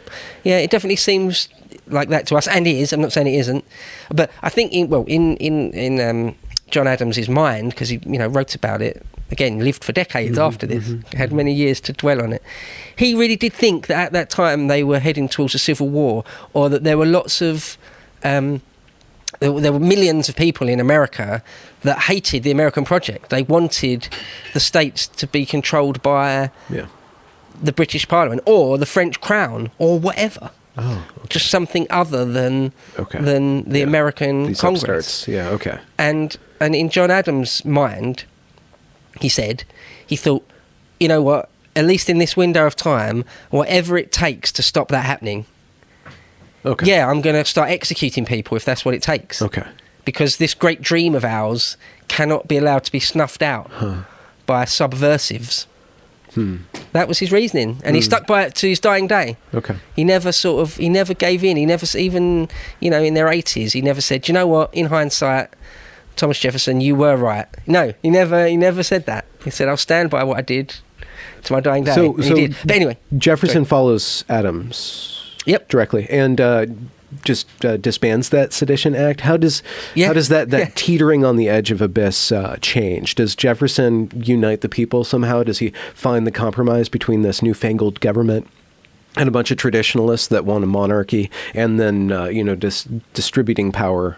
it definitely seems like that to us, and it is. I'm not saying it isn't, but I think in John Adams' mind, because he wrote about it. Again, lived for decades after this, had many years to dwell on it. He really did think that at that time they were heading towards a civil war, or that there were lots of there were millions of people in America that hated the American project. They wanted the states to be controlled by the British Parliament or the French Crown or whatever. Oh, okay. Just something other than the American These Congress. Upstarts. Yeah, okay. And in John Adams' mind, he thought, you know what, at least in this window of time, whatever it takes to stop that happening, I'm going to start executing people if that's what it takes. Okay. Because this great dream of ours cannot be allowed to be snuffed out by subversives. That was his reasoning, and he stuck by it to his dying day. Okay. He never gave in. He never, even, in their 80s, he never said, you know what, in hindsight, Thomas Jefferson, you were right. No, he never said that. He said, I'll stand by what I did to my dying day. So he did. But anyway. Jefferson follows Adams directly and just disbands that Sedition Act. How does that teetering on the edge of abyss change? Does Jefferson unite the people somehow? Does he find the compromise between this newfangled government and a bunch of traditionalists that want a monarchy, and then distributing power,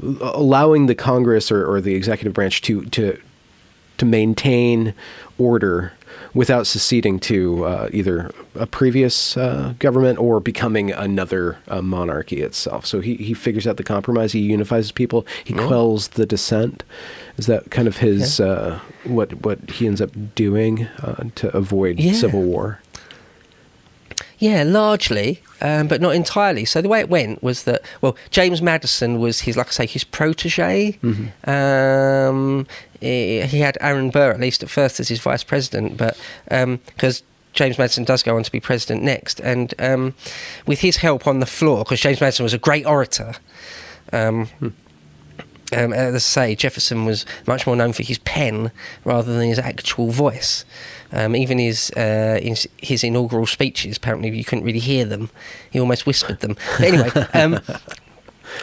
allowing the Congress or the executive branch to maintain order without seceding to either a previous government or becoming another monarchy itself. So he figures out the compromise. He unifies people. He quells the dissent. Is that kind of his what he ends up doing to avoid civil war? Yeah, largely, but not entirely. So the way it went was that, well, James Madison was his, like I say, his protege. He had Aaron Burr, at least at first, as his vice president, but because James Madison does go on to be president next, and with his help on the floor, because James Madison was a great orator. As I say, Jefferson was much more known for his pen rather than his actual voice. Even his inaugural speeches, apparently you couldn't really hear them. He almost whispered them. But anyway,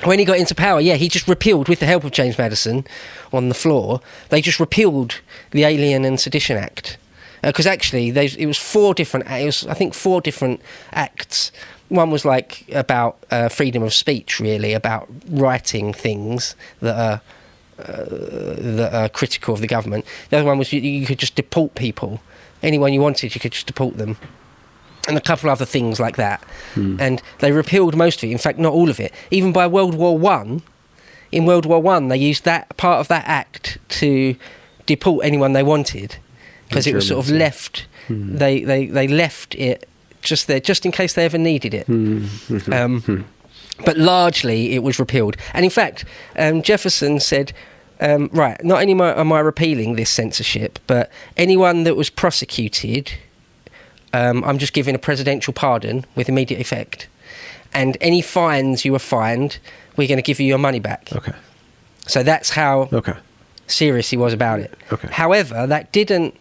when he got into power, he just repealed, with the help of James Madison on the floor, they just repealed the Alien and Sedition Act. Because actually, it was four different acts. One was like about freedom of speech, really, about writing things that are critical of the government. The other one was you could just deport people. Anyone you wanted, you could just deport them. And a couple other things like that. And they repealed most of it, in fact, not all of it. Even by World War One, in World War One, they used that part of that act to deport anyone they wanted. Because it was sort of left, they left it just there, just in case they ever needed it. But largely it was repealed. And in fact, Jefferson said, right, not only am I repealing this censorship, but anyone that was prosecuted, I'm just giving a presidential pardon with immediate effect. And any fines you were fined, we're going to give you your money back. Okay. So that's how serious he was about it. Okay. However, that didn't,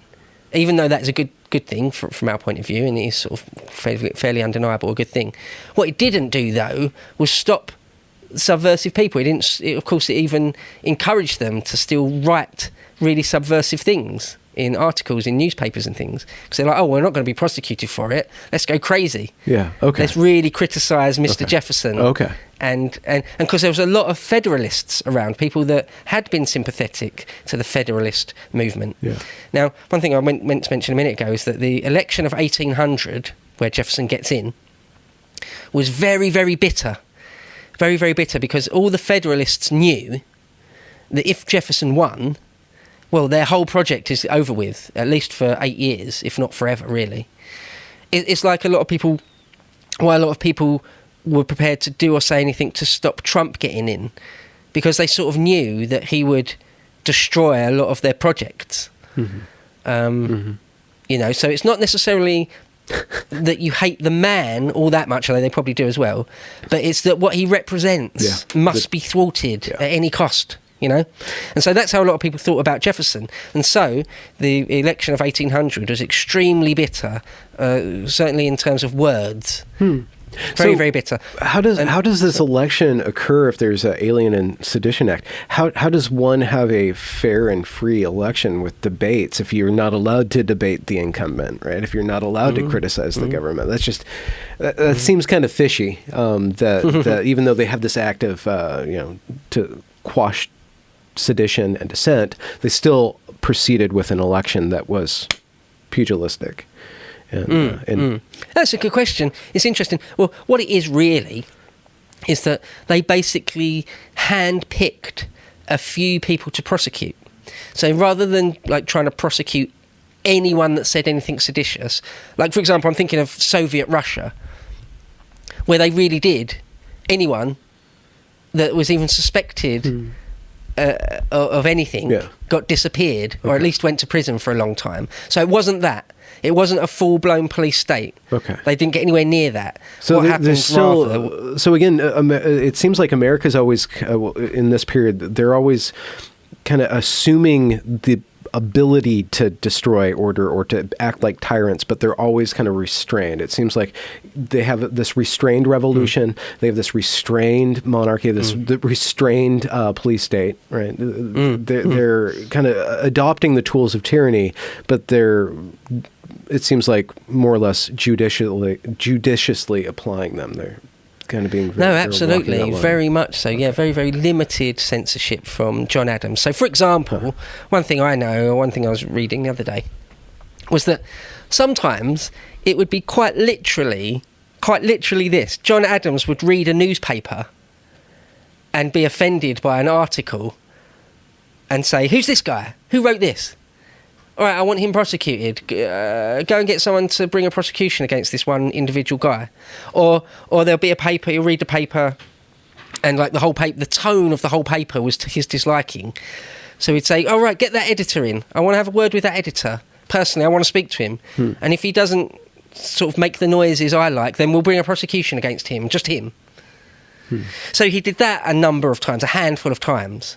even though that's a good thing from our point of view, and it is sort of fairly undeniable, a good thing. What it didn't do, though, was stop subversive people. Of course, it even encouraged them to still write really subversive things in articles in newspapers and things, because they're like, oh, we're not going to be prosecuted for it, let's go crazy. Let's really criticise Mr. Jefferson. And because there was a lot of Federalists around, people that had been sympathetic to the Federalist movement. Now, one thing I meant to mention a minute ago is that the election of 1800, where Jefferson gets in, was very, very bitter. Very, very bitter, because all the Federalists knew that if Jefferson won, well, their whole project is over with, at least for 8 years, if not forever, really. It's like a lot of people were prepared to do or say anything to stop Trump getting in, because they sort of knew that he would destroy a lot of their projects. You know, so it's not necessarily that you hate the man all that much, although they probably do as well, but it's that what he represents must be thwarted at any cost. You know, and so that's how a lot of people thought about Jefferson. And so the election of 1800 was extremely bitter, certainly in terms of words. Very bitter. How does this election occur if there's an Alien and Sedition Act? How does one have a fair and free election with debates if you're not allowed to debate the incumbent, right? If you're not allowed to criticize the government, that's just that seems kind of fishy. That even though they have this act of to quash sedition and dissent, they still proceeded with an election that was pugilistic. And That's a good question. It's interesting. Well, what it is really is that they basically hand-picked a few people to prosecute. So rather than like trying to prosecute anyone that said anything seditious, like for example, I'm thinking of Soviet Russia, where they really did anyone that was even suspected of anything got disappeared, or at least went to prison for a long time. So it wasn't that. It wasn't a full-blown police state. They didn't get anywhere near that. So there's still... So again, it seems like America's always, in this period, they're always kind of assuming the ability to destroy order or to act like tyrants, but they're always kind of restrained. It seems like they have this restrained revolution, they have this restrained monarchy, this restrained police state, right? They're kind of adopting the tools of tyranny, but it seems like more or less judiciously applying them. They're kind of being absolutely, very much so. Yeah, very, very limited censorship from John Adams. So, for example, one thing I was reading the other day was that sometimes it would be quite literally this. John Adams would read a newspaper and be offended by an article and say, who's this guy? Who wrote this? All right, I want him prosecuted. Go and get someone to bring a prosecution against this one individual guy. Or there'll be a paper, you'll read the paper, and like the whole paper, the tone of the whole paper was to his disliking. So he'd say, all right, get that editor in. I want to have a word with that editor. Personally, I want to speak to him. And if he doesn't sort of make the noises I like, then we'll bring a prosecution against him, just him. So he did that a number of times, a handful of times.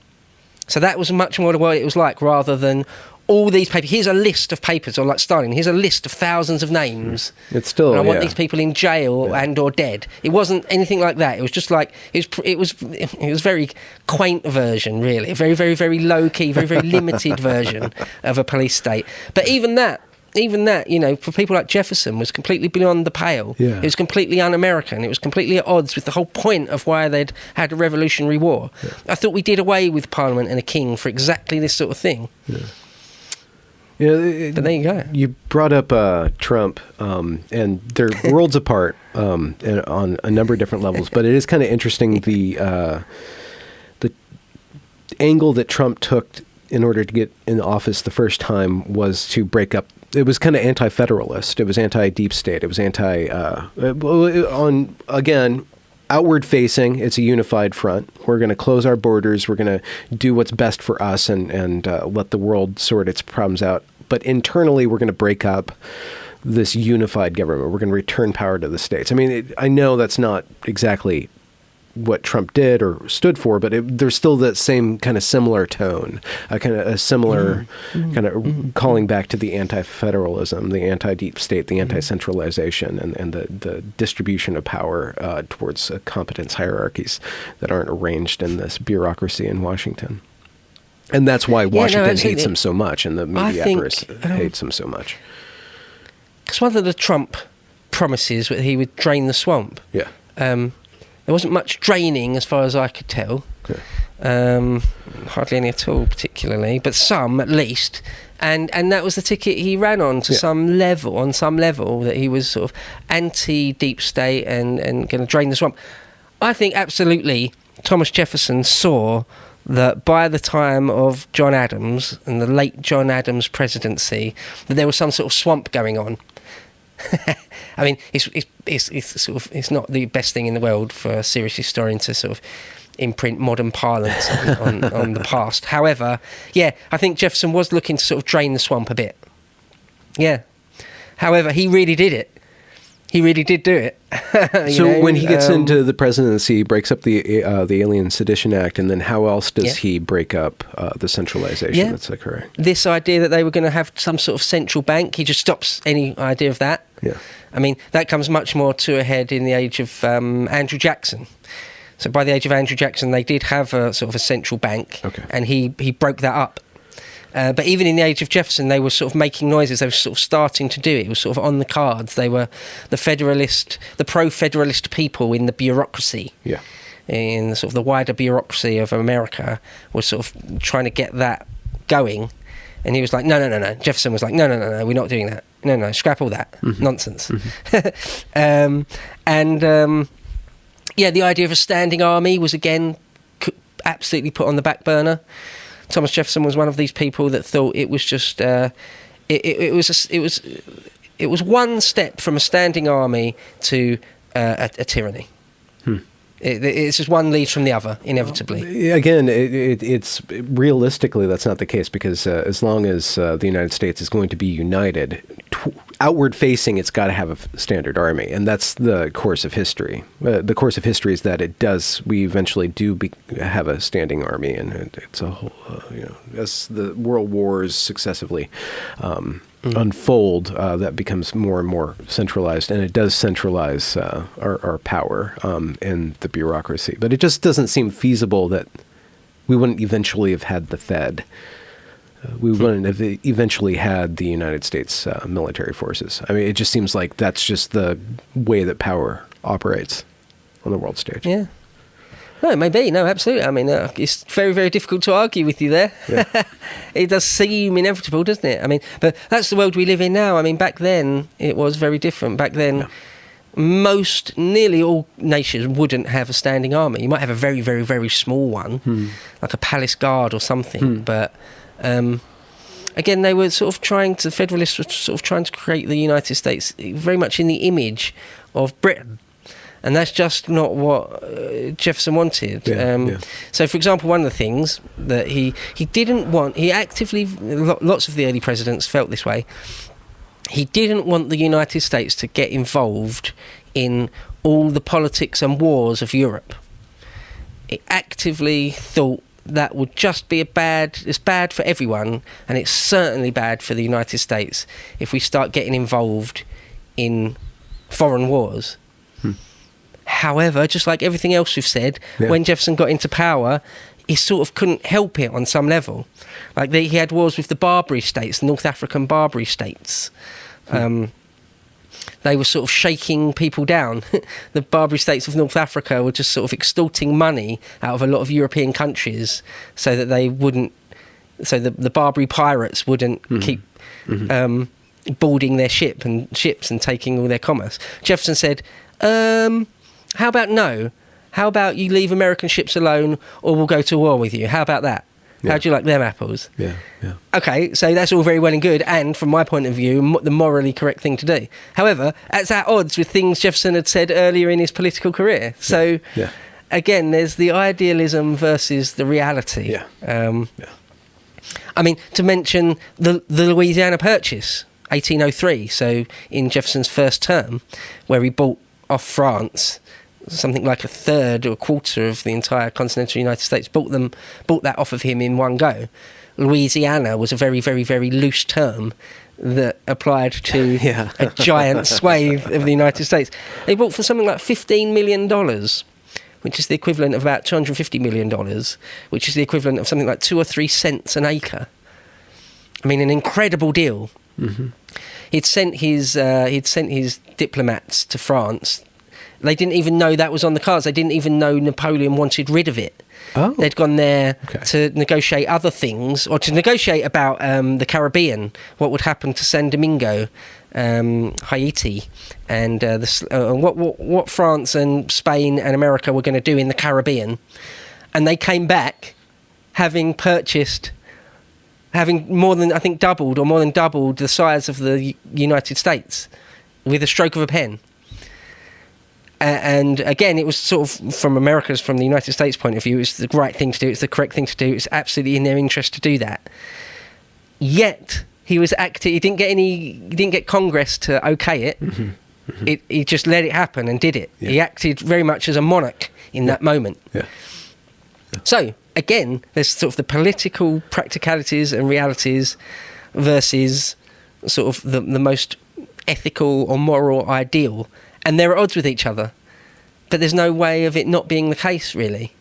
So that was much more what it was like, rather than all these papers. Here's a list of papers, or like Stalin, here's a list of thousands of names. It's still, and I want these people in jail and or dead. It wasn't anything like that. It was just like, it was very quaint version, really. A very, very, very low-key, very, very limited version of a police state. But even that, you know, for people like Jefferson, was completely beyond the pale. Yeah. It was completely un-American. It was completely at odds with the whole point of why they'd had a Revolutionary War. Yeah. I thought we did away with Parliament and a king for exactly this sort of thing. Yeah. But there you go. You brought up Trump, and they're worlds apart on a number of different levels. But it is kind of interesting the angle that Trump took in order to get in office the first time was to break up. It was kind of anti-federalist. It was anti-deep state. It was outward facing. It's a unified front. We're going to close our borders. We're going to do what's best for us and let the world sort its problems out. But internally, we're going to break up this unified government. We're going to return power to the states. I mean, I know that's not exactly what Trump did or stood for, but there's still that same kind of similar tone, kind of a similar kind of calling back to the anti-federalism, the anti-deep state, the anti-centralization, and the distribution of power towards competence hierarchies that aren't arranged in this bureaucracy in Washington. And that's why Washington hates him so much, and the media apparatus hates him so much. Because one of the Trump promises was he would drain the swamp. Yeah. There wasn't much draining, as far as I could tell. Yeah. Hardly any at all, particularly, but some at least. And that was the ticket he ran on to some level, that he was sort of anti-deep state and going to drain the swamp. I think absolutely Thomas Jefferson saw that by the time of John Adams and the late John Adams presidency, that there was some sort of swamp going on. I mean, it's not the best thing in the world for a serious historian to sort of imprint modern parlance on the past. However, yeah, I think Jefferson was looking to sort of drain the swamp a bit. Yeah. However, he really did it. He really did do it. So when he gets into the presidency, he breaks up the Alien Sedition Act, and then how else does he break up the centralization that's occurring? This idea that they were going to have some sort of central bank, he just stops any idea of that. Yeah. I mean, that comes much more to a head in the age of Andrew Jackson. So by the age of Andrew Jackson, they did have a sort of a central bank, and he broke that up. But even in the age of Jefferson, they were sort of making noises. They were sort of starting to do it. It was sort of on the cards. They were the pro-federalist people in the bureaucracy. Yeah. In the sort of the wider bureaucracy of America, was sort of trying to get that going. And he was like, no. Jefferson was like, no, we're not doing that. No, scrap all that. Nonsense. The idea of a standing army was again absolutely put on the back burner. Thomas Jefferson was one of these people that thought it was just it was one step from a standing army to a tyranny. It's just one leads from the other, inevitably. Again, it's realistically that's not the case, because as long as the United States is going to be united, outward facing, it's got to have a standard army, and that's the course of history. The course of history is that we eventually do have a standing army, and it's a whole, as the world wars successively unfold, that becomes more and more centralized, and it does centralize our power in the bureaucracy. But it just doesn't seem feasible that we wouldn't eventually have had the Fed. We wouldn't have eventually had the United States military forces. I mean, it just seems like that's just the way that power operates on the world stage. Yeah. No, maybe. No, absolutely. I mean, it's very, very difficult to argue with you there. Yeah. It does seem inevitable, doesn't it? I mean, but that's the world we live in now. I mean, back then, it was very different. Back then, nearly all nations wouldn't have a standing army. You might have a very, very, very small one, like a palace guard or something. But again, they were sort of the Federalists were sort of trying to create the United States very much in the image of Britain. And that's just not what Jefferson wanted. So, for example, one of the things that he didn't want, he actively, lots of the early presidents felt this way, he didn't want the United States to get involved in all the politics and wars of Europe. He actively thought that would just be it's bad for everyone, and it's certainly bad for the United States if we start getting involved in foreign wars. However, just like everything else we've said, when Jefferson got into power, he sort of couldn't help it on some level. Like he had wars with the Barbary states, the North African Barbary states. They were sort of shaking people down. The Barbary states of North Africa were just sort of extorting money out of a lot of European countries so that they wouldn't, so the Barbary pirates wouldn't keep boarding their ships and taking all their commerce. Jefferson said, how about no? How about you leave American ships alone, or we'll go to war with you? How about that? How do you like them apples? Yeah. Okay, so that's all very well and good, and from my point of view, the morally correct thing to do. However, that's at odds with things Jefferson had said earlier in his political career. So, again, there's the idealism versus the reality. I mean, to mention the Louisiana Purchase, 1803, so in Jefferson's first term, where he bought off France something like a third or a quarter of the entire continental United States, bought that off of him in one go. Louisiana was a very, very, very loose term that applied to a giant swathe of the United States. They bought for something like $15 million, which is the equivalent of about $250 million, which is the equivalent of something like 2 or 3 cents an acre. I mean, an incredible deal. He'd sent his diplomats to France. They didn't even know that was on the cards. They didn't even know Napoleon wanted rid of it. They'd gone there to negotiate other things, or to negotiate about the Caribbean, what would happen to San Domingo, Haiti, and what France and Spain and America were going to do in the Caribbean. And they came back having more than doubled the size of the United States with a stroke of a pen. And again, it was sort of from the United States point of view, it was the right thing to do, it's the correct thing to do, it's absolutely in their interest to do that. Yet he didn't get Congress to okay it. He just let it happen and did it. He acted very much as a monarch in that moment. So again, there's sort of the political practicalities and realities versus sort of the most ethical or moral ideal. And they're at odds with each other. But there's no way of it not being the case, really.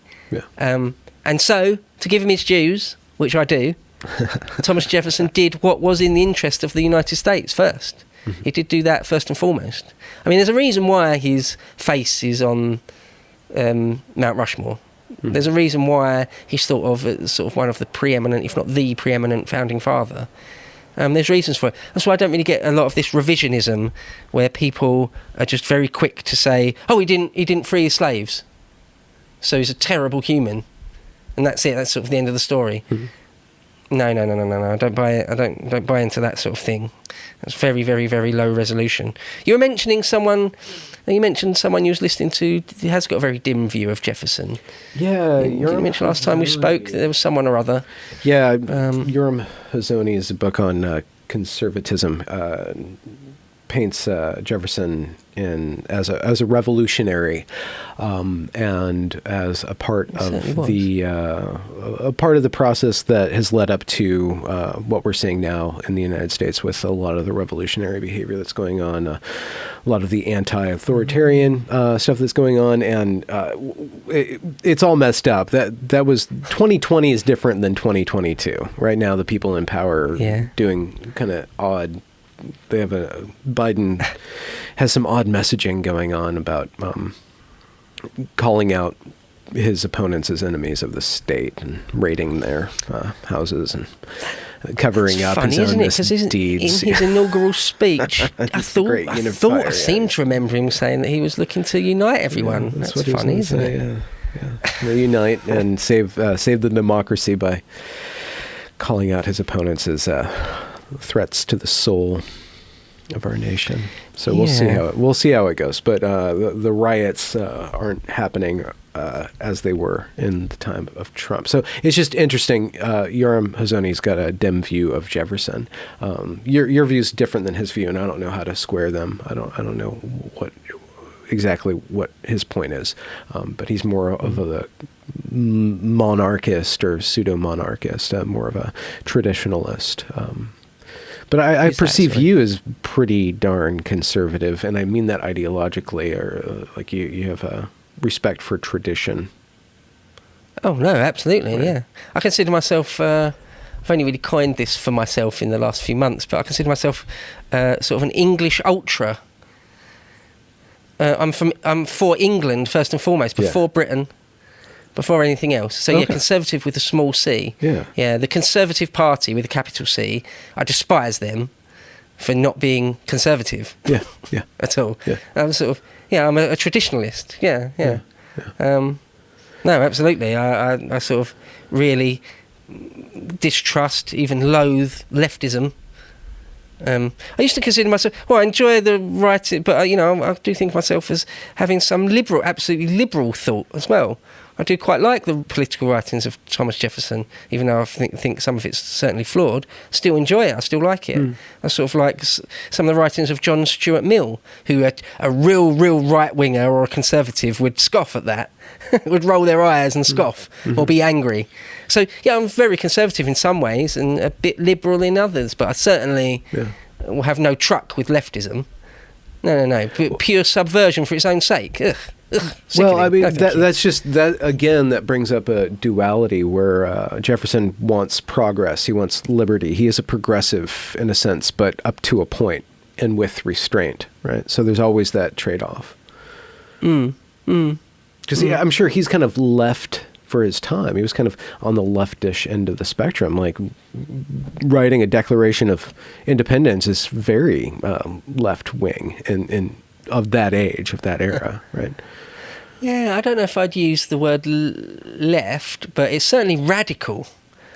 And so, to give him his dues, which I do, Thomas Jefferson did what was in the interest of the United States first. He did do that first and foremost. I mean, there's a reason why his face is on Mount Rushmore. There's a reason why he's thought of as sort of one of the preeminent, if not the preeminent, founding father. There's reasons for it. That's why I don't really get a lot of this revisionism where people are just very quick to say, oh, he didn't free his slaves, so he's a terrible human, and that's it. That's sort of the end of the story. No. I don't buy it. I don't buy into that sort of thing. That's very, very, very low resolution. You were mentioning someone. You mentioned someone you was listening to who has got a very dim view of Jefferson. Yeah, you mentioned last time we spoke that there was someone or other. Yeah, Yoram Hazony's book on conservatism paints Jefferson as a revolutionary, and as a part of the process that has led up to what we're seeing now in the United States with a lot of the revolutionary behavior that's going on, a lot of the anti-authoritarian stuff that's going on, and it's all messed up. That was 2020 is different than 2022. Right now, the people in power are doing kind of odd. They have Biden has some odd messaging going on about calling out his opponents as enemies of the state and raiding their houses and covering up funny, his own isn't it? misdeeds. In his inaugural speech, I thought I seemed to remember him saying that he was looking to unite everyone. Yeah, that's what he was funny, gonna isn't say, it? Yeah. Unite and save the democracy by calling out his opponents as threats to the soul of our nation. So we'll see how it goes. But the riots aren't happening as they were in the time of Trump. So it's just interesting. Yoram Hazony's got a dim view of Jefferson. Your view is different than his view, and I don't know how to square them. I don't know exactly what his point is. But he's more of a monarchist or pseudo-monarchist, more of a traditionalist. But I perceive you as pretty darn conservative, and I mean that ideologically, or like you have a respect for tradition. Oh, no, absolutely, Right. yeah. I consider myself, I've only really coined this for myself in the last few months, but I consider myself sort of an English ultra. I'm for England, first and foremost, before Britain, before anything else. So, yeah, conservative with a small c. Yeah. Yeah, the Conservative Party with a capital C, I despise them for not being conservative. Yeah. At all. Yeah. I'm sort of, I'm a traditionalist. Yeah. No, absolutely. I sort of really distrust, even loathe leftism. I used to consider myself, I enjoy the writing, but I do think of myself as having some absolutely liberal thought as well. I do quite like the political writings of Thomas Jefferson, even though I think some of it's certainly flawed. Still enjoy it. I still like it. I sort of like some of the writings of John Stuart Mill, who a real right-winger or a conservative would scoff at that, would roll their eyes and scoff or be angry. So, I'm very conservative in some ways and a bit liberal in others, but I certainly will have no truck with leftism. No. Pure subversion for its own sake. Ugh. Well, I mean, that's just that again. That brings up a duality where Jefferson wants progress. He wants liberty. He is a progressive in a sense, but up to a point and with restraint, right? So there's always that trade-off. Because I'm sure he's kind of left for his time. He was kind of on the leftish end of the spectrum. Like writing a Declaration of Independence is very left-wing in of that age, of that era, right? Yeah, I don't know if I'd use the word left, but it's certainly radical.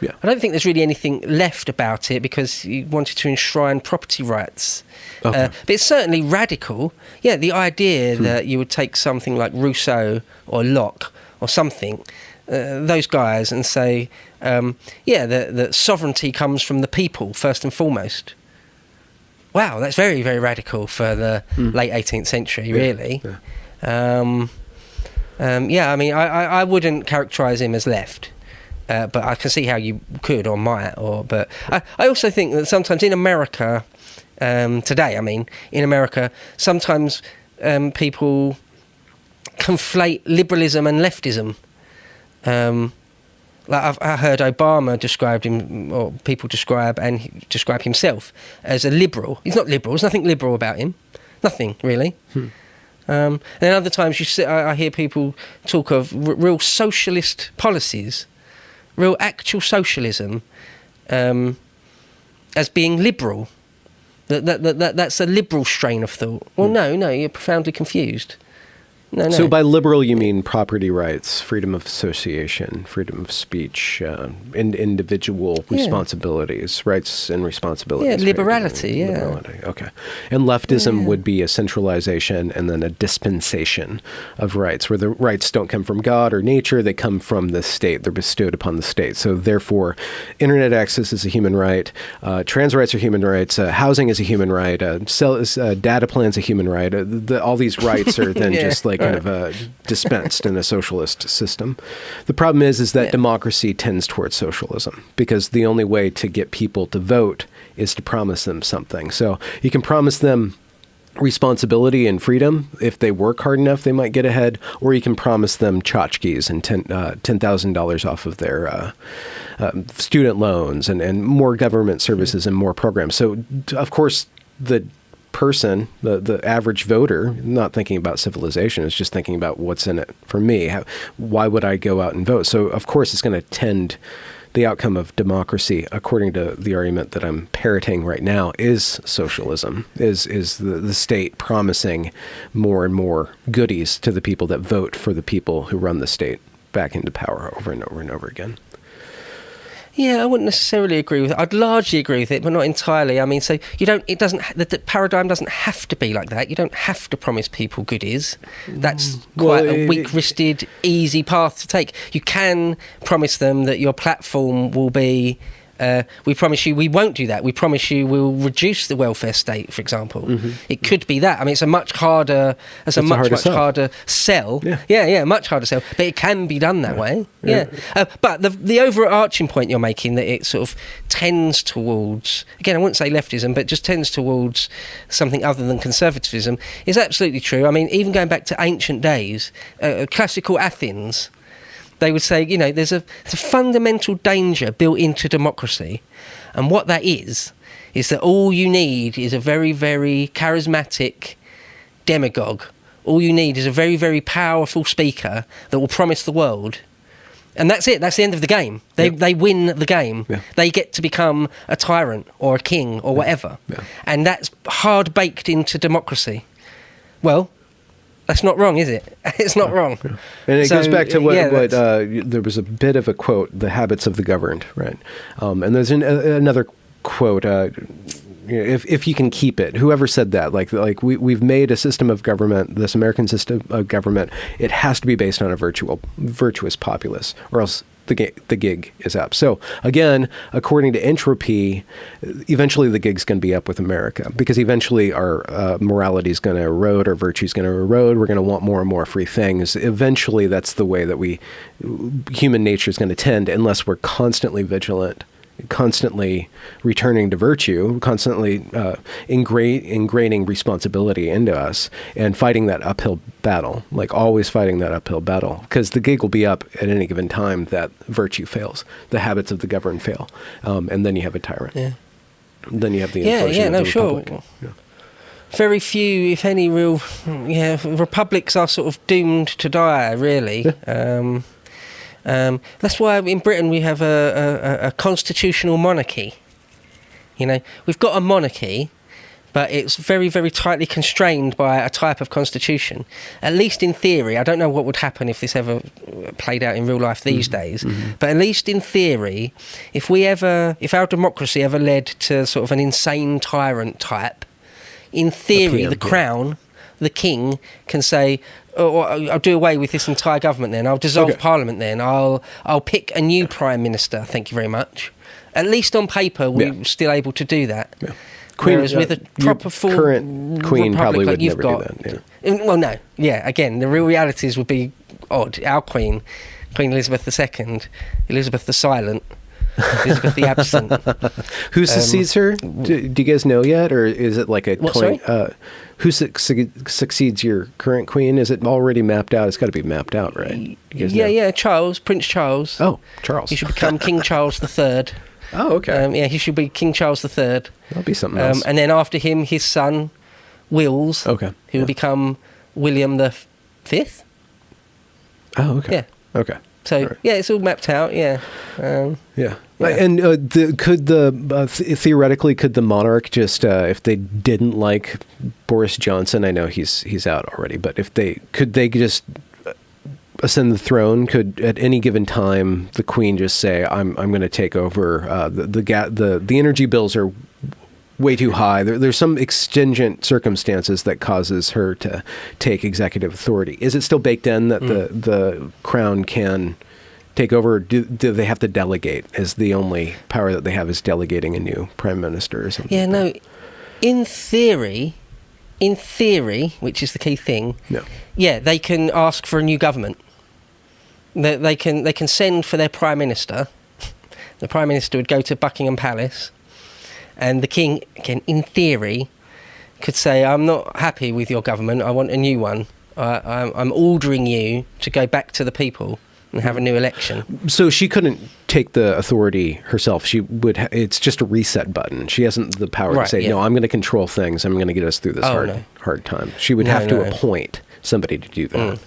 Yeah. I don't think there's really anything left about it because he wanted to enshrine property rights. But it's certainly radical. Yeah, the idea that you would take something like Rousseau or Locke or something, those guys, and say, that sovereignty comes from the people first and foremost. Wow, that's very, very radical for the late 18th century, really. Yeah. I mean, I wouldn't characterise him as left, but I can see how you could or might. But I also think that sometimes in America, today, in America, sometimes people conflate liberalism and leftism. I heard Obama described him, or people describe himself as a liberal. He's not liberal. There's nothing liberal about him. Nothing, really. And then other times I hear people talk of real socialist policies, real actual socialism, as being liberal. That's a liberal strain of thought. Well, no, you're profoundly confused. No. So by liberal, you mean property rights, freedom of association, freedom of speech, individual responsibilities, rights and responsibilities. Yeah, liberality, Liberality, okay. And leftism would be a centralization and then a dispensation of rights, where the rights don't come from God or nature, they come from the state. They're bestowed upon the state. So therefore, internet access is a human right, trans rights are human rights, housing is a human right, data plan's a human right. All these rights are then just like kind of dispensed in a socialist system. The problem is that democracy tends towards socialism because the only way to get people to vote is to promise them something. So you can promise them responsibility and freedom. If they work hard enough, they might get ahead, or you can promise them tchotchkes and $10,000 off of their student loans and more government services and more programs. So, of course, the person, the average voter, not thinking about civilization, is just thinking about what's in it for me. Why would I go out and vote? So, of course, it's going to tend the outcome of democracy, according to the argument that I'm parroting right now, is socialism, is the state promising more and more goodies to the people that vote for the people who run the state back into power over and over and over again. Yeah, I wouldn't necessarily agree with it. I'd largely agree with it, but not entirely. I mean, so the paradigm doesn't have to be like that. You don't have to promise people goodies. That's quite a weak-wristed, easy path to take. You can promise them that your platform will be, we promise you we won't do that. We promise you we'll reduce the welfare state, for example. Mm-hmm. It could be that. I mean, it's a much harder sell. Yeah, much harder sell. But it can be done that way. Yeah. But the overarching point you're making, that it sort of tends towards, again, I wouldn't say leftism, but just tends towards something other than conservatism, is absolutely true. I mean, even going back to ancient days, classical Athens, they would say, there's a fundamental danger built into democracy. And what that is that all you need is a very, very charismatic demagogue. All you need is a very, very powerful speaker that will promise the world. And that's it. That's the end of the game. They win the game. Yeah. They get to become a tyrant or a king or whatever. Yeah. And that's hard baked into democracy. Well, that's not wrong, is it? It's not wrong. Yeah. And it goes back to what there was a bit of a quote, the habits of the governed, right? And there's another quote, if you can keep it, whoever said that, like we've made a system of government, this American system of government, it has to be based on a virtuous populace, or else the gig is up. So again, according to entropy, eventually the gig's going to be up with America, because eventually our morality is going to erode, our virtue is going to erode. We're going to want more and more free things. Eventually, that's the way that human nature is going to tend, unless we're constantly vigilant, constantly returning to virtue, constantly ingraining responsibility into us, and fighting that uphill battle, like always fighting that uphill battle, because the gig will be up at any given time that virtue fails, the habits of the governed fail, and then you have a tyrant. Yeah. Then you have the implosion of the republic. Sure. Yeah. Very few, if any, real republics are sort of doomed to die, really. Yeah. That's why in Britain we have a constitutional monarchy. We've got a monarchy, but it's very, very tightly constrained by a type of constitution. At least in theory. I don't know what would happen if this ever played out in real life these days. Mm-hmm. But at least in theory, if our democracy ever led to sort of an insane tyrant type, in theory, the crown, the king, can say, I'll do away with this entire government then. I'll dissolve Parliament then. I'll pick a new Prime Minister, thank you very much. At least on paper, we're still able to do that. Yeah. Whereas with a proper full current Queen probably would never do that. Yeah. Well, no. Yeah, again, the real realities would be odd. Our Queen, Queen Elizabeth II, Elizabeth the Silent, Elizabeth the Absent. Who succeeds her? Do you guys know yet? Or is it like a... who succeeds your current queen? Is it already mapped out? It's got to be mapped out, right? Yeah, Charles, Prince Charles. Oh, Charles. He should become King Charles III. Oh, okay. He should be King Charles III. That'll be something else. And then after him, his son, Wills, who will become William V. Oh, okay. Yeah. Okay. So, it's all mapped out, yeah. And theoretically, could the monarch just, if they didn't like Boris Johnson, I know he's out already, but could they just ascend the throne? Could at any given time the Queen just say, I'm going to take over, the energy bills are way too high. There's some exigent circumstances that causes her to take executive authority. Is it still baked in that the crown can take over? Or do they have to delegate? Is the only power that they have is delegating a new prime minister or something? Yeah, no. In theory, which is the key thing. No. Yeah, they can ask for a new government. They can send for their prime minister. The prime minister would go to Buckingham Palace. And the king, again, in theory, could say, I'm not happy with your government, I want a new one. I'm ordering you to go back to the people and have a new election. So she couldn't take the authority herself. She would. It's just a reset button. She hasn't the power to say, "No, I'm going to control things. I'm going to get us through this hard time." She would have to appoint somebody to do that.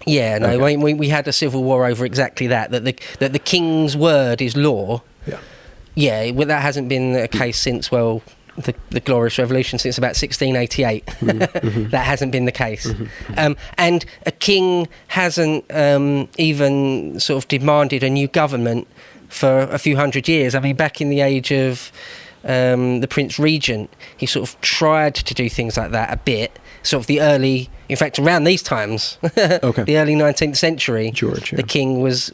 Yeah, no. Okay. We had a civil war over exactly that. That the king's word is law. Yeah. Yeah, well, that hasn't been the case since the Glorious Revolution, since about 1688. That hasn't been the case. And a king hasn't even sort of demanded a new government for a few hundred years. I mean, back in the age of the Prince Regent, he sort of tried to do things like that a bit. Sort of in fact, around these times, the early 19th century, the king was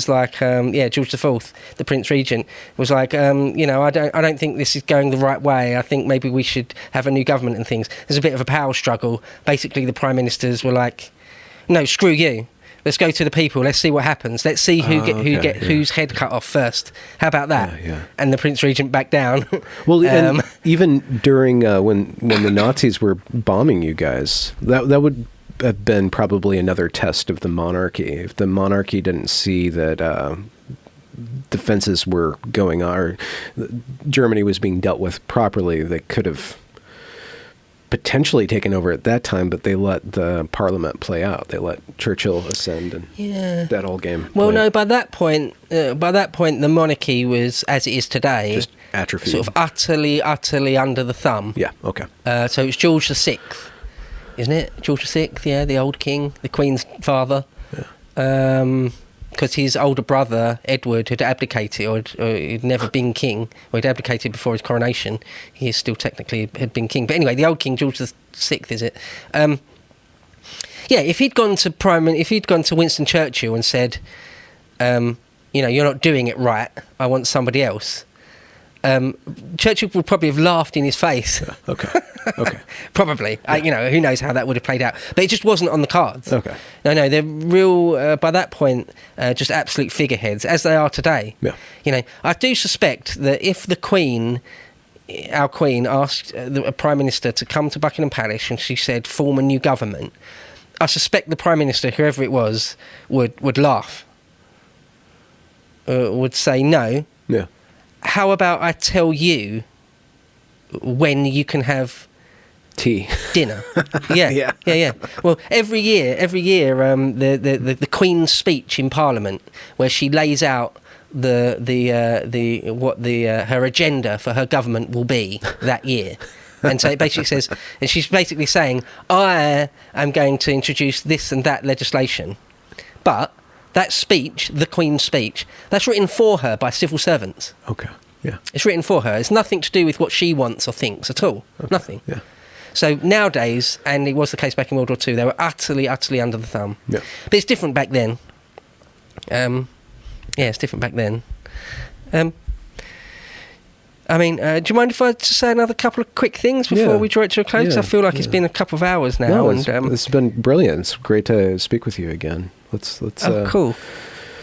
like, George IV, the Prince Regent, was like, I don't think this is going the right way. I think maybe we should have a new government and things. There's a bit of a power struggle. Basically, the prime ministers were like, no, screw you. Let's go to the people. Let's see what happens. Let's see whose head cut off first. How about that? And the Prince Regent backed down. Well, and even during when the Nazis were bombing you guys, that would have been probably another test of the monarchy. If the monarchy didn't see that defenses were going on, or Germany was being dealt with properly, they could have potentially taken over at that time, but they let the parliament play out. They let Churchill ascend, and that whole game. Well, no, by that point, the monarchy was, as it is today, just atrophied, sort of utterly in the thumb. Yeah. Okay. So it's George VI, isn't it? George VI, yeah, the old king, the Queen's father. Yeah. Because his older brother, Edward, had abdicated, or he'd never been king, or he'd abdicated before his coronation. He still technically had been king. But anyway, the old king, George VI, is it? If he'd gone to Winston Churchill and said, you're not doing it right, I want somebody else, Churchill would probably have laughed in his face. Okay. Probably. Yeah. Who knows how that would have played out. But it just wasn't on the cards. Okay. No, they're real, by that point, just absolute figureheads, as they are today. Yeah. I do suspect that if the Queen, our Queen, asked a Prime Minister to come to Buckingham Palace and she said, form a new government, I suspect the Prime Minister, whoever it was, would laugh. Would say no. Yeah. How about I tell you when you can have dinner? Yeah. Well, every year, the Queen's speech in Parliament, where she lays out her agenda for her government will be that year. And so it basically says, and she's basically saying, I am going to introduce this and that legislation, but that speech, the Queen's speech, that's written for her by civil servants. Okay. Yeah. It's written for her. It's nothing to do with what she wants or thinks at all. Okay. Nothing. Yeah. So nowadays, and it was the case back in World War II, they were utterly under the thumb. Yeah. But it's different back then. It's different back then. Do you mind if I just say another couple of quick things before we draw it to a close? I feel like it's been a couple of hours now. No, and it's been brilliant. It's great to speak with you again. Let's. Cool.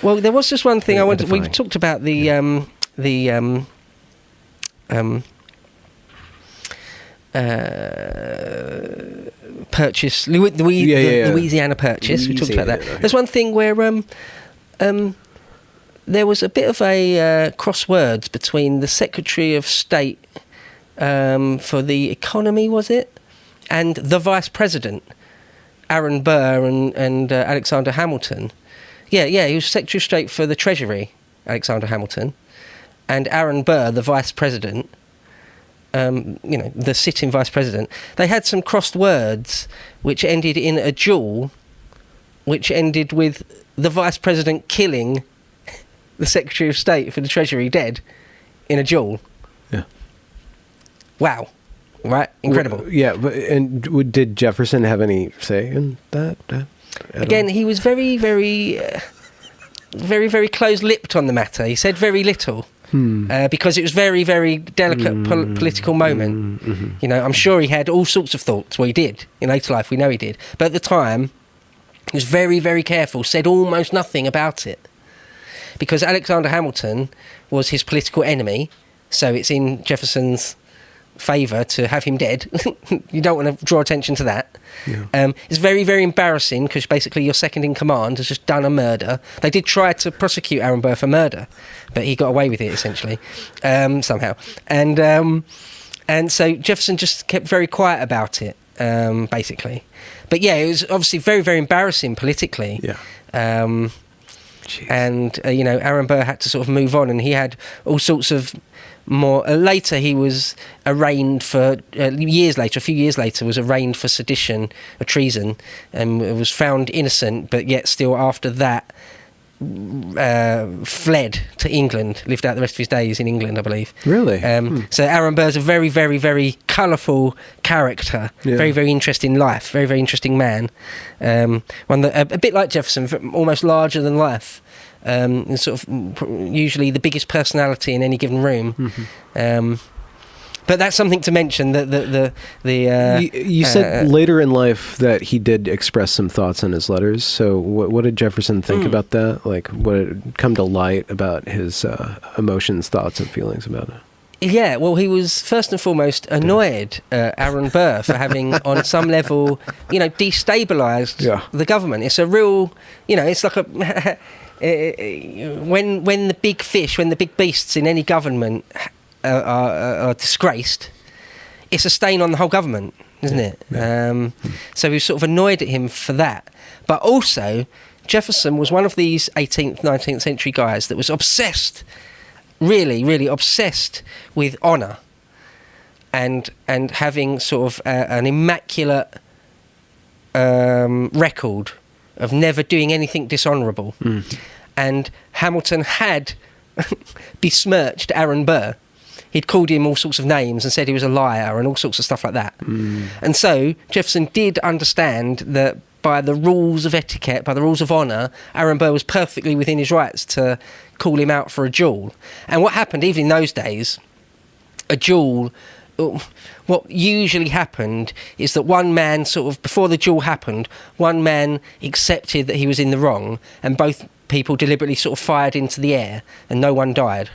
Well, there was just one thing I wanted. We talked about purchase, Louisiana Purchase. We talked about that. There's one thing where there was a bit of a crosswords between the Secretary of State for the Economy, was it, and the Vice President, Aaron Burr and Alexander Hamilton. Yeah, he was Secretary of State for the Treasury, Alexander Hamilton, and Aaron Burr, the Vice President, the sitting Vice President. They had some crossed words which ended in a duel, which ended with the Vice President killing the Secretary of State for the Treasury dead in a duel. Yeah. Wow. Right? Incredible. And did Jefferson have any say in that? Again, he was very, very, very, very close-lipped on the matter. He said very little because it was very, very delicate political moment. Mm-hmm. I'm sure he had all sorts of thoughts. Well, he did. In later life, we know he did. But at the time, he was very, very careful, said almost nothing about it. Because Alexander Hamilton was his political enemy, so it's in Jefferson's favour to have him dead. You don't want to draw attention to that. Yeah. It's very, very embarrassing because basically your second in command has just done a murder. They did try to prosecute Aaron Burr for murder, but he got away with it essentially, somehow. And so Jefferson just kept very quiet about it, basically. But yeah, it was obviously very, very embarrassing politically. Yeah. And Aaron Burr had to sort of move on, and he had all sorts of more. Later, he was arraigned for a few years later, was arraigned for sedition or treason, and was found innocent, but yet still after that fled to England, lived out the rest of his days in England, I believe. Really? So Aaron Burr's a very, very, very colourful character, very, very interesting life, very, very interesting man. One that a bit like Jefferson, almost larger than life. Sort of usually the biggest personality in any given room. But that's something to mention. You said later in life that he did express some thoughts in his letters. So what did Jefferson think about that? Like, what had come to light about his emotions, thoughts, and feelings about it? Yeah, well, he was first and foremost annoyed at Aaron Burr for having, on some level, destabilised the government. It's a real, it's like a when the big fish, when the big beasts in any government are disgraced, it's a stain on the whole government, isn't it? Yeah. So we were sort of annoyed at him for that. But also, Jefferson was one of these 18th, 19th century guys that was obsessed, really, really obsessed with honour and having sort of an immaculate record of never doing anything dishonourable. And Hamilton had besmirched Aaron Burr. He'd called him all sorts of names and said he was a liar and all sorts of stuff like that. And so Jefferson did understand that by the rules of etiquette, by the rules of honour, Aaron Burr was perfectly within his rights to call him out for a duel. And what happened, even in those days, a duel, what usually happened is that one man sort of, before the duel happened, one man accepted that he was in the wrong and both people deliberately sort of fired into the air and no one died.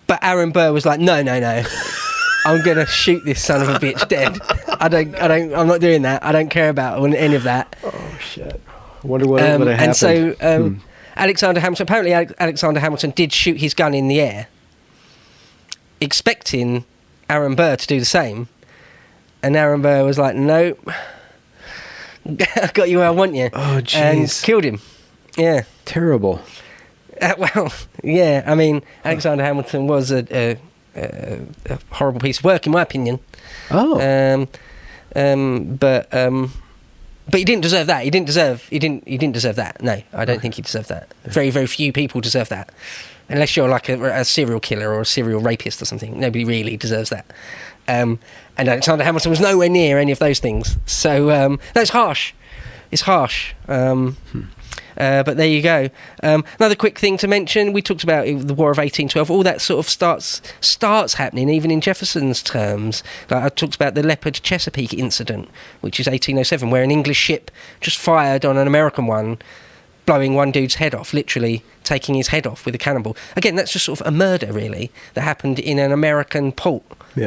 But Aaron Burr was like, no, I'm going to shoot this son of a bitch dead. I'm not doing that. I don't care about any of that. Oh, shit. I wonder what would have happened. And so Alexander Hamilton did shoot his gun in the air, expecting Aaron Burr to do the same. And Aaron Burr was like, no, I got you where I want you. Oh, jeez. And killed him. Yeah. Terrible. Well, yeah, I mean, Alexander Hamilton was a horrible piece of work, in my opinion. Oh. But he didn't deserve that. He didn't deserve that. No, I don't think he deserved that. Very, very few people deserve that. Unless you're like a serial killer or a serial rapist or something. Nobody really deserves that. And Alexander Hamilton was nowhere near any of those things. So that's harsh. It's harsh. But there you go. Another quick thing to mention, we talked about the War of 1812. All that sort of starts happening even in Jefferson's terms. Like I talked about the Leopard Chesapeake incident, which is 1807, where an English ship just fired on an American one, blowing one dude's head off, literally taking his head off with a cannonball. Again, that's just sort of a murder, really, that happened in an American port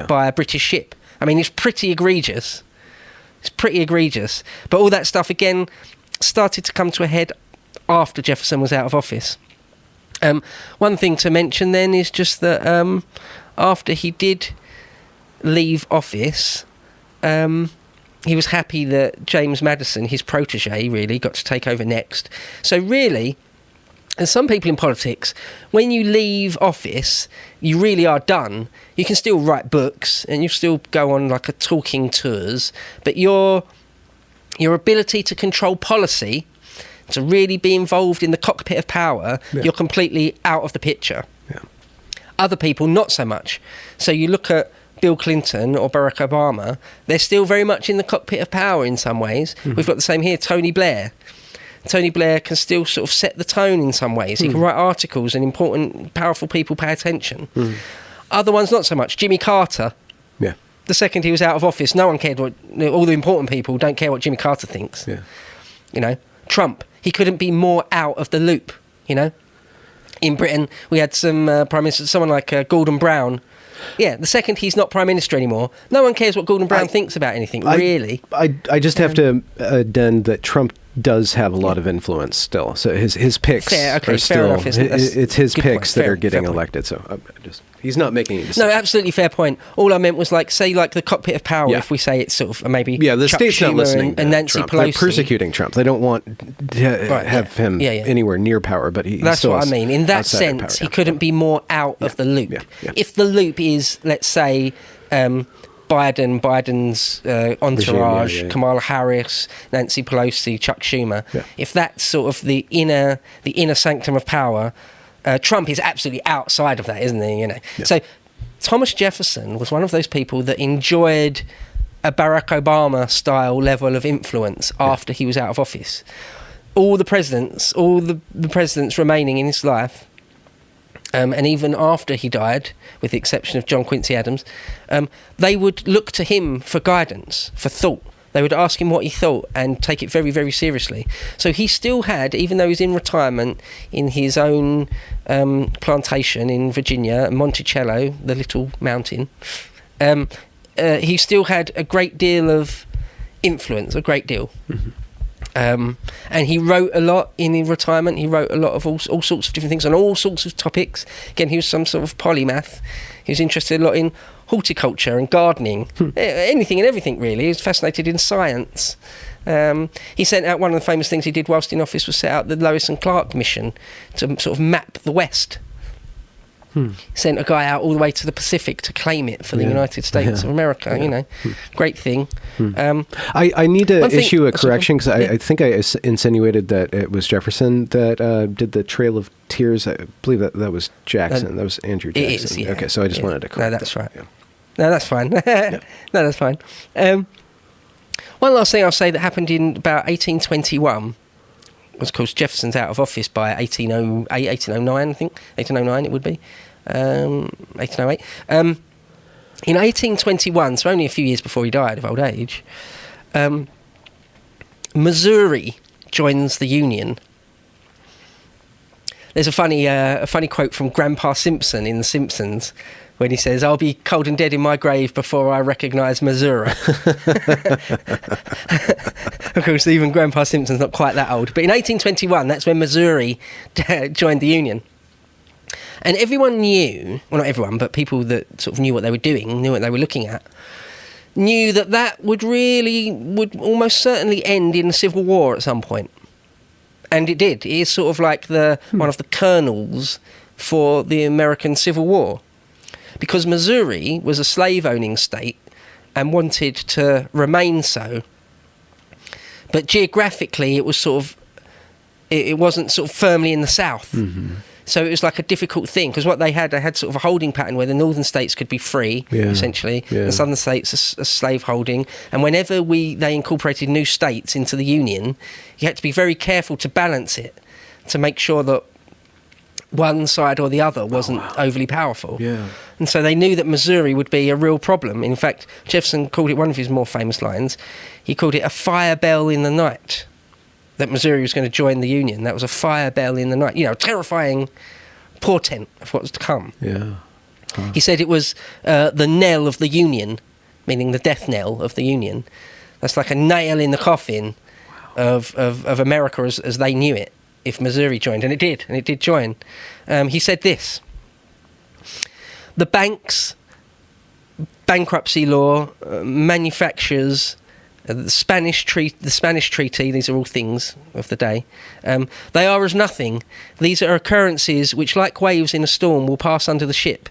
by a British ship. I mean, it's pretty egregious. But all that stuff, again, started to come to a head after Jefferson was out of office. One thing to mention then is just that after he did leave office, he was happy that James Madison, his protege, really got to take over next. So really, and some people in politics, when you leave office, you really are done. You can still write books and you still go on like a talking tours, but your ability to control policy, to really be involved in the cockpit of power, you're completely out of the picture. Yeah. Other people, not so much. So you look at Bill Clinton or Barack Obama, they're still very much in the cockpit of power in some ways. We've got the same here, Tony Blair. Tony Blair can still sort of set the tone in some ways. He can write articles and important, powerful people pay attention. Other ones, not so much. Jimmy Carter. Yeah. The second he was out of office, no one cared all the important people don't care what Jimmy Carter thinks. Yeah. Trump, he couldn't be more out of the loop, In Britain, we had some prime ministers, someone like Gordon Brown, Yeah, the second he's not Prime Minister anymore, no one cares what Gordon Brown thinks about anything, really. I just have to addend that Trump does have a lot of influence still. So his picks are still... enough, it's his picks that are getting point. elected. So he's not making any decisions. No, absolutely fair point. All I meant was, like, say, like the cockpit of power, Yeah. if we say it's sort of maybe the Chuck state's not Schumer listening and to Nancy Trump. Pelosi. They're persecuting Trump. They don't want to have him anywhere near power, but he That's still what I is mean. In that outside of sense, power. he couldn't be more out of the loop. Yeah. If the loop is, let's say, Biden's entourage, Regime, Kamala Harris, Nancy Pelosi, Chuck Schumer. Yeah. If that's sort of the inner sanctum of power, Trump is absolutely outside of that, isn't he? You know. Yeah. So Thomas Jefferson was one of those people that enjoyed a Barack Obama style level of influence after he was out of office. All the presidents remaining in his life. And even after he died, with the exception of John Quincy Adams, they would look to him for guidance, for thought. They would ask him what he thought and take it very, very seriously. So he still had, even though he's in retirement in his own plantation in Virginia, Monticello, the little mountain, he still had a great deal of influence, a great deal. Mm-hmm. And he wrote a lot in his retirement. He wrote a lot of all sorts of different things on all sorts of topics. Again, he was some sort of polymath. He was interested a lot in horticulture and gardening, anything and everything, really. He was fascinated in science. He sent out, one of the famous things he did whilst in office was set out the Lewis and Clark mission to sort of map the West. He sent a guy out all the way to the Pacific to claim it for the United States of America, you know. Great thing. I need to issue a correction, because I think I insinuated that it was Jefferson that did the Trail of Tears. I believe that was Jackson. That was Andrew Jackson. It is, yeah. Okay, so I just wanted to correct No, that's that. right. Yeah. No, that's fine. No, that's fine. One last thing I'll say that happened in about 1821 was, of course, Jefferson's out of office by 1808, 1809, I think. 1809 it would be. 1808. In 1821, so only a few years before he died of old age, Missouri joins the Union. There's a funny quote from Grandpa Simpson in The Simpsons when he says, "I'll be cold and dead in my grave before I recognise Missouri." Of course, even Grandpa Simpson's not quite that old. But in 1821, that's when Missouri joined the Union. And everyone knew, well, not everyone, but people that sort of knew what they were doing, knew what they were looking at, knew that would almost certainly end in a civil war at some point. And it did. It is sort of like one of the kernels for the American Civil War. Because Missouri was a slave-owning state and wanted to remain so. But geographically, it was sort of... It wasn't sort of firmly in the South. Mm-hmm. So it was like a difficult thing, because what they had sort of a holding pattern where the northern states could be free, essentially, and southern states are slave holding. And whenever they incorporated new states into the Union, you had to be very careful to balance it, to make sure that one side or the other wasn't overly powerful. Yeah. And so they knew that Missouri would be a real problem. In fact, Jefferson called it, one of his more famous lines, he called it a fire bell in the night. That Missouri was going to join the Union. That was a fire bell in the night. You know, terrifying portent of what was to come. Yeah. Huh. He said it was the knell of the Union, meaning the death knell of the Union. That's like a nail in the coffin of America as they knew it, if Missouri joined. And it did join. He said this: the banks, bankruptcy law, manufacturers, the Spanish treaty, these are all things of the day. They are as nothing. These are occurrences which, like waves in a storm, will pass under the ship.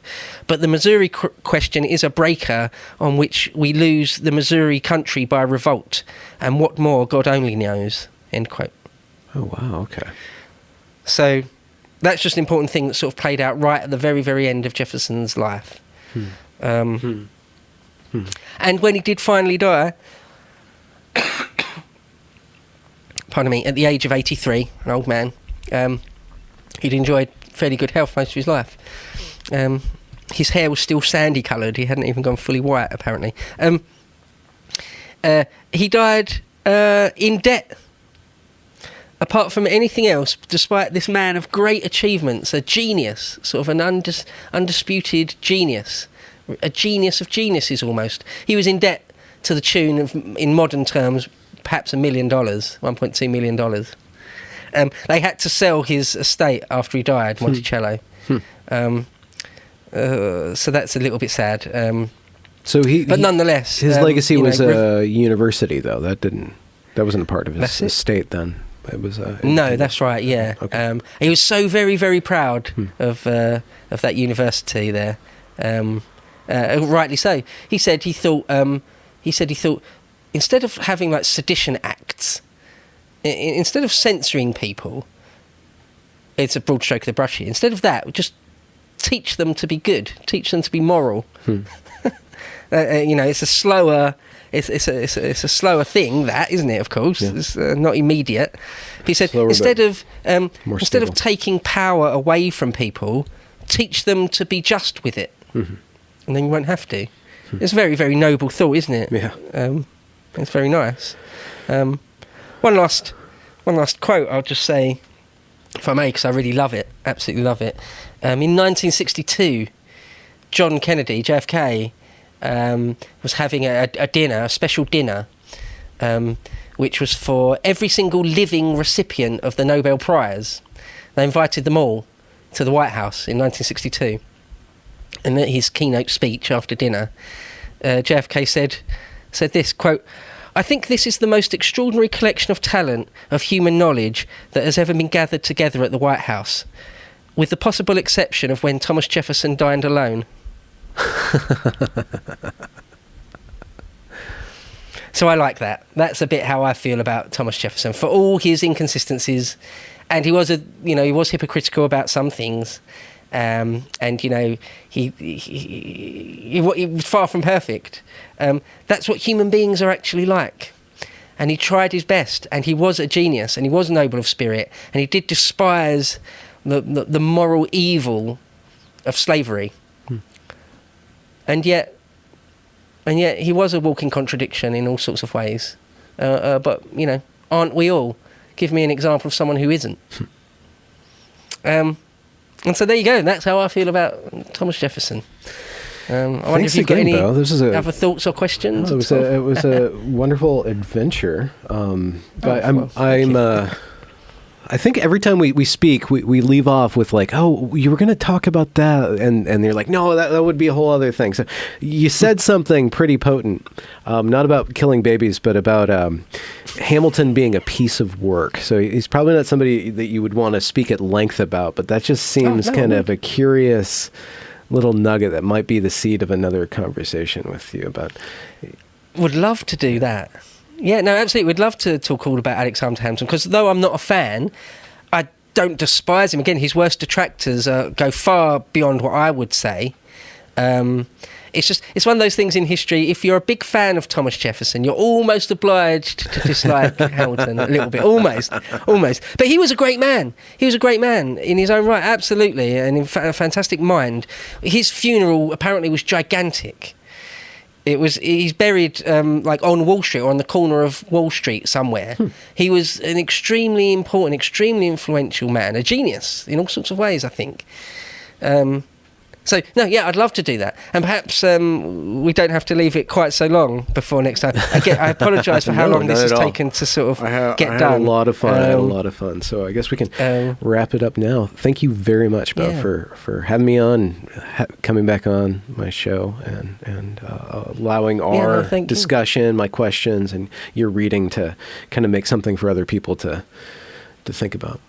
But the Missouri question is a breaker on which we lose the Missouri country by revolt. And what more, God only knows. End quote. Oh, wow, okay. So that's just an important thing that sort of played out right at the very, very end of Jefferson's life. And when he did finally die... pardon me, at the age of 83, an old man, he'd enjoyed fairly good health most of his life. His hair was still sandy coloured. He hadn't even gone fully white, apparently. He died in debt. Apart from anything else, despite this man of great achievements, a genius, sort of an undisputed genius, a genius of geniuses almost. He was in debt to the tune of, in modern terms, perhaps $1 million, $1.2 million. They had to sell his estate after he died, Monticello. So that's a little bit sad. But nonetheless, his legacy was a university, though. That wasn't a part of his estate then. It was no, that's right. Yeah, okay. He was so very, very proud of that university there. Rightly so. He said he thought instead of having like sedition acts, instead of censoring people, it's a broad stroke of the brush here. Instead of that, just teach them to be good, teach them to be moral. It's a slower. It's a slower thing, that, isn't it? Of course, it's not immediate. He said slower, instead of taking power away from people, teach them to be just with it, and then you won't have to. It's a very, very noble thought, isn't it? Yeah. It's very nice. One last quote I'll just say, if I may, because I really love it, absolutely love it. In 1962, John Kennedy, JFK. Was having a dinner, a special dinner, which was for every single living recipient of the Nobel Prize. They invited them all to the White House in 1962. And at his keynote speech after dinner, JFK said this, quote, "I think this is the most extraordinary collection of talent, of human knowledge that has ever been gathered together at the White House, with the possible exception of when Thomas Jefferson dined alone." So I like that. That's a bit how I feel about Thomas Jefferson, for all his inconsistencies, and he was hypocritical about some things, and he was far from perfect. That's what human beings are actually like, and he tried his best, and he was a genius, and he was noble of spirit, and he did despise the moral evil of slavery. And yet he was a walking contradiction in all sorts of ways. But, aren't we all? Give me an example of someone who isn't. And so there you go. That's how I feel about Thomas Jefferson. I wonder if you've got any other thoughts or questions. It was a wonderful adventure. But I think every time we speak, we leave off with like, oh, you were going to talk about that. And they're like, no, that would be a whole other thing. So you said something pretty potent, not about killing babies, but about Hamilton being a piece of work. So he's probably not somebody that you would want to speak at length about, but that just seems of a curious little nugget that might be the seed of another conversation with you about. Would love to do that. Yeah, no, absolutely. We'd love to talk all about Alexander Hamilton, because though I'm not a fan, I don't despise him. Again, his worst detractors go far beyond what I would say. It's one of those things in history. If you're a big fan of Thomas Jefferson, you're almost obliged to dislike Hamilton a little bit, almost. But he was a great man. He was a great man in his own right, absolutely, and in a fantastic mind. His funeral apparently was gigantic. He's buried on Wall Street, or on the corner of Wall Street somewhere. He was an extremely important, extremely influential man, a genius in all sorts of ways, I think. I'd love to do that. And perhaps we don't have to leave it quite so long before next time. Again, I apologise for how long this has taken to sort of get done. I had a lot of fun. So I guess we can wrap it up now. Thank you very much, Beau, for having me on, coming back on my show, and allowing our discussion, my questions, and your reading to kind of make something for other people to think about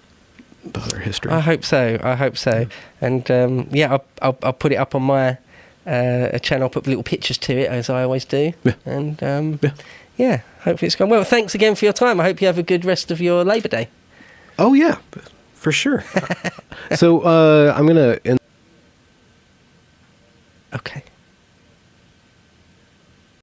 our history. I hope so. Yeah. And I'll put it up on my channel. I'll put little pictures to it, as I always do. Yeah. And hopefully it's gone well. Thanks again for your time. I hope you have a good rest of your Labour Day. Oh yeah, for sure. So I'm gonna. Okay.